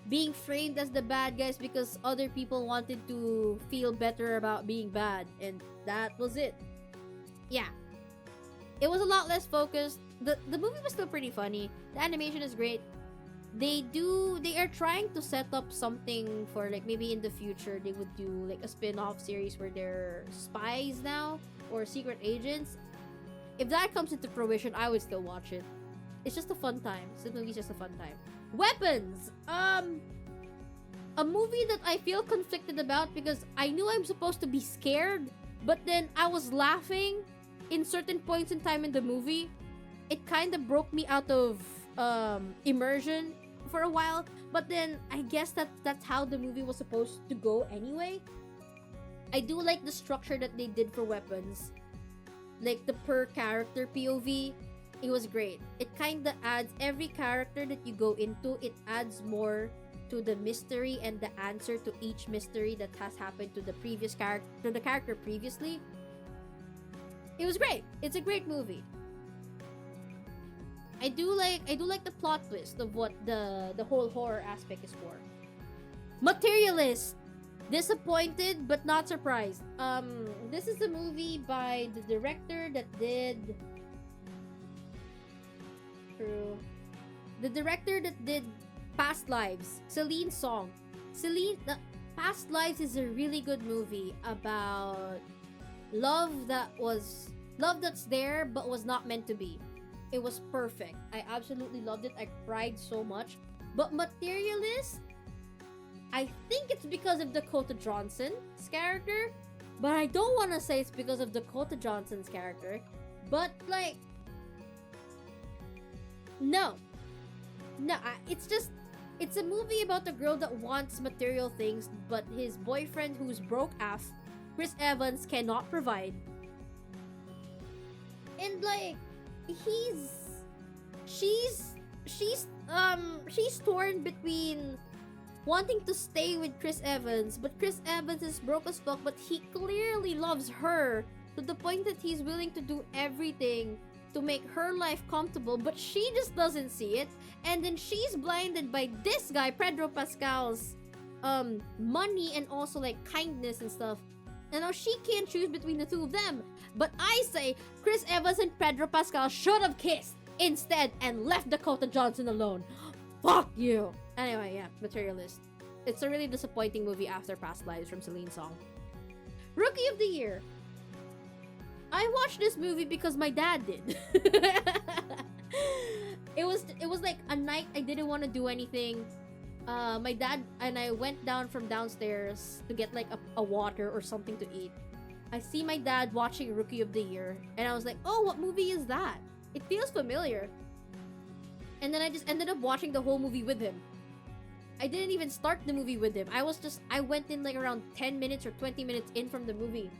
being framed as the bad guys because other people wanted to feel better about being bad, and that was it. Yeah. It was a lot less focused. The movie was still pretty funny. The animation is great. They are trying to set up something for, like, maybe in the future they would do like a spin-off series where they're spies now or secret agents. If that comes into fruition, I would still watch it. It's just a fun time. This movie's just a fun time. Weapons! A movie that I feel conflicted about because I knew I'm supposed to be scared, but then I was laughing in certain points in time in the movie. It kind of broke me out of immersion for a while, but then I guess that's how the movie was supposed to go anyway. I do like the structure that they did for weapons. Like the per character POV. It was great. It kind of adds every character that you go into, it adds more to the mystery and the answer to each mystery that has happened to the previous character, to the character previously. It was great. It's a great movie. I do like the plot twist of what the whole horror aspect is for. Materialist. Disappointed but not surprised. This is a movie by the director that did Past Lives, Celine Song. Past Lives is a really good movie about love that's there but was not meant to be. It was perfect. I absolutely loved it. I cried so much. But Materialist, I think it's because of Dakota Johnson's character, but I don't want to say it's because of Dakota Johnson's character. But like, no, it's a movie about a girl that wants material things, but his boyfriend, who's broke ass, Chris Evans, cannot provide. And like, she's torn between wanting to stay with Chris Evans, but Chris Evans is broke as fuck, but he clearly loves her to the point that he's willing to do everything to make her life comfortable, but she just doesn't see it. And then she's blinded by this guy, Pedro Pascal's money and also like kindness and stuff. And now she can't choose between the two of them. But I say Chris Evans and Pedro Pascal should have kissed instead and left Dakota Johnson alone. Fuck you. Anyway, yeah, Materialist. It's a really disappointing movie after Past Lives from Celine Song. Rookie of the Year. I watched this movie because my dad did. It was like a night I didn't want to do anything. My dad and I went down from downstairs to get like a water or something to eat. I see my dad watching Rookie of the Year, and I was like, "Oh, what movie is that? It feels familiar." And then I just ended up watching the whole movie with him. I didn't even start the movie with him. I went in like around 10 minutes or 20 minutes in from the movie.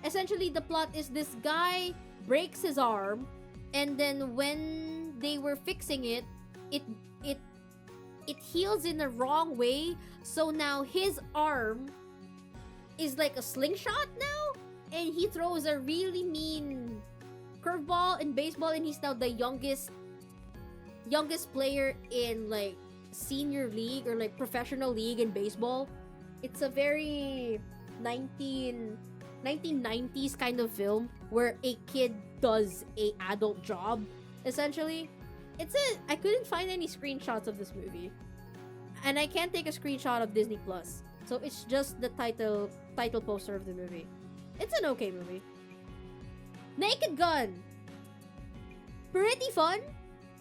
Essentially, the plot is this guy breaks his arm, and then when they were fixing it, it it it heals in the wrong way. So now his arm is like a slingshot now, and he throws a really mean curveball in baseball, and he's now the youngest player in like senior league or like professional league in baseball. It's a very 1990s kind of film where a kid does a adult job, essentially. I couldn't find any screenshots of this movie, and I can't take a screenshot of Disney Plus, so it's just the title poster of the movie. It's an okay movie. Naked Gun, pretty fun,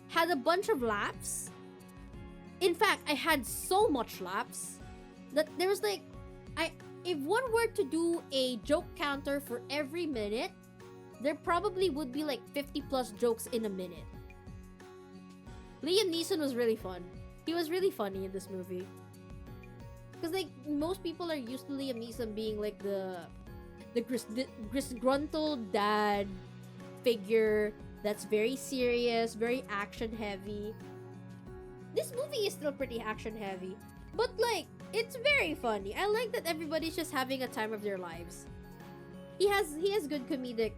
had a bunch of laughs. In fact, I had so much laughs that there was like, if one were to do a joke counter for every minute, there probably would be like 50 plus jokes in a minute. Liam Neeson was really fun. He was really funny in this movie. Because like most people are used to Liam Neeson being like the disgruntled dad figure that's very serious, very action heavy. This movie is still pretty action heavy, but like it's very funny. I like that everybody's just having a time of their lives. He has good comedic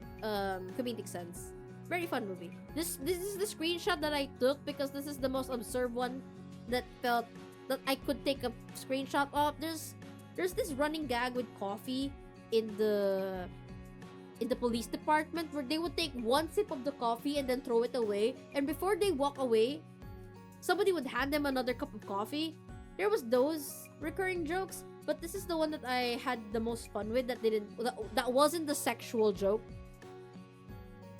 sense. Very fun movie. This is the screenshot that I took because this is the most absurd one that felt that I could take a screenshot of. There's this running gag with coffee in the police department where they would take one sip of the coffee and then throw it away, and before they walk away, somebody would hand them another cup of coffee. There was those recurring jokes, but this is the one that I had the most fun with. That wasn't the sexual joke.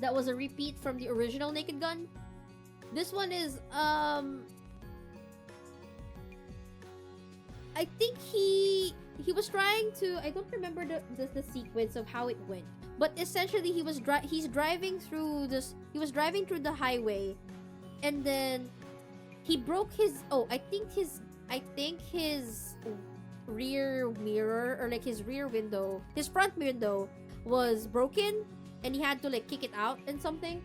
That was a repeat from the original Naked Gun. This one is I think he was trying to, I don't remember the sequence of how it went, but essentially he was driving through the highway, and then he broke his I think his rear mirror, or like his rear window, his front window was broken, and he had to like kick it out and something.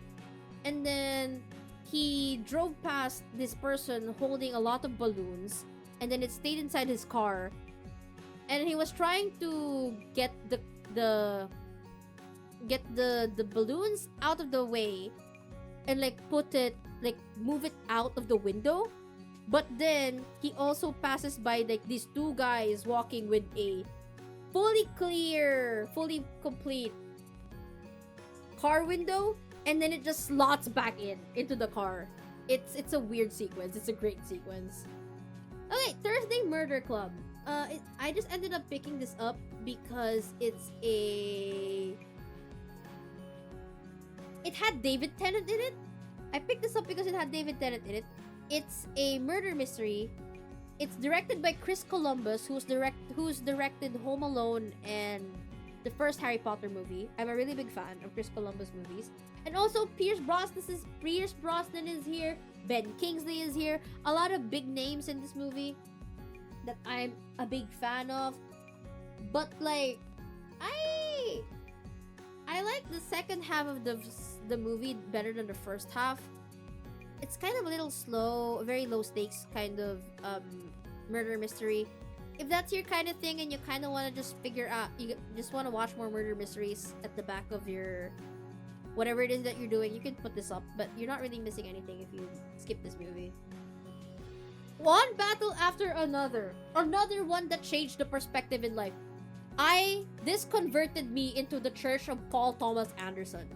And then he drove past this person holding a lot of balloons, and then it stayed inside his car, and he was trying to get the balloons out of the way and like move it out of the window. But then he also passes by like these two guys walking with a fully complete car window, and then it just slots back into the car. It's a weird sequence. It's a great sequence. Okay, Thursday Murder Club. I just ended up picking this up because it had David Tennant in it. I picked this up because it had David Tennant in it. It's a murder mystery. It's directed by Chris Columbus, who's directed Home Alone and the first Harry Potter movie. I'm a really big fan of Chris Columbus movies. And also Pierce Brosnan is here. Ben Kingsley is here. A lot of big names in this movie that I'm a big fan of. But like, I like the second half of the movie better than the first half. It's kind of a little slow, very low stakes kind of murder mystery. If that's your kind of thing and you kind of want to just figure out, you just want to watch more murder mysteries at the back of your whatever it is that you're doing, you can put this up, but you're not really missing anything if you skip this movie. One battle after another one that changed the perspective in life. This converted me into the Church of Paul Thomas Anderson.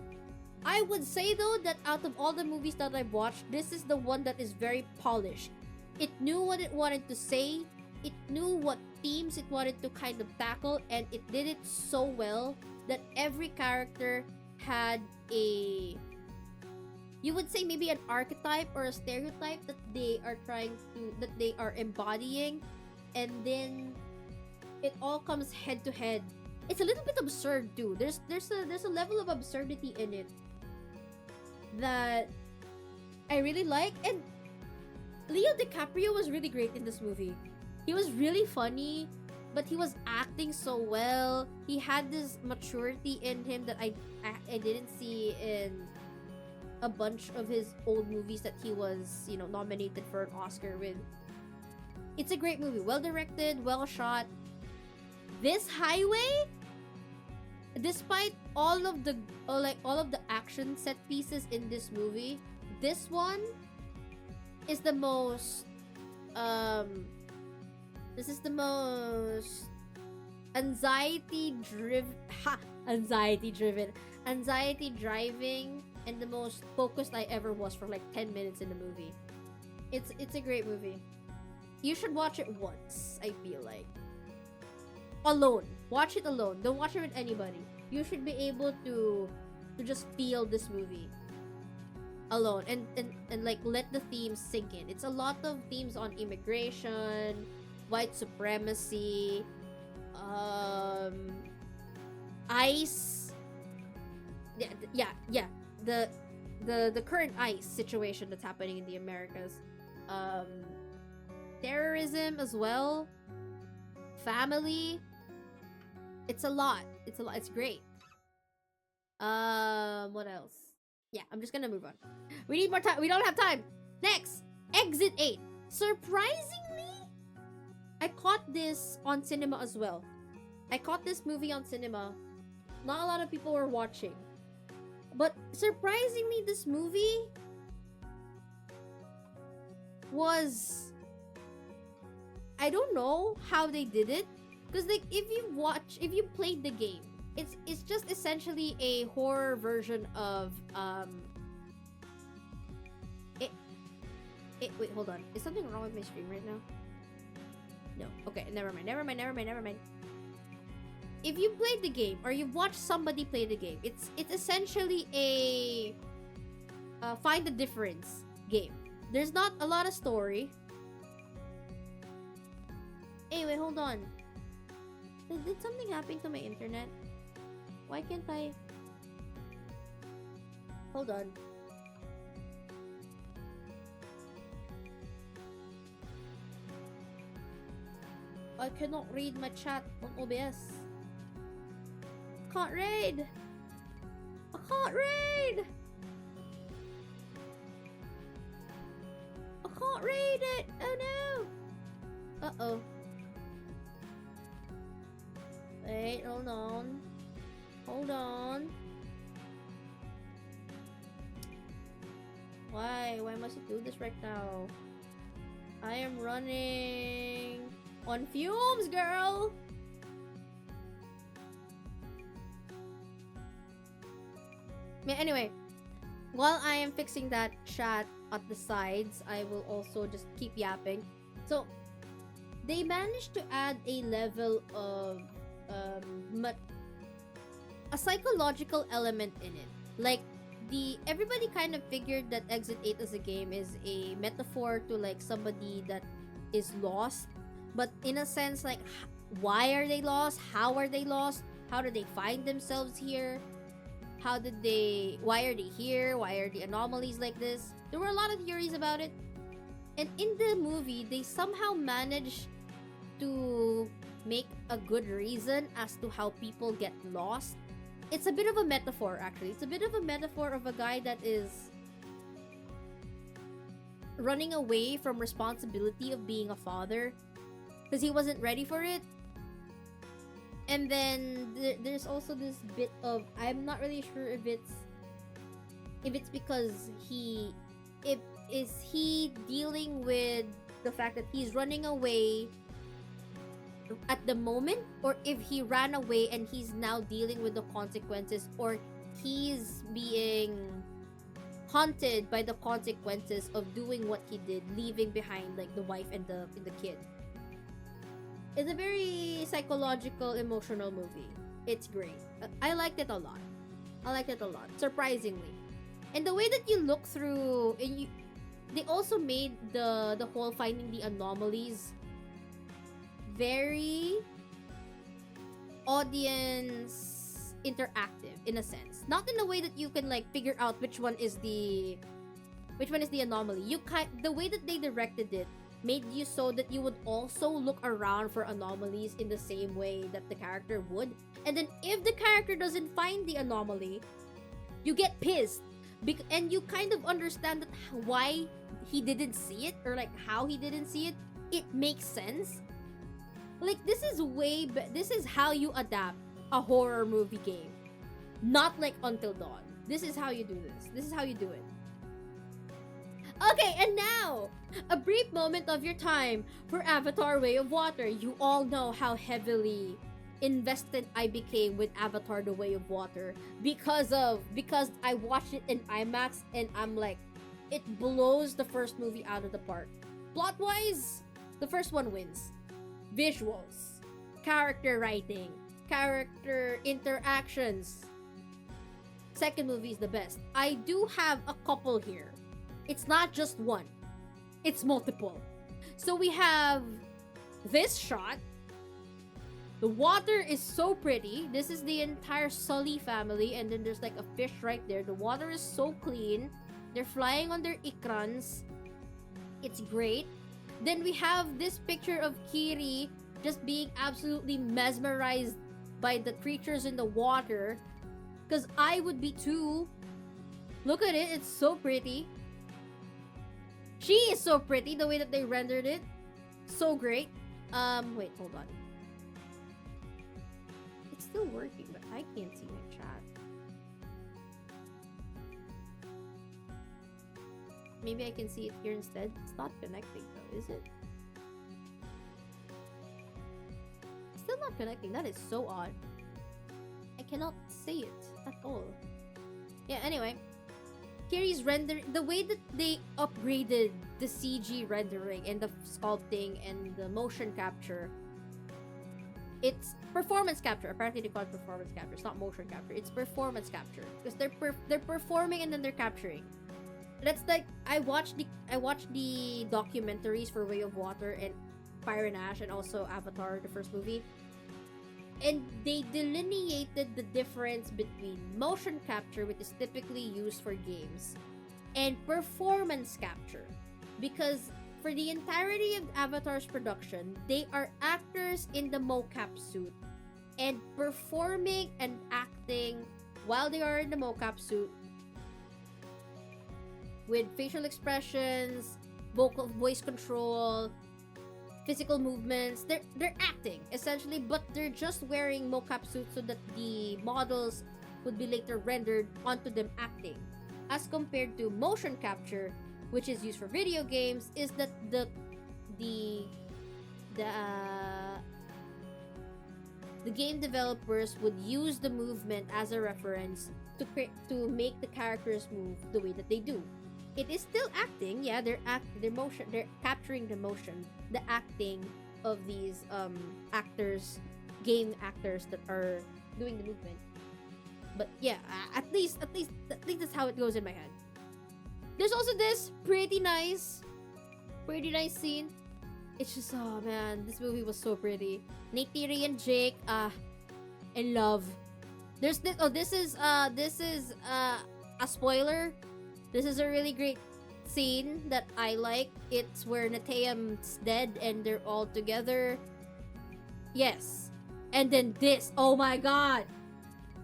I would say though that out of all the movies that I've watched, this is the one that is very polished. It knew what it wanted to say, it knew what themes it wanted to kind of tackle, and it did it so well that every character had a, you would say maybe an archetype or a stereotype that they are that they are embodying, and then it all comes head to head. It's a little bit absurd too. There's a level of absurdity in it that I really like. And Leo DiCaprio was really great in this movie. He was really funny, but he was acting so well. He had this maturity in him that I didn't see in a bunch of his old movies that he was, you know, nominated for an Oscar with. It's a great movie. Well directed, well shot. This highway, despite all of the action set pieces in this movie, this one is the most this is the most anxiety driving and the most focused I ever was for like 10 minutes in the movie. It's a great movie. You should watch it once, I feel like. Alone. Watch it alone. Don't watch it with anybody. You should be able to just feel this movie alone and like let the themes sink in. It's a lot of themes on immigration, white supremacy, ICE. Yeah. The current ICE situation that's happening in the Americas. Terrorism as well. Family. It's a lot. It's great. What else? Yeah, I'm just gonna move on. We need more time. We don't have time. Next, Exit 8. Surprisingly, I caught this on cinema as well. I caught this movie on cinema. Not a lot of people were watching. But surprisingly, this movie was... I don't know how they did it. Because like, if you played the game, it's just essentially a horror version of wait, hold on. Is something wrong with my stream right now? No. Okay, never mind. If you played the game or you've watched somebody play the game, it's essentially a find the difference game. There's not a lot of story. Hey, wait, hold on. Did something happen to my internet? Why can't I... Hold on. I cannot read my chat on OBS. Can't read! I can't read! I can't read it! Oh no! Uh-oh. Wait, hold on. Hold on. Why? Why must it do this right now? I am running on fumes, girl! Anyway, while I am fixing that chat at the sides, I will also just keep yapping. So, they managed to add a level of a psychological element in it. Like, everybody kind of figured that Exit 8 as a game is a metaphor to like somebody that is lost, but in a sense, like, why are they lost? How are they lost? How did they find themselves here? Why are they here? Why are the anomalies like this? There were a lot of theories about it. And in the movie, they somehow managed to make a good reason as to how people get lost. It's a bit of a metaphor, actually. It's a bit of a metaphor of a guy that is running away from responsibility of being a father because he wasn't ready for it. And then there's also this bit of, I'm not really sure if it's because he dealing with the fact that he's running away at the moment, or if he ran away and he's now dealing with the consequences, or he's being haunted by the consequences of doing what he did, leaving behind like the wife and the kid. It's a very psychological, emotional movie. It's great. I liked it a lot. I liked it a lot, surprisingly. And the way that you look through, they also made the whole finding the anomalies very audience interactive in a sense. Not in a way that you can like figure out which one is the anomaly. The way that they directed it made you so that you would also look around for anomalies in the same way that the character would. And then if the character doesn't find the anomaly, you get pissed. And you kind of understand that why he didn't see it, or like how he didn't see it. It makes sense. Like, this is how you adapt a horror movie game. Not like Until Dawn. This is how you do this. This is how you do it. Okay, and now, a brief moment of your time for Avatar Way of Water. You all know how heavily invested I became with Avatar The Way of Water because I watched it in IMAX and I'm like, it blows the first movie out of the park. Plot-wise, the first one wins. Visuals, character writing, character interactions. Second movie is the best. I do have a couple here. It's not just one. It's multiple. So we have this shot. The water is so pretty. This is the entire Sully family, and then there's like a fish right there. The water is so clean. They're flying on their ikrans. It's great. Then we have this picture of Kiri just being absolutely mesmerized by the creatures in the water. Because I would be too. Look at it. It's so pretty. She is so pretty. The way that they rendered it. So great. Wait, hold on. It's still working, but I can't see my chat. Maybe I can see it here instead. It's not connecting though, is it? It's still not connecting. That is so odd. I cannot see it at all. Yeah, anyway. Kiri's render, the way that they upgraded the CG rendering and the sculpting and the motion capture, it's performance capture. Apparently they call it performance capture. It's not motion capture. It's performance capture because they're performing and then they're capturing. That's like I watched the documentaries for Way of Water and Fire and Ash and also Avatar, the first movie. And they delineated the difference between motion capture, which is typically used for games, and performance capture. Because for the entirety of Avatar's production, they are actors in the mocap suit and performing and acting while they are in the mocap suit with facial expressions, voice control, physical movements. They're acting essentially, but they're just wearing mocap suits so that the models would be later rendered onto them acting. As compared to motion capture, which is used for video games, is that the game developers would use the movement as a reference to make the characters move the way that they do. It is still acting, yeah. They're capturing the motion, the acting of these actors, game actors that are doing the movement. But yeah, at least that's how it goes in my head. There's also this pretty nice scene. It's just, oh man, this movie was so pretty. Neytiri and Jake, in love. There's this. Oh, this is a spoiler. This is a really great scene that I like. It's where Neteyam's dead and they're all together. Yes. And then this. Oh my god.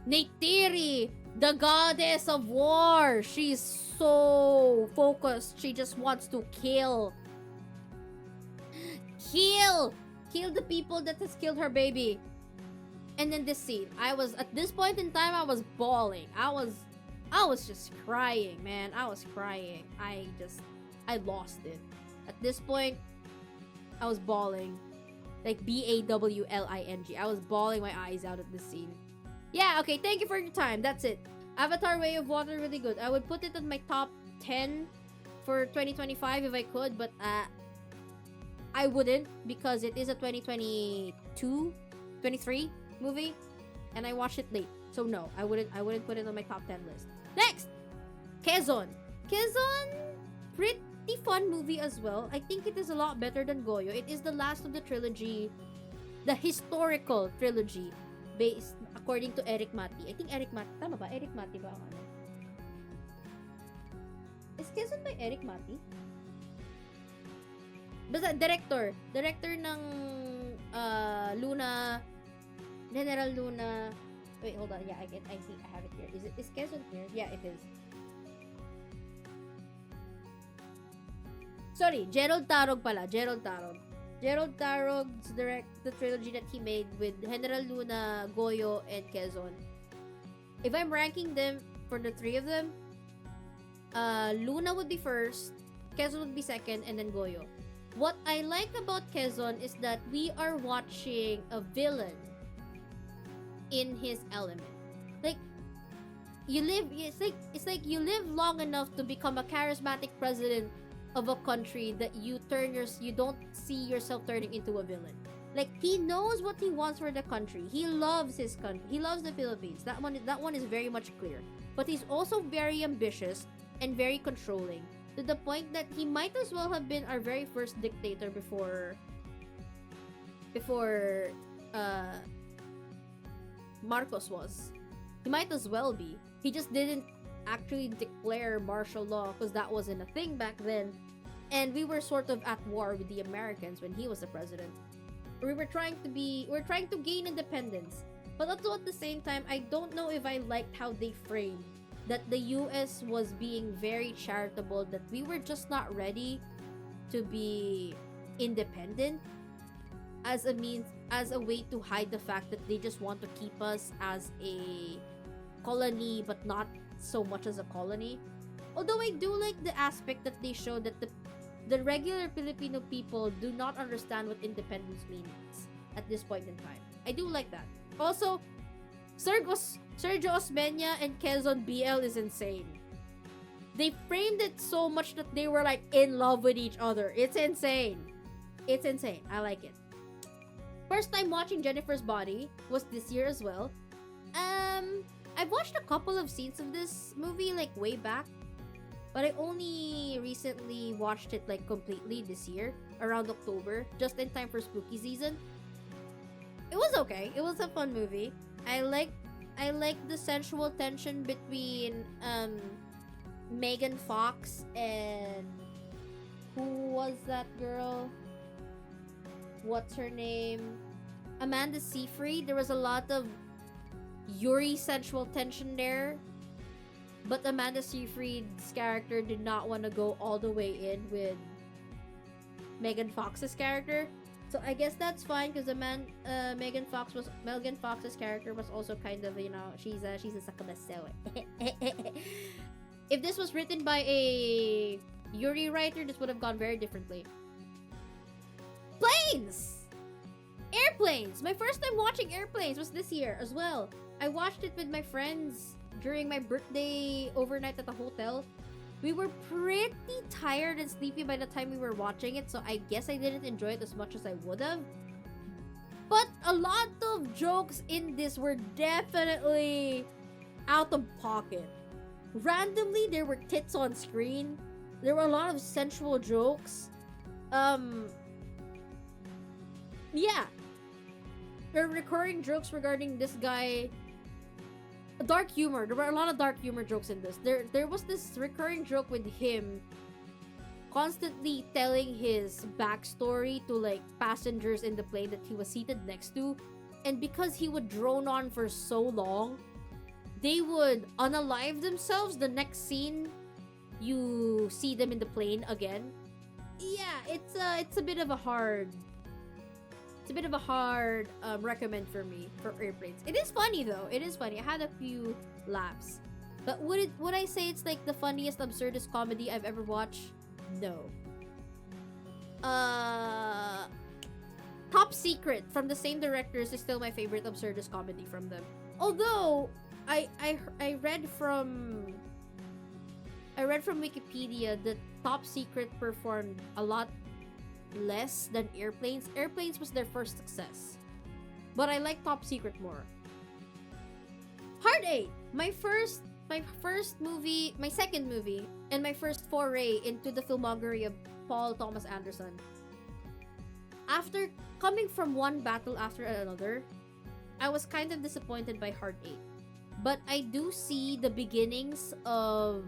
Neytiri, the goddess of war. She's so focused. She just wants to kill. Kill the people that has killed her baby. And then this scene. At this point in time, I was bawling. I was just crying, man. I was crying. I lost it. At this point, I was bawling. Like BAWLING. I was bawling my eyes out at this scene. Yeah, okay, thank you for your time. That's it. Avatar Way of Water, really good. I would put it in my top 10 for 2025 if I could, but I wouldn't because it is a 2022, 23 movie, and I watched it late. So no, I wouldn't put it on my top 10 list. Next, Quezon. Quezon, pretty fun movie as well. I think it is a lot better than Goyo. It is the last of the trilogy, the historical trilogy, based according to Eric Mati. I think Eric Mati, tama ba? Eric Mati ba ang ano? Is Quezon by Eric Mati? Basta, director ng Luna, General Luna. Wait, hold on. Yeah, I see. I have it here. Is Quezon here? Yeah, it is. Sorry, Gerald Tarog pala. Gerald Tarog. Gerald Tarog's the trilogy that he made with General Luna, Goyo, and Quezon. If I'm ranking them for the three of them, Luna would be first, Quezon would be second, and then Goyo. What I like about Quezon is that we are watching a villain in his element. Like, it's like you live long enough to become a charismatic president of a country that you don't see yourself turning into a villain. Like, he knows what he wants for the country. He loves his country. He loves the Philippines. That one is very much clear. But he's also very ambitious and very controlling, to the point that he might as well have been our very first dictator before Marcos was. He might as well be. He just didn't actually declare martial law because that wasn't a thing back then. And we were sort of at war with the Americans when he was the president. We're trying to gain independence. But also at the same time, I don't know if I liked how they framed that the US was being very charitable, that we were just not ready to be independent as a way to hide the fact that they just want to keep us as a colony but not so much as a colony. Although I do like the aspect that they show that the regular Filipino people do not understand what independence means at this point in time. I do like that. Also, Sergio Osmeña and Quezon BL is insane. They framed it so much that they were like in love with each other. It's insane. It's insane. I like it. First time watching Jennifer's Body was this year as well. I've watched a couple of scenes of this movie like way back, but I only recently watched it like completely this year around October, just in time for spooky season. It was okay. It was a fun movie. I like the sensual tension between Megan Fox and who was that girl? What's her name? Amanda Seyfried. There was a lot of Yuri sensual tension there, but Amanda Seyfried's character did not want to go all the way in with Megan Fox's character. So I guess that's fine because Megan Fox's character was also kind of, she's a sakabasewe. If this was written by a Yuri writer, this would have gone very differently. Planes! Airplanes! My first time watching Airplanes was this year as well. I watched it with my friends during my birthday overnight at the hotel. We were pretty tired and sleepy by the time we were watching it, so I guess I didn't enjoy it as much as I would have. But a lot of jokes in this were definitely out of pocket. Randomly, there were tits on screen. There were a lot of sensual jokes. Yeah. There were recurring jokes regarding this guy. Dark humor. There were a lot of dark humor jokes in this. There was this recurring joke with him constantly telling his backstory to like passengers in the plane that he was seated next to, and because he would drone on for so long, they would unalive themselves the next scene you see them in the plane again. Yeah, it's a bit of a hard recommend for me for Airplanes. It is funny though. It is funny. I had a few laughs. But would I say it's like the funniest absurdist comedy I've ever watched? No. Top Secret from the same directors is still my favorite absurdist comedy from them. Although I read from Wikipedia that Top Secret performed a lot less than Airplanes. Airplanes was their first success, but I like Top Secret more. Heart 8. My first movie, my second movie, and my first foray into the filmography of Paul Thomas Anderson. After coming from one battle after another, I was kind of disappointed by Heart 8. But I do see the beginnings of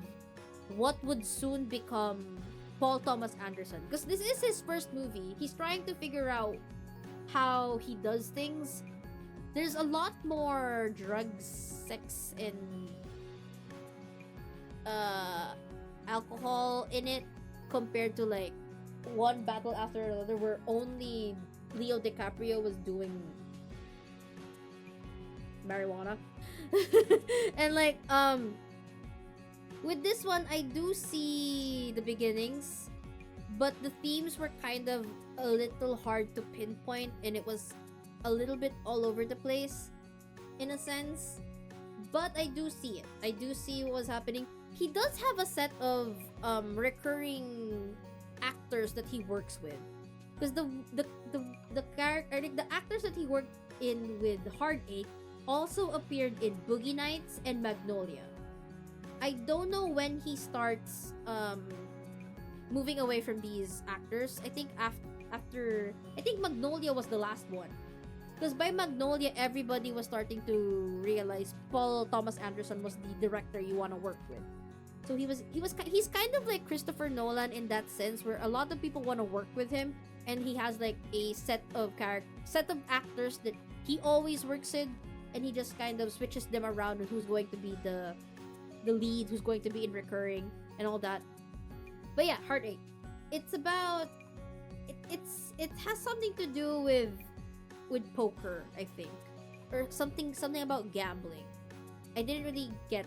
what would soon become Paul Thomas Anderson. Because this is his first movie. He's trying to figure out how he does things. There's a lot more drugs, sex, and alcohol in it compared to like one battle after another where only Leo DiCaprio was doing marijuana. And like with this one I do see the beginnings, but the themes were kind of a little hard to pinpoint, and it was a little bit all over the place in a sense. But I do see it. I do see what was happening. He does have a set of recurring actors that he works with, because the actors that he worked in with Hard 8 also appeared in Boogie Nights and Magnolia. I don't know when he starts moving away from these actors. I think after I think Magnolia was the last one. Because by Magnolia, everybody was starting to realize Paul Thomas Anderson was the director you want to work with. So he's kind of like Christopher Nolan in that sense, where a lot of people want to work with him, and he has like a set of actors that he always works with, and he just kind of switches them around with who's going to be the lead, who's going to be in recurring, and all that. But yeah, Heart 8. It's about it has something to do with poker, I think, or something about gambling. I didn't really get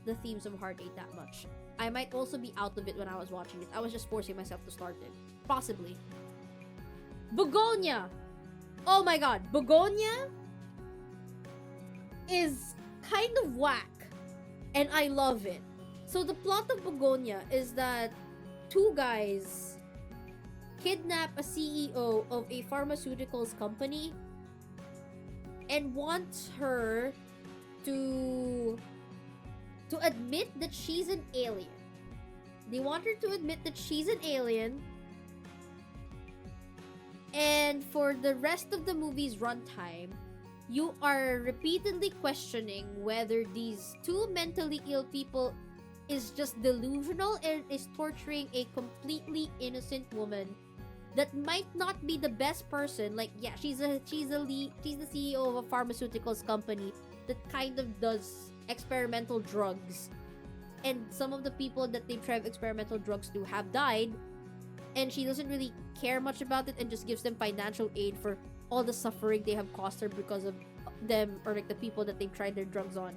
the themes of Heart 8 that much. I might also be out of it when I was watching it. I was just forcing myself to start it. Possibly. Begonia! Oh my god, Begonia is kind of whack, and I love it. So the plot of Begonia is that two guys kidnap a CEO of a pharmaceuticals company and want her to admit that she's an alien. They want her to admit that she's an alien, and for the rest of the movie's runtime, you are repeatedly questioning whether these two mentally ill people is just delusional and is torturing a completely innocent woman that might not be the best person. Like, yeah, she's the CEO of a pharmaceuticals company that kind of does experimental drugs, and some of the people that they tried experimental drugs to have died, and she doesn't really care much about it and just gives them financial aid for all the suffering they have caused her because of them, or like the people that they've tried their drugs on,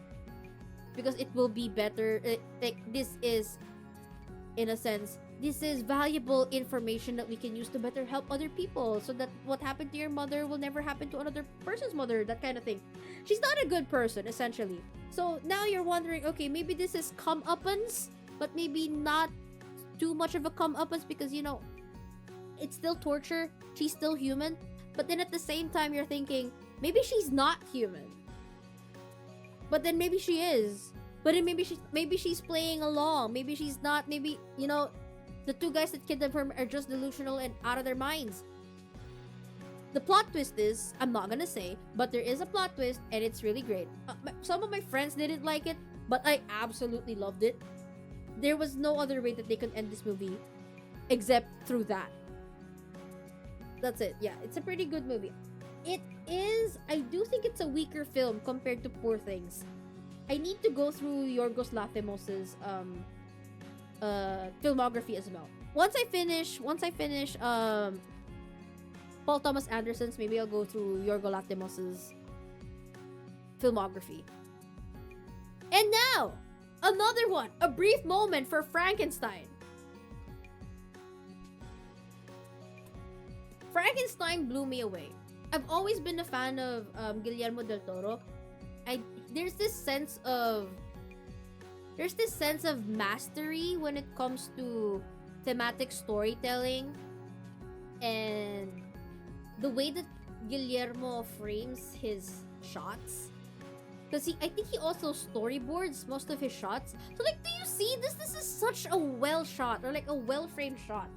because it will be better. Like, this is, in a sense, this is valuable information that we can use to better help other people, so that what happened to your mother will never happen to another person's mother, that kind of thing. She's not a good person, essentially. So now you're wondering, okay, maybe this is comeuppance, but maybe not too much of a comeuppance, because, you know, it's still torture, she's still human. But then at the same time, you're thinking, maybe she's not human, but then maybe she is. But then maybe she's playing along. Maybe she's not. Maybe, you know, the two guys that kidnapped her are just delusional and out of their minds. The plot twist is, I'm not gonna say, but there is a plot twist, and it's really great. Some of my friends didn't like it, but I absolutely loved it. There was no other way that they could end this movie except through that. That's it. Yeah, it's a pretty good movie. It is, I do think it's a weaker film compared to Poor Things. I need to go through Yorgos Lanthimos' filmography as well. Once I finish Paul Thomas Anderson's, maybe I'll go through Yorgos Lanthimos' filmography. And now, another one, a brief moment for Frankenstein. Frankenstein blew me away. I've always been a fan of Guillermo del Toro. There's this sense of mastery when it comes to thematic storytelling, and the way that Guillermo frames his shots because I think he also storyboards most of his shots. So like, do you see this? This is such a well shot, or like a well framed shot.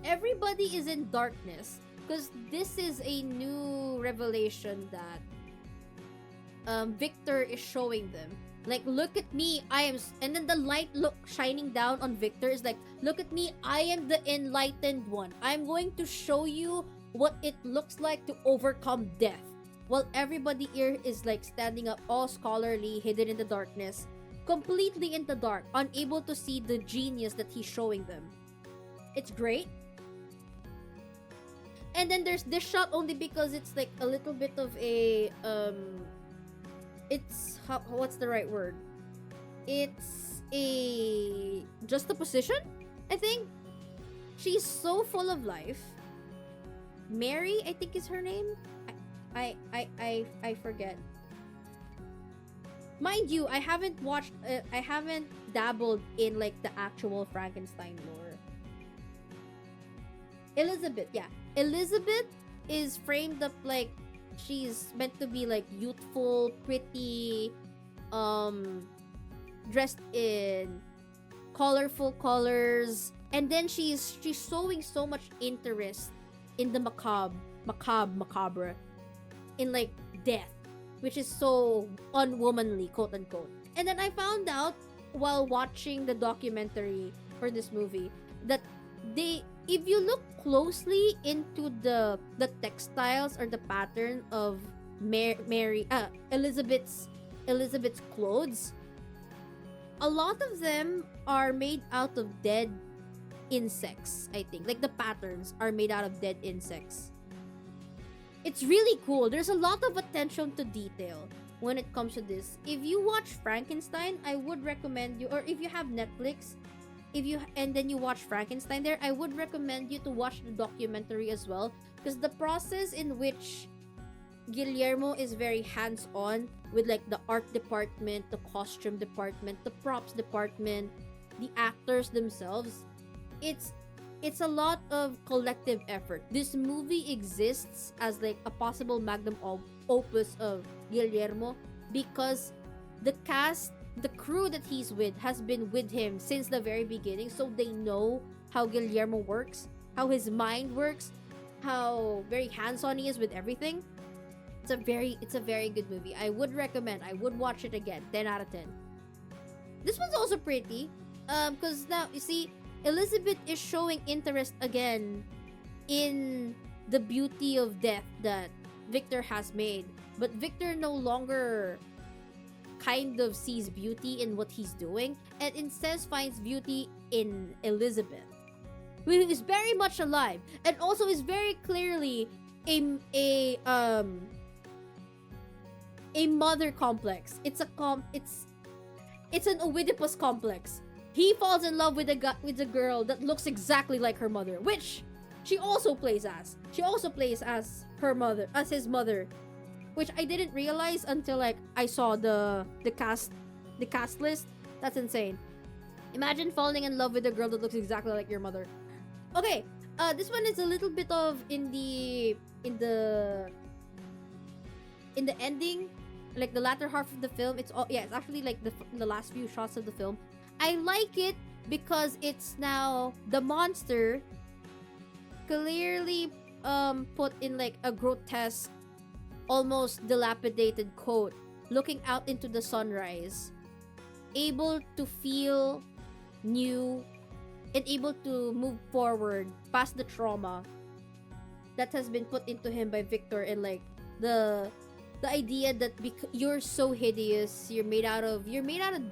Everybody is in darkness because this is a new revelation that Victor is showing them. Like, look at me, and then the light look shining down on Victor is like, look at me, I am the enlightened one. I'm going to show you what it looks like to overcome death. While everybody here is like standing up, all scholarly, hidden in the darkness, completely in the dark, unable to see the genius that he's showing them. It's great. And then there's this shot only because it's like a little bit of a it's what's the right word? It's a juxtaposition, I think. She's so full of life. Mary, I think is her name. I forget. Mind you, I haven't dabbled in like the actual Frankenstein lore. Elizabeth, yeah. Elizabeth is framed up like she's meant to be like youthful, pretty, dressed in colorful colors, and then she's showing so much interest in the macabre, in like death, which is so unwomanly, quote unquote. And then I found out while watching the documentary for this movie that if you look closely into the textiles or the pattern of Elizabeth's clothes, a lot of them are made out of dead insects. I think like the patterns are made out of dead insects. It's really cool. There's a lot of attention to detail when it comes to this. If you watch Frankenstein, I would recommend you, or if you have Netflix, and then you watch Frankenstein there, I would recommend you to watch the documentary as well, because the process in which Guillermo is very hands-on with like the art department, the costume department, the props department, the actors themselves, it's a lot of collective effort. This movie exists as like a possible magnum opus of Guillermo because the cast, the crew that he's with has been with him since the very beginning, so they know how Guillermo works, how his mind works, how very hands-on he is with everything. It's a very good movie. I would recommend. I would watch it again. 10 out of 10. This one's also pretty. Because now, you see, Elizabeth is showing interest again in the beauty of death that Victor has made. But Victor no longer kind of sees beauty in what he's doing, and instead finds beauty in Elizabeth, who is very much alive and also is very clearly a mother complex. It's an Oedipus complex. He falls in love with a girl that looks exactly like her mother, which she also plays as. She also plays as his mother, which I didn't realize until like I saw the cast list. That's insane. Imagine falling in love with a girl that looks exactly like your mother. Okay, this one is a little bit of in the ending, like the latter half of the film. It's actually like the last few shots of the film. I like it because it's now the monster clearly put in like a grotesque, almost dilapidated coat, looking out into the sunrise, able to feel new and able to move forward past the trauma that has been put into him by Victor, and like the idea that you're so hideous, you're made out of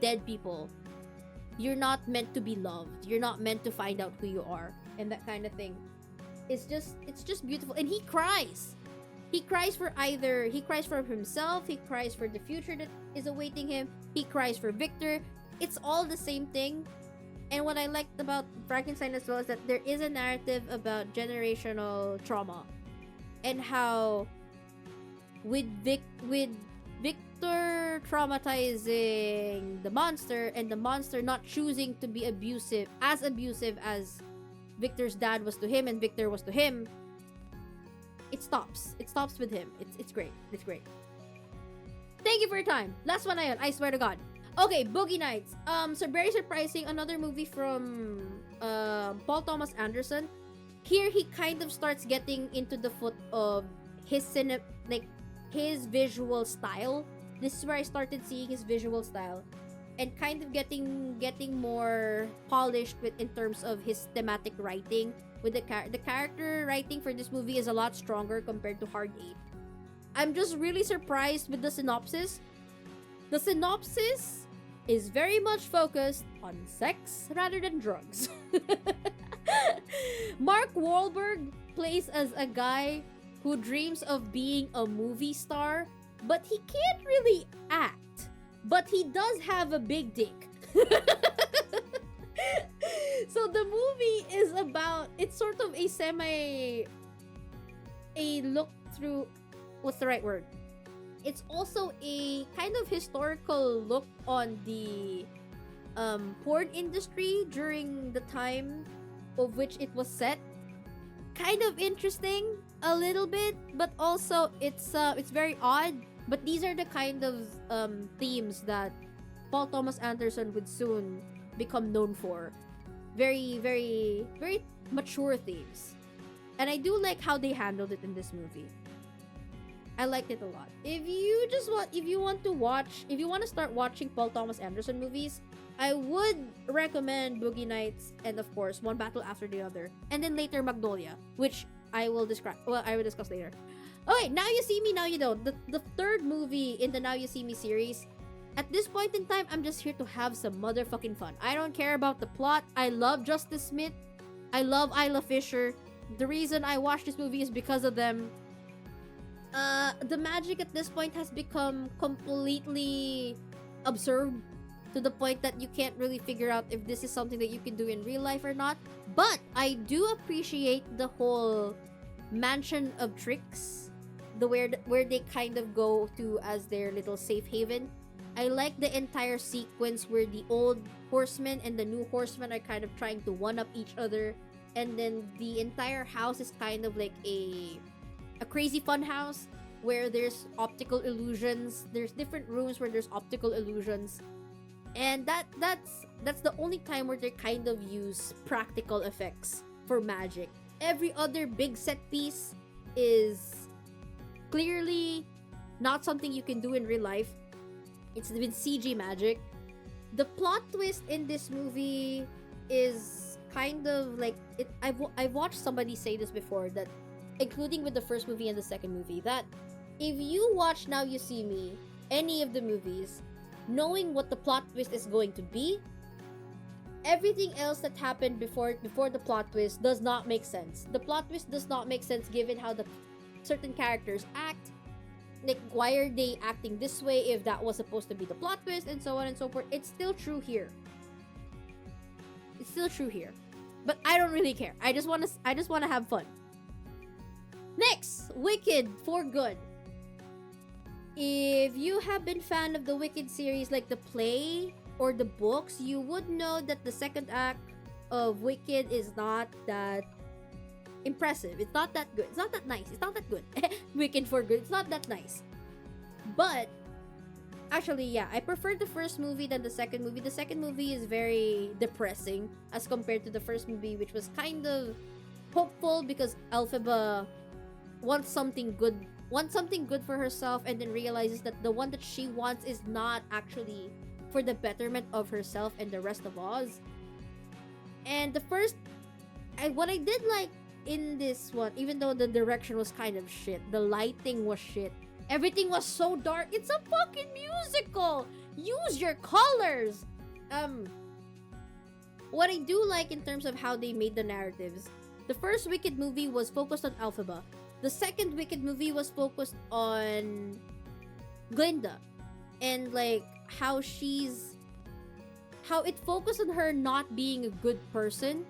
dead people. You're not meant to be loved. You're not meant to find out who you are, and that kind of thing. It's just beautiful. And he cries. He cries for himself, he cries for the future that is awaiting him, he cries for Victor. It's all the same thing. And what I liked about Frankenstein as well is that there is a narrative about generational trauma, and how with Victor traumatizing the monster, and the monster not choosing to be abusive as Victor's dad was to him and Victor was to him, it stops with him. It's great. Thank you for your time. Last one na yun, I swear to God. Okay, Boogie Nights. So very surprising. Another movie from Paul Thomas Anderson. Here he kind of starts getting into the foot of his his visual style. This is where I started seeing his visual style, and kind of getting more polished with in terms of his thematic writing. With the character writing for this movie is a lot stronger compared to Hard 8. I'm just really surprised with the synopsis. The synopsis is very much focused on sex rather than drugs. Mark Wahlberg plays as a guy who dreams of being a movie star, but he can't really act. But he does have a big dick. So the movie is about, it's sort of a look through, what's the right word? It's also a kind of historical look on the porn industry during the time of which it was set. Kind of interesting a little bit, but also it's very odd. But these are the kind of themes that Paul Thomas Anderson would soon become known for. Very, very, very mature themes. And I do like how they handled it in this movie. I liked it a lot. If you want to start watching Paul Thomas Anderson movies, I would recommend Boogie Nights and of course One Battle After the Other, and then later Magnolia, which I will discuss later. Okay, Now You See Me, Now You Don't. The third movie in the Now You See Me series. At this point in time, I'm just here to have some motherfucking fun. I don't care about the plot. I love Justice Smith. I love Isla Fisher. The reason I watched this movie is because of them. The magic at this point has become completely absurd to the point that you can't really figure out if this is something that you can do in real life or not. But I do appreciate the whole mansion of tricks, where they kind of go to as their little safe haven. I like the entire sequence where the old horsemen and the new horsemen are kind of trying to one-up each other, and then the entire house is kind of like a crazy fun house where there's optical illusions. There's different rooms where there's optical illusions, and that's the only time where they kind of use practical effects for magic. Every other big set piece is clearly not something you can do in real life. It's been CG magic. The plot twist in this movie is kind of like it. I've watched somebody say this before, that including with the first movie and the second movie, that if you watch Now You See Me, any of the movies, knowing what the plot twist is going to be, everything else that happened before the plot twist does not make sense. The plot twist does not make sense given how the certain characters act. Like, why are they acting this way if that was supposed to be the plot twist, and so on and so forth. It's still true here. But I don't really care. I just want to have fun. Next, Wicked for Good. If you have been fan of the Wicked series, like the play or the books, you would know that the second act of Wicked is not that impressive. It's not that good. It's not that nice. It's not that good. Wicked for Good. It's not that nice. But actually, yeah, I prefer the first movie than the second movie. The second movie is very depressing as compared to the first movie, which was kind of hopeful because Elphaba wants something good for herself, and then realizes that the one that she wants is not actually for the betterment of herself and the rest of Oz. And the first, what I did like in this one, even though the direction was kind of shit, the lighting was shit, everything was so dark. It's a fucking musical. Use your colors. What I do like in terms of how they made the narratives, the first Wicked movie was focused on Elphaba. The second Wicked movie was focused on Glinda, and like how it focused on her not being a good person,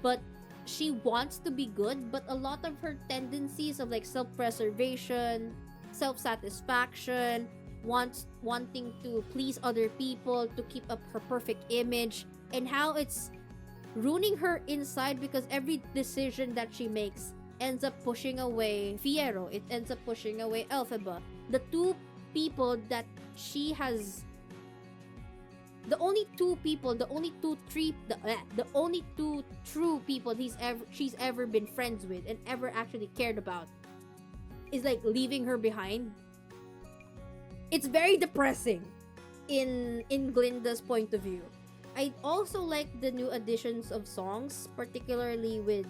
but she wants to be good, but a lot of her tendencies of like self-preservation, self-satisfaction, wanting to please other people, to keep up her perfect image, and how it's ruining her inside because every decision that she makes ends up pushing away Fiyero. It ends up pushing away Elphaba. The two people that she has, the only two people, the only two true people she's ever been friends with and ever actually cared about is like leaving her behind. It's very depressing in Glinda's point of view. I also like the new additions of songs, particularly with,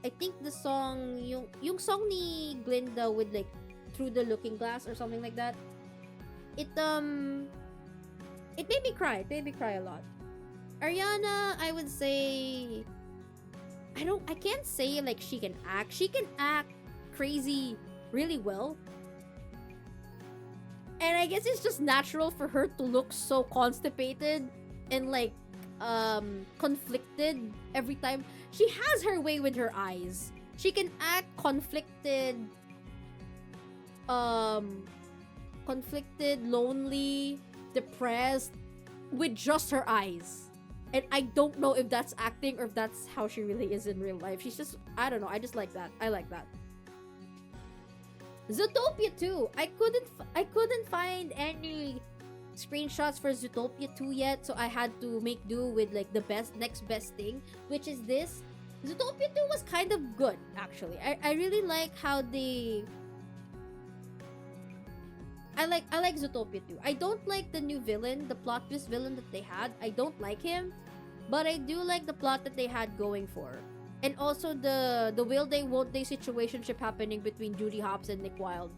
I think the song, yung song ni Glinda with like Through the Looking Glass or something like that. It made me cry. It made me cry a lot. Ariana, I would say, I can't say like she can act. She can act crazy really well. And I guess it's just natural for her to look so constipated and like conflicted every time. She has her way with her eyes. She can act conflicted, lonely, depressed with just her eyes. And I don't know if that's acting or if that's how she really is in real life. She's just, I don't know, I just like that. I like that. Zootopia 2. I couldn't find any screenshots for Zootopia 2 yet, so I had to make do with like the next best thing, which is this. Zootopia 2 was kind of good, actually. I really like how they, I like Zootopia 2. I don't like the new villain, the plot twist villain that they had. I don't like him, but I do like the plot that they had going for. And also the will they won't they situationship happening between Judy Hopps and Nick Wilde.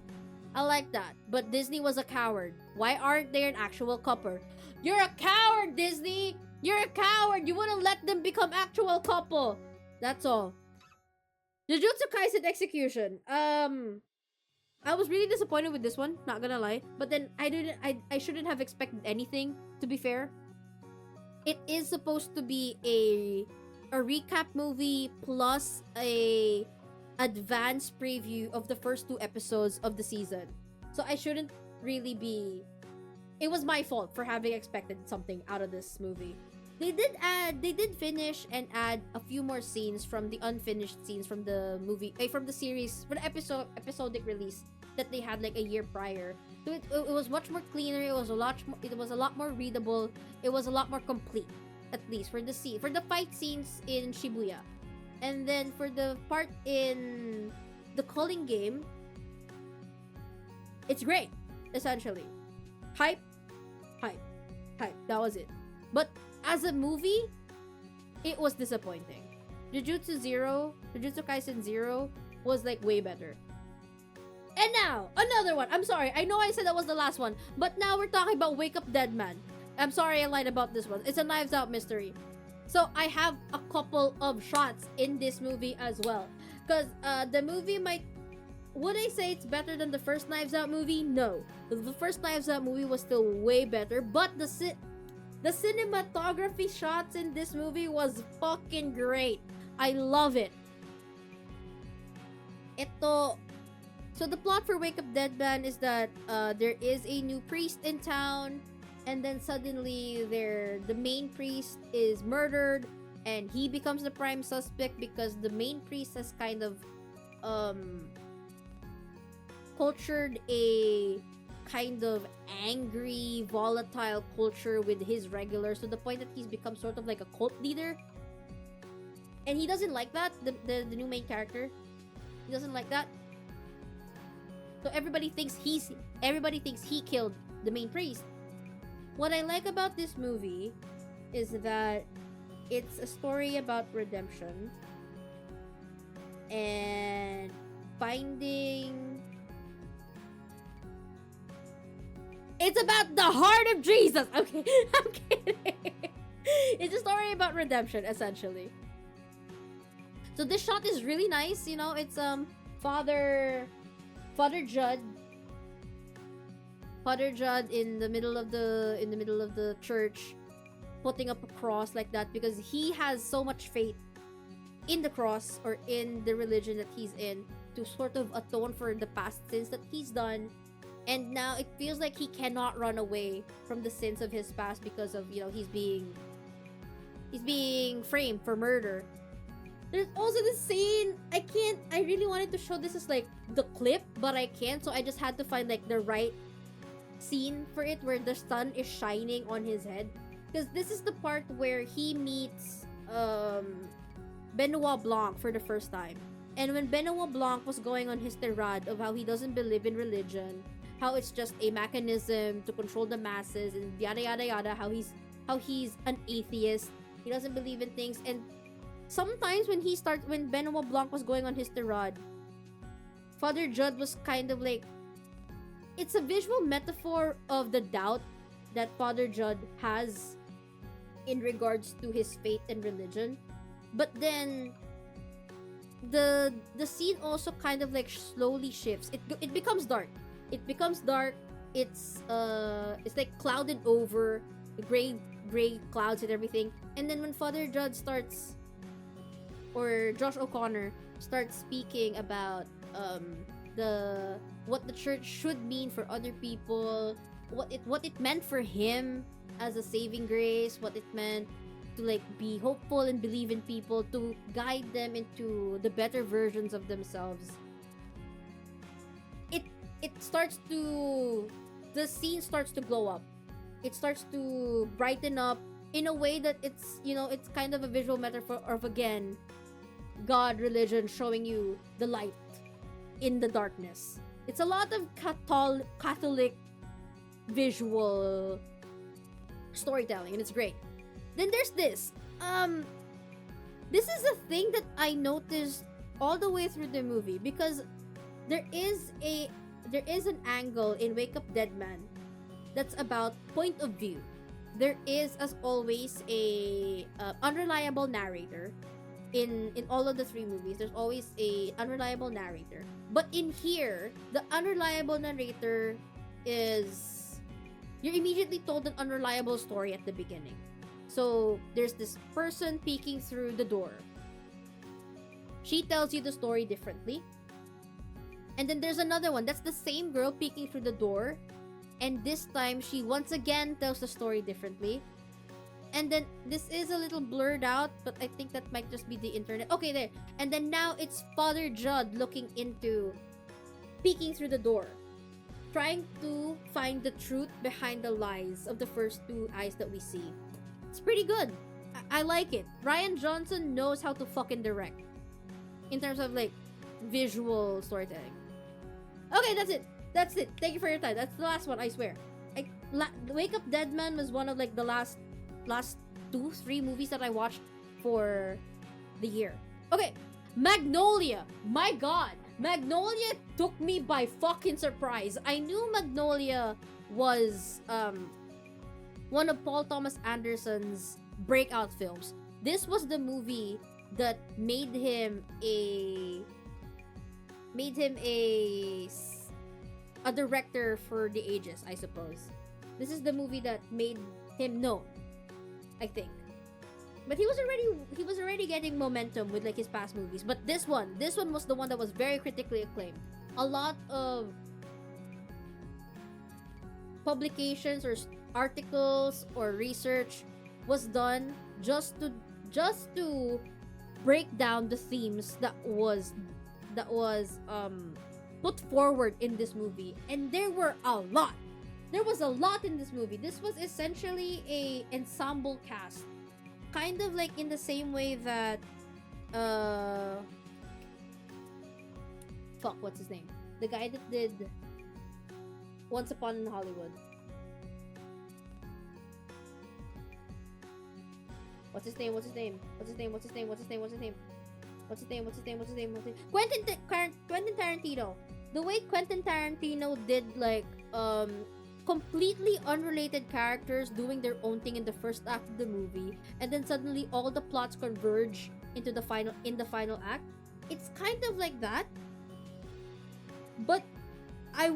I like that. But Disney was a coward. Why aren't they an actual couple? You're a coward, Disney! You're a coward! You wouldn't let them become actual couple. That's all. Jujutsu Kaisen Execution. I was really disappointed with this one, not gonna lie. But then I shouldn't have expected anything, to be fair. It is supposed to be a recap movie plus a advanced preview of the first 2 episodes of the season. So I shouldn't really be... It was my fault for having expected something out of this movie. They did finish and add a few more scenes from the unfinished scenes from the movie, from the series, for the episodic release that they had like a year prior. So it was much more cleaner. It was a lot more readable. It was a lot more complete, at least for the fight scenes in Shibuya. And then for the part in the Calling Game, it's great, essentially. Hype. That was it. But as a movie, it was disappointing. Jujutsu Kaisen 0 was like way better. And now, another one. I'm sorry, I know I said that was the last one, but now we're talking about Wake Up Dead Man. I'm sorry I lied about this one. It's a Knives Out mystery. So I have a couple of shots in this movie as well. Because the movie might... Would I say it's better than the first Knives Out movie? No. The first Knives Out movie was still way better, but the cinematography shots in this movie was fucking great. I love it. So the plot for Wake Up Dead Man is that there is a new priest in town, and then suddenly the main priest is murdered, and he becomes the prime suspect because the main priest has kind of cultured a kind of angry, volatile culture with his regulars to the point that he's become sort of like a cult leader. And he doesn't like that, the new main character. He doesn't like that. So everybody thinks he killed the main priest. What I like about this movie is that it's a story about redemption and finding... It's about the heart of Jesus! Okay, I'm kidding. It's a story about redemption, essentially. So this shot is really nice, you know, it's Father Judd in the middle of the church, putting up a cross like that because he has so much faith in the cross or in the religion that he's in to sort of atone for the past sins that he's done. And now it feels like he cannot run away from the sins of his past because of, you know, he's being framed for murder. There's also this scene, I really wanted to show this as like the clip, but I can't, so I just had to find like the right scene for it where the sun is shining on his head, because this is the part where he meets Benoit Blanc for the first time. And when Benoit Blanc was going on his tirade of how he doesn't believe in religion, how it's just a mechanism to control the masses, and yada yada yada, how he's an atheist, he doesn't believe in things. And sometimes when Benoit Blanc was going on his tirade, Father Judd was kind of like, it's a visual metaphor of the doubt that Father Judd has in regards to his faith and religion. But then the scene also kind of like slowly shifts. It becomes dark. It becomes dark. It's like clouded over, gray clouds and everything. And then when Father Judd starts, or Josh O'Connor starts speaking about what the church should mean for other people, what it meant for him as a saving grace, what it meant to like be hopeful and believe in people, to guide them into the better versions of themselves. The scene starts to glow up. It starts to brighten up in a way that it's kind of a visual metaphor of, again, God, religion showing you the light in the darkness. It's a lot of Catholic visual storytelling, and it's great. Then there's this. This is a thing that I noticed all the way through the movie, because there is an angle in Wake Up Dead Man that's about point of view. There is, as always, a unreliable narrator. In all of the three movies, there's always a unreliable narrator. But in here, the unreliable narrator is, you're immediately told an unreliable story at the beginning. So there's this person peeking through the door. She tells you the story differently. And then there's another one. That's the same girl peeking through the door. And this time, she once again tells the story differently. And then this is a little blurred out, but I think that might just be the internet. Okay, there. And then now it's Father Judd peeking through the door, trying to find the truth behind the lies of the first two eyes that we see. It's pretty good. I like it. Rian Johnson knows how to fucking direct in terms of like visual storytelling. Okay, that's it. That's it. Thank you for your time. That's the last one, I swear. Wake Up Dead Man was one of like the last 2-3 movies that I watched for the year. Okay, Magnolia. My god, Magnolia took me by fucking surprise. I knew Magnolia was one of Paul Thomas Anderson's breakout films. This was the movie that made him a director for the ages, I suppose. This is the movie that made him known, I think. But he was already getting momentum with like his past movies. But this one was the one that was very critically acclaimed. A lot of publications or articles or research was done just to break down the themes that was put forward in this movie. And there was a lot in this movie. This was essentially a ensemble cast, kind of like in the same way that what's his name, the guy that did Once Upon in Hollywood. What's his name? Quentin Tarantino. The way Quentin Tarantino did like completely unrelated characters doing their own thing in the first act of the movie, and then suddenly all the plots converge into the final act. It's kind of like that. But I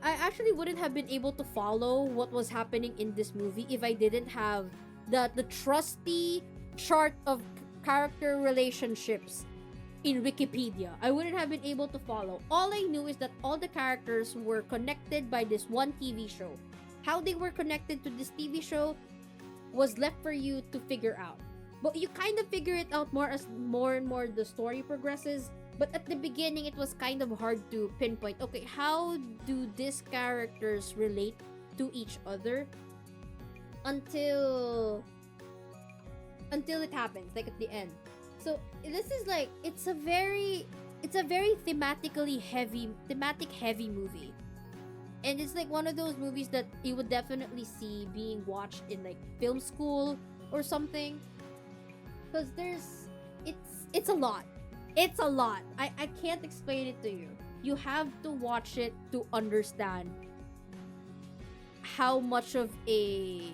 actually wouldn't have been able to follow what was happening in this movie if I didn't have the trusty chart of character relationships in Wikipedia. I wouldn't have been able to follow. All I knew is that all the characters were connected by this one TV show. How they were connected to this TV show was left for you to figure out. But you kind of figure it out more as more and more the story progresses. But at the beginning, it was kind of hard to pinpoint, okay, how do these characters relate to each other until it happens, like at the end. So this is like it's a very thematic heavy movie. And it's like one of those movies that you would definitely see being watched in like film school or something. Because it's a lot. It's a lot. I can't explain it to you. You have to watch it to understand how much of a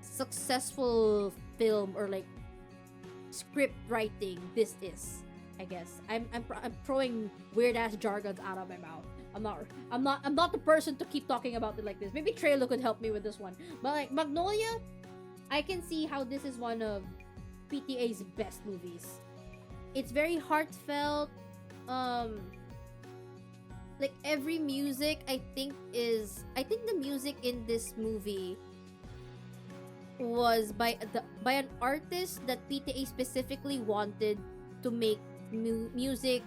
successful film or like script writing this is. I guess I'm throwing weird ass jargons out of my mouth. I'm not the person to keep talking about it like this. Maybe Trailer could help me with this one. But like Magnolia, I can see how this is one of PTA's best movies. It's very heartfelt. Like every music I think the music in this movie was by an artist that PTA specifically wanted to make music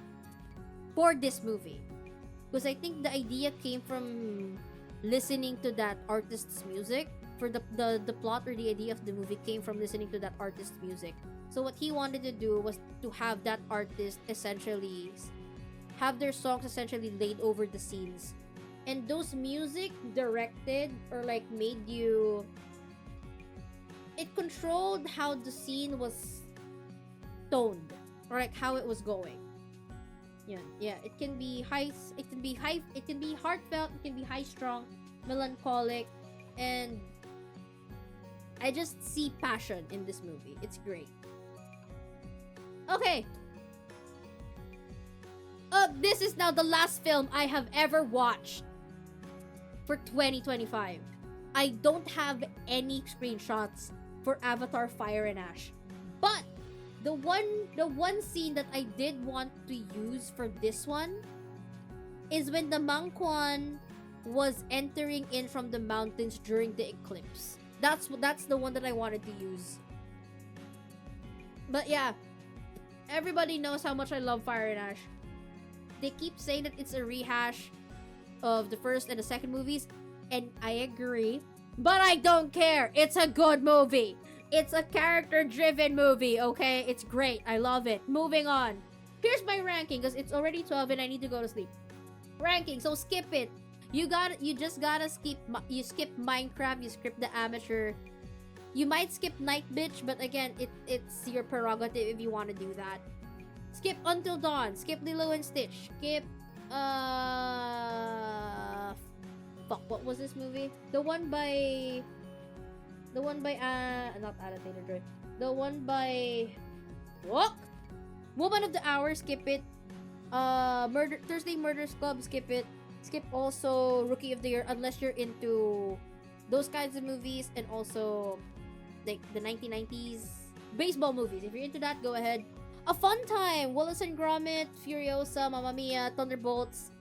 for this movie. Because I think the idea came from listening to that artist's music. For the plot or the idea of the movie came from listening to that artist's music. So what he wanted to do was to have that artist essentially have their songs essentially laid over the scenes. And those music directed or like made you... It controlled how the scene was toned. Or like how it was going. Yeah, it can be heartfelt, it can be high strung, melancholic, and I just see passion in this movie. It's great. Okay. This is now the last film I have ever watched for 2025. I don't have any screenshots for Avatar Fire and Ash. But the one scene that I did want to use for this one is when the Mangkuan was entering in from the mountains during the eclipse. That's the one that I wanted to use. But yeah, everybody knows how much I love Fire and Ash. They keep saying that it's a rehash of the first and the second movies, and I agree. But I don't care. It's a good movie. It's a character-driven movie, okay? It's great. I love it. Moving on. Here's my ranking, because it's already 12 and I need to go to sleep. Ranking, so skip it. You just gotta skip. You skip Minecraft, you skip the amateur. You might skip Night Bitch, but again, it's your prerogative if you want to do that. Skip Until Dawn. Skip Lilo and Stitch. Skip, fuck, what was this movie? The one by, not Anna Taylor-Joy. The one by, what? Woman of the Hour, skip it. Thursday Murders Club, skip it. Skip also Rookie of the Year, unless you're into those kinds of movies, and also like the 1990s baseball movies. If you're into that, go ahead. A Fun Time, Wallace and Gromit, Furiosa, Mamma Mia, Thunderbolts,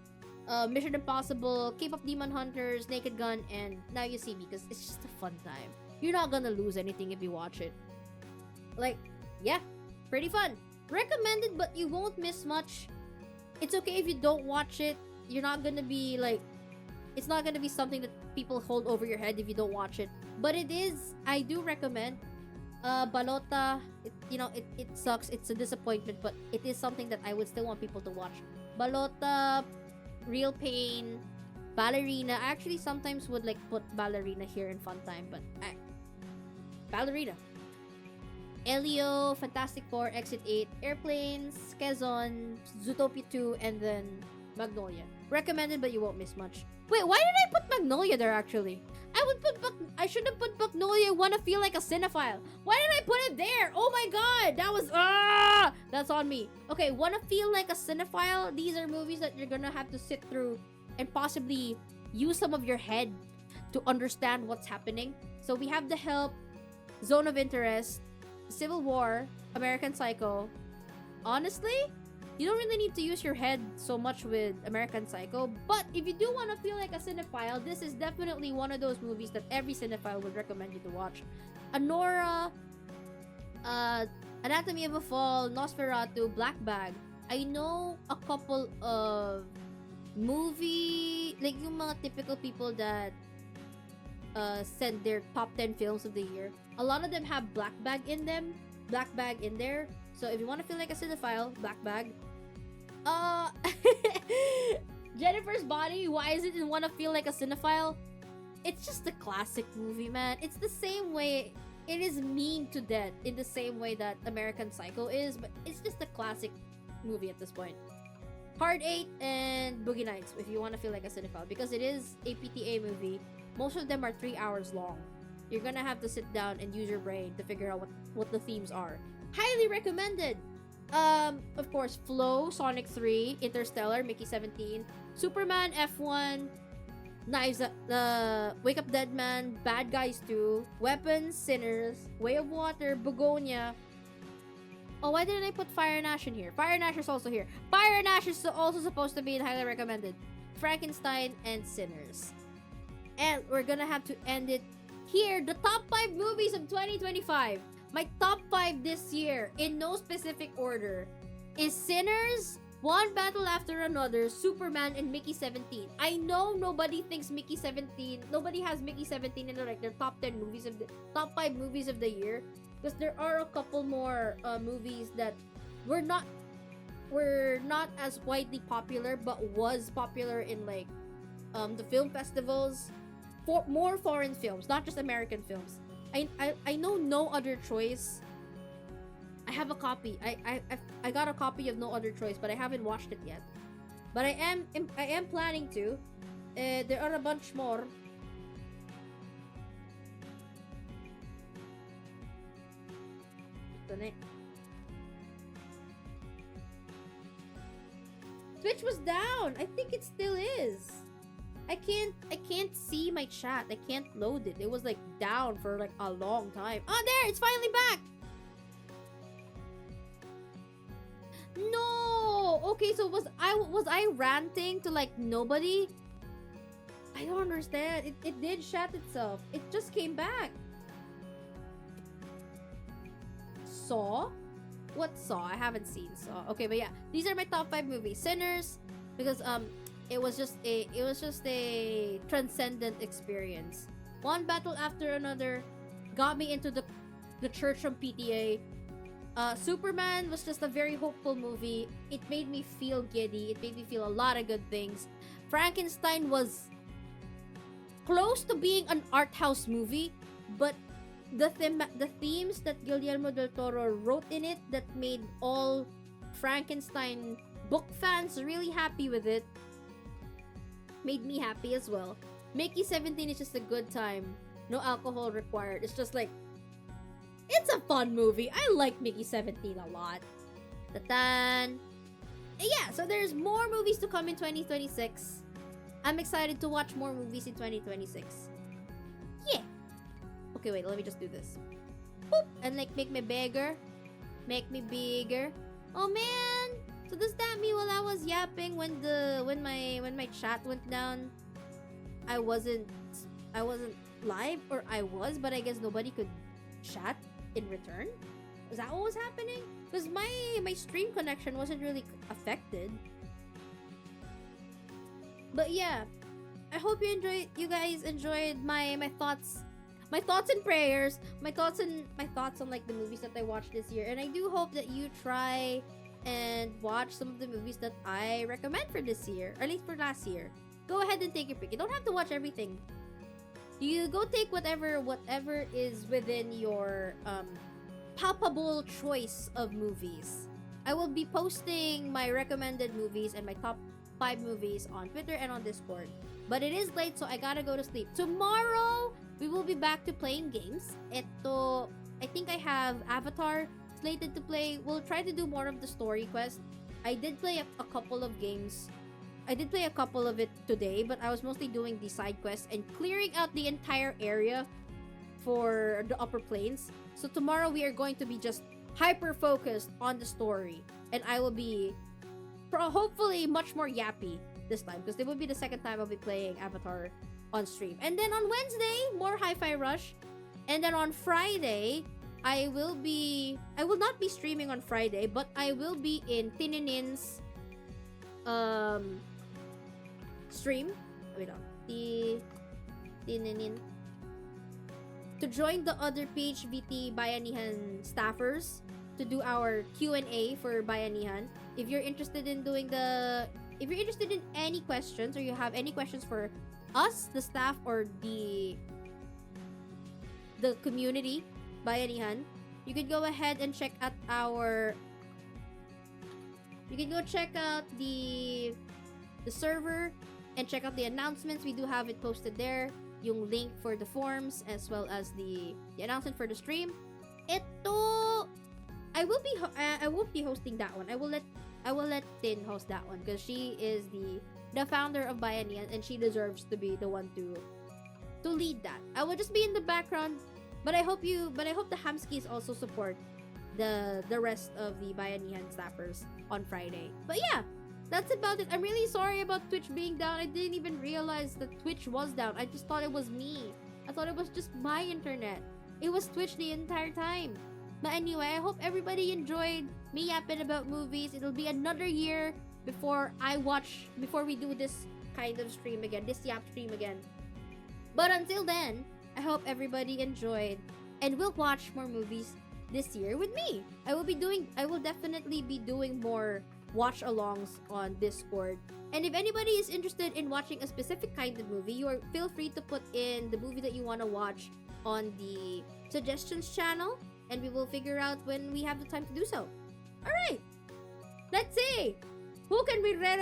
Mission Impossible, K-pop Demon Hunters, Naked Gun, and Now You See Me, because it's just a fun time. You're not gonna lose anything if you watch it. Like, yeah, pretty fun. Recommended, but you won't miss much. It's okay if you don't watch it. You're not gonna be like, it's not gonna be something that people hold over your head if you don't watch it. But it is, I do recommend. Balota, it sucks. It's a disappointment, but it is something that I would still want people to watch. Balota, Real Pain, Ballerina. I actually sometimes would like put Ballerina here in Fun Time, but Ballerina. Elio, Fantastic Four, Exit 8, Airplanes, Quezon, Zootopia 2, and then Magnolia. Recommended, but you won't miss much. Wait, why did I put Magnolia there actually? I should have put Magnolia, Wanna Feel Like a Cinephile. Why did I put it there? Oh my god, that's on me. Okay, Wanna Feel Like a Cinephile. These are movies that you're gonna have to sit through and possibly use some of your head to understand what's happening. So we have The Help, Zone of Interest, Civil War, American Psycho. Honestly, you don't really need to use your head so much with American Psycho, but if you do want to feel like a cinephile, this is definitely one of those movies that every cinephile would recommend you to watch. Anora, Anatomy of a Fall, Nosferatu, Black Bag. I know a couple of movie, like yung mga typical people that send their top 10 films of the year. A lot of them have Black Bag in there. So if you want to feel like a cinephile, Black Bag. Jennifer's Body, why is it in want to feel like a cinephile? It's just a classic movie, man. It's the same way. It is mean to death in the same way that American Psycho is, but it's just a classic movie at this point. Hard 8 and Boogie Nights, if you want to feel like a cinephile, because it is a PTA movie. Most of them are 3 hours long. You're gonna have to sit down and use your brain to figure out what the themes are. Highly recommended! Of course, Flow, Sonic 3, Interstellar, Mickey 17, Superman, F1, Knives, Wake Up Dead Man, Bad Guys 2, Weapons, Sinners, Way of Water, Begonia. Oh, why didn't I put Fire and Ash in here? Fire and Ash is also here. Fire and Ash is also supposed to be in highly recommended. Frankenstein and Sinners. And we're gonna have to end it here. The top 5 movies of 2025. My top 5 this year, in no specific order, is Sinners, One Battle After Another, Superman, and Mickey 17. I know nobody thinks Mickey 17, nobody has Mickey 17 in their top 10 movies of the top 5 movies of the year, because there are a couple more movies that were not as widely popular, but was popular in like the film festivals, for more foreign films, not just American films. I know No Other Choice. I have a copy. I got a copy of No Other Choice, but I haven't watched it yet. But I am planning to. There are a bunch more. Twitch was down. I think it still is. I can't see my chat. I can't load it. It was like down for like a long time. Oh, there! It's finally back! No! Okay, so was I ranting to like nobody? I don't understand. It did shut itself. It just came back. Saw? What Saw? I haven't seen Saw. Okay, but yeah, these are my top 5 movies. Sinners, because it was just a transcendent experience. One Battle After Another got me into the church from PTA. Superman was just a very hopeful movie. It made me feel giddy. It made me feel a lot of good things. Frankenstein was close to being an art house movie, but the themes that Guillermo del Toro wrote in it that made all Frankenstein book fans really happy with it made me happy as well. Mickey 17 is just a good time. No alcohol required. It's just like, it's a fun movie. I like Mickey 17 a lot. Ta-tan! Yeah, so there's more movies to come in 2026. I'm excited to watch more movies in 2026. Yeah! Okay, wait, let me just do this. Boop! And like, make me bigger. Make me bigger. Oh man! So does that mean while I was yapping when my chat went down, I wasn't live? Or I was, but I guess nobody could chat in return? Was that what was happening? Because my stream connection wasn't really affected. But yeah, I hope you guys enjoyed my thoughts and prayers, my thoughts on like the movies that I watched this year, and I do hope that you try and watch some of the movies that I recommend for this year, or at least for last year. Go ahead and take your pick. You don't have to watch everything. You go take whatever is within your palpable choice of movies. I will be posting my recommended movies and my top 5 movies on Twitter and on Discord. But it is late, so I gotta go to sleep. Tomorrow, we will be back to playing games. I think I have Avatar slated to play. We'll try to do more of the story quest. I did play a couple of games. I did play a couple of it today, but I was mostly doing the side quests and clearing out the entire area for the upper plains. So tomorrow we are going to be just hyper focused on the story, and I will be hopefully much more yappy this time, because it will be the second time I'll be playing Avatar on stream. And then on Wednesday, more Hi-Fi Rush, and then on Friday, I will not be streaming on Friday, but I will be in Tininin's stream. Wait on. Tininin. to join the other PHVT Bayanihan staffers to do our Q&A for Bayanihan. If you're interested in if you're interested in any questions or you have any questions for us, the staff, or the community Bayanihan, you can go ahead and check out you can go check out the server and check out the announcements. We do have it posted there. Yung link for the forms as well as the announcement for the stream. Ito, I won't be hosting that one. I will let Tin host that one because she is the founder of Bayanihan and she deserves to be the one to lead that. I will just be in the background, but I hope the Hamskis also support the rest of the Bayanihan staffers on Friday. But yeah, that's about it. I'm really sorry about Twitch being down. I didn't even realize that Twitch was down. I just thought it was me. I thought it was just my internet. It was Twitch the entire time. But anyway, I hope everybody enjoyed me yapping about movies. It'll be another year before we do this kind of stream again, this yap stream again. But until then, I hope everybody enjoyed and will watch more movies this year with me. I will definitely be doing more watch alongs on Discord. And if anybody is interested in watching a specific kind of movie, feel free to put in the movie that you want to watch on the suggestions channel, and we will figure out when we have the time to do so. Alright, let's see. Who can we raid?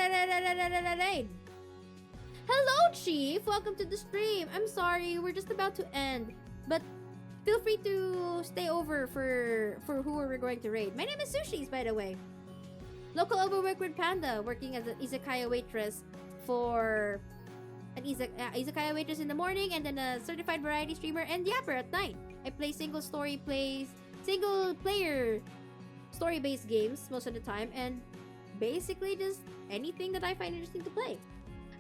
Hello, Chief. Welcome to the stream. I'm sorry, we're just about to end, but feel free to stay over for who we're going to raid. My name is Sushis, by the way. Local overworked panda, working as an izakaya waitress for an izakaya waitress in the morning, and then a certified variety streamer and yapper at night. I play single player story-based games most of the time, and basically just anything that I find interesting to play.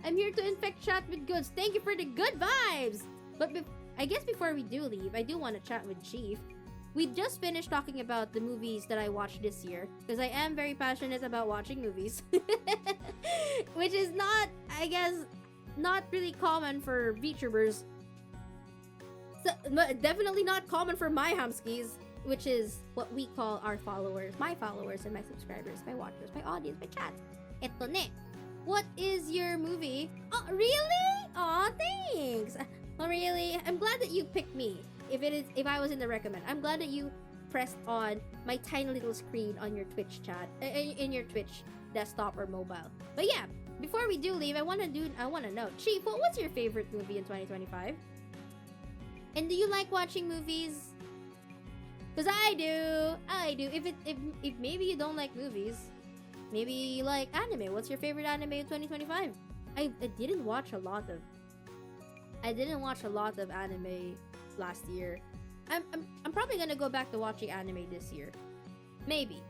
I'm here to infect chat with goods. Thank you for the good vibes! But I guess before we do leave, I do want to chat with Chief. We just finished talking about the movies that I watched this year, because I am very passionate about watching movies. Which is not, I guess, not really common for VTubers. So, definitely not common for my Hamskis, which is what we call our followers, my followers and my subscribers, my watchers, my audience, my chat. Eto ne. What is your movie? Oh, really? Aw, thanks. Oh, really? I'm glad that you picked me. If I was in the recommend, I'm glad that you pressed on my tiny little screen on your Twitch chat, in your Twitch desktop or mobile. But yeah, before we do leave, I want to know, Chief, what was your favorite movie in 2025? And do you like watching movies? Because I do. If maybe you don't like movies, maybe you like anime. What's your favorite anime in 2025? I didn't watch a lot of anime last year. I'm probably gonna go back to watching anime this year. Maybe.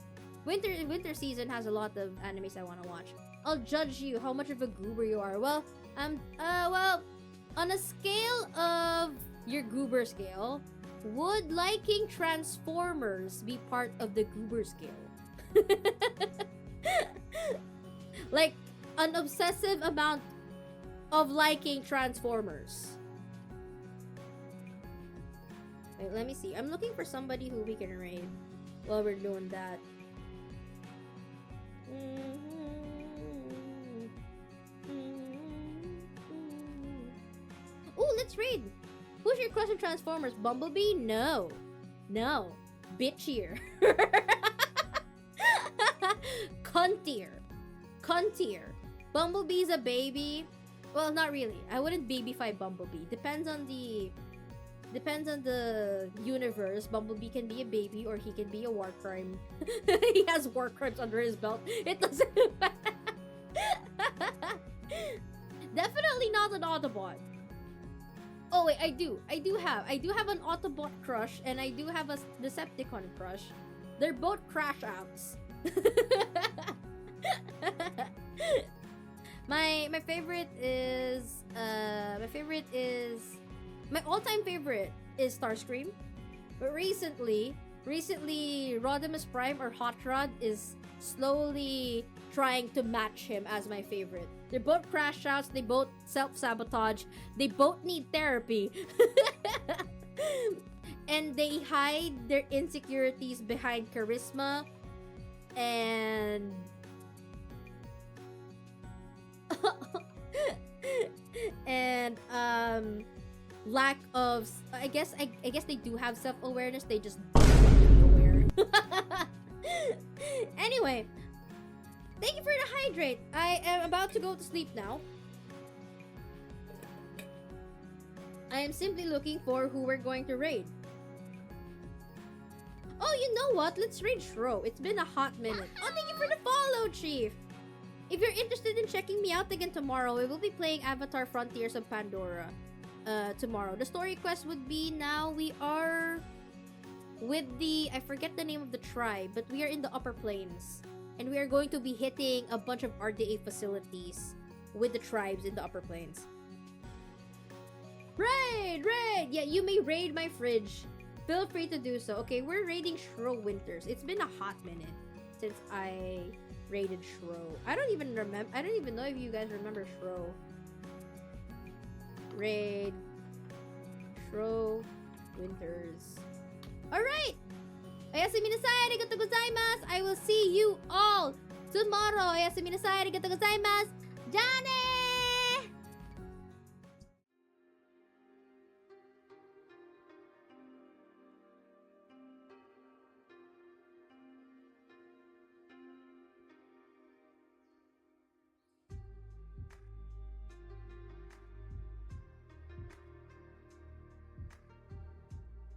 Winter season has a lot of animes I want to watch. I'll judge you how much of a goober you are. Well, on a scale of your goober scale, would liking Transformers be part of the goober scale? Like an obsessive amount of liking Transformers. Wait, let me see. I'm looking for somebody who we can raid while we're doing that. Ooh, let's raid. Who's your crush on Transformers? Bumblebee? No. Bitchier. Cuntier. Bumblebee's a baby. Well, not really. I wouldn't babyfy Bumblebee. Depends on the universe. Bumblebee can be a baby or he can be a war crime. He has war crimes under his belt. It doesn't matter. Definitely not an Autobot. Oh wait, I do have an Autobot crush, and I do have a Decepticon crush. They're both crash outs. My all-time favorite is Starscream. But recently Rodimus Prime or Hot Rod is slowly trying to match him as my favorite. They're both crash outs, they both self-sabotage, they both need therapy. And they hide their insecurities behind charisma and and lack of I guess they do have self-awareness, they just don't aware. Anyway, thank you for the hydrate. I am about to go to sleep now. I am simply looking for who we're going to raid. Oh, you know what? Let's raid Shro. It's been a hot minute. Oh, thank you for the follow, Chief. If you're interested in checking me out again tomorrow, we will be playing Avatar Frontiers of Pandora tomorrow. The story quest would be now we are with the... I forget the name of the tribe, but we are in the upper plains. And we are going to be hitting a bunch of RDA facilities with the tribes in the upper plains. Raid! Raid! Yeah, you may raid my fridge. Feel free to do so. Okay, we're raiding Shro Winters. It's been a hot minute since I raided Shro. I don't even remember. I don't even know if you guys remember Shro. Raid Shro Winters. Alright! Oyasumi nasai, arigatou gozaimasu! I will see you all tomorrow! Oyasumi nasai, arigatou gozaimasu! Jane!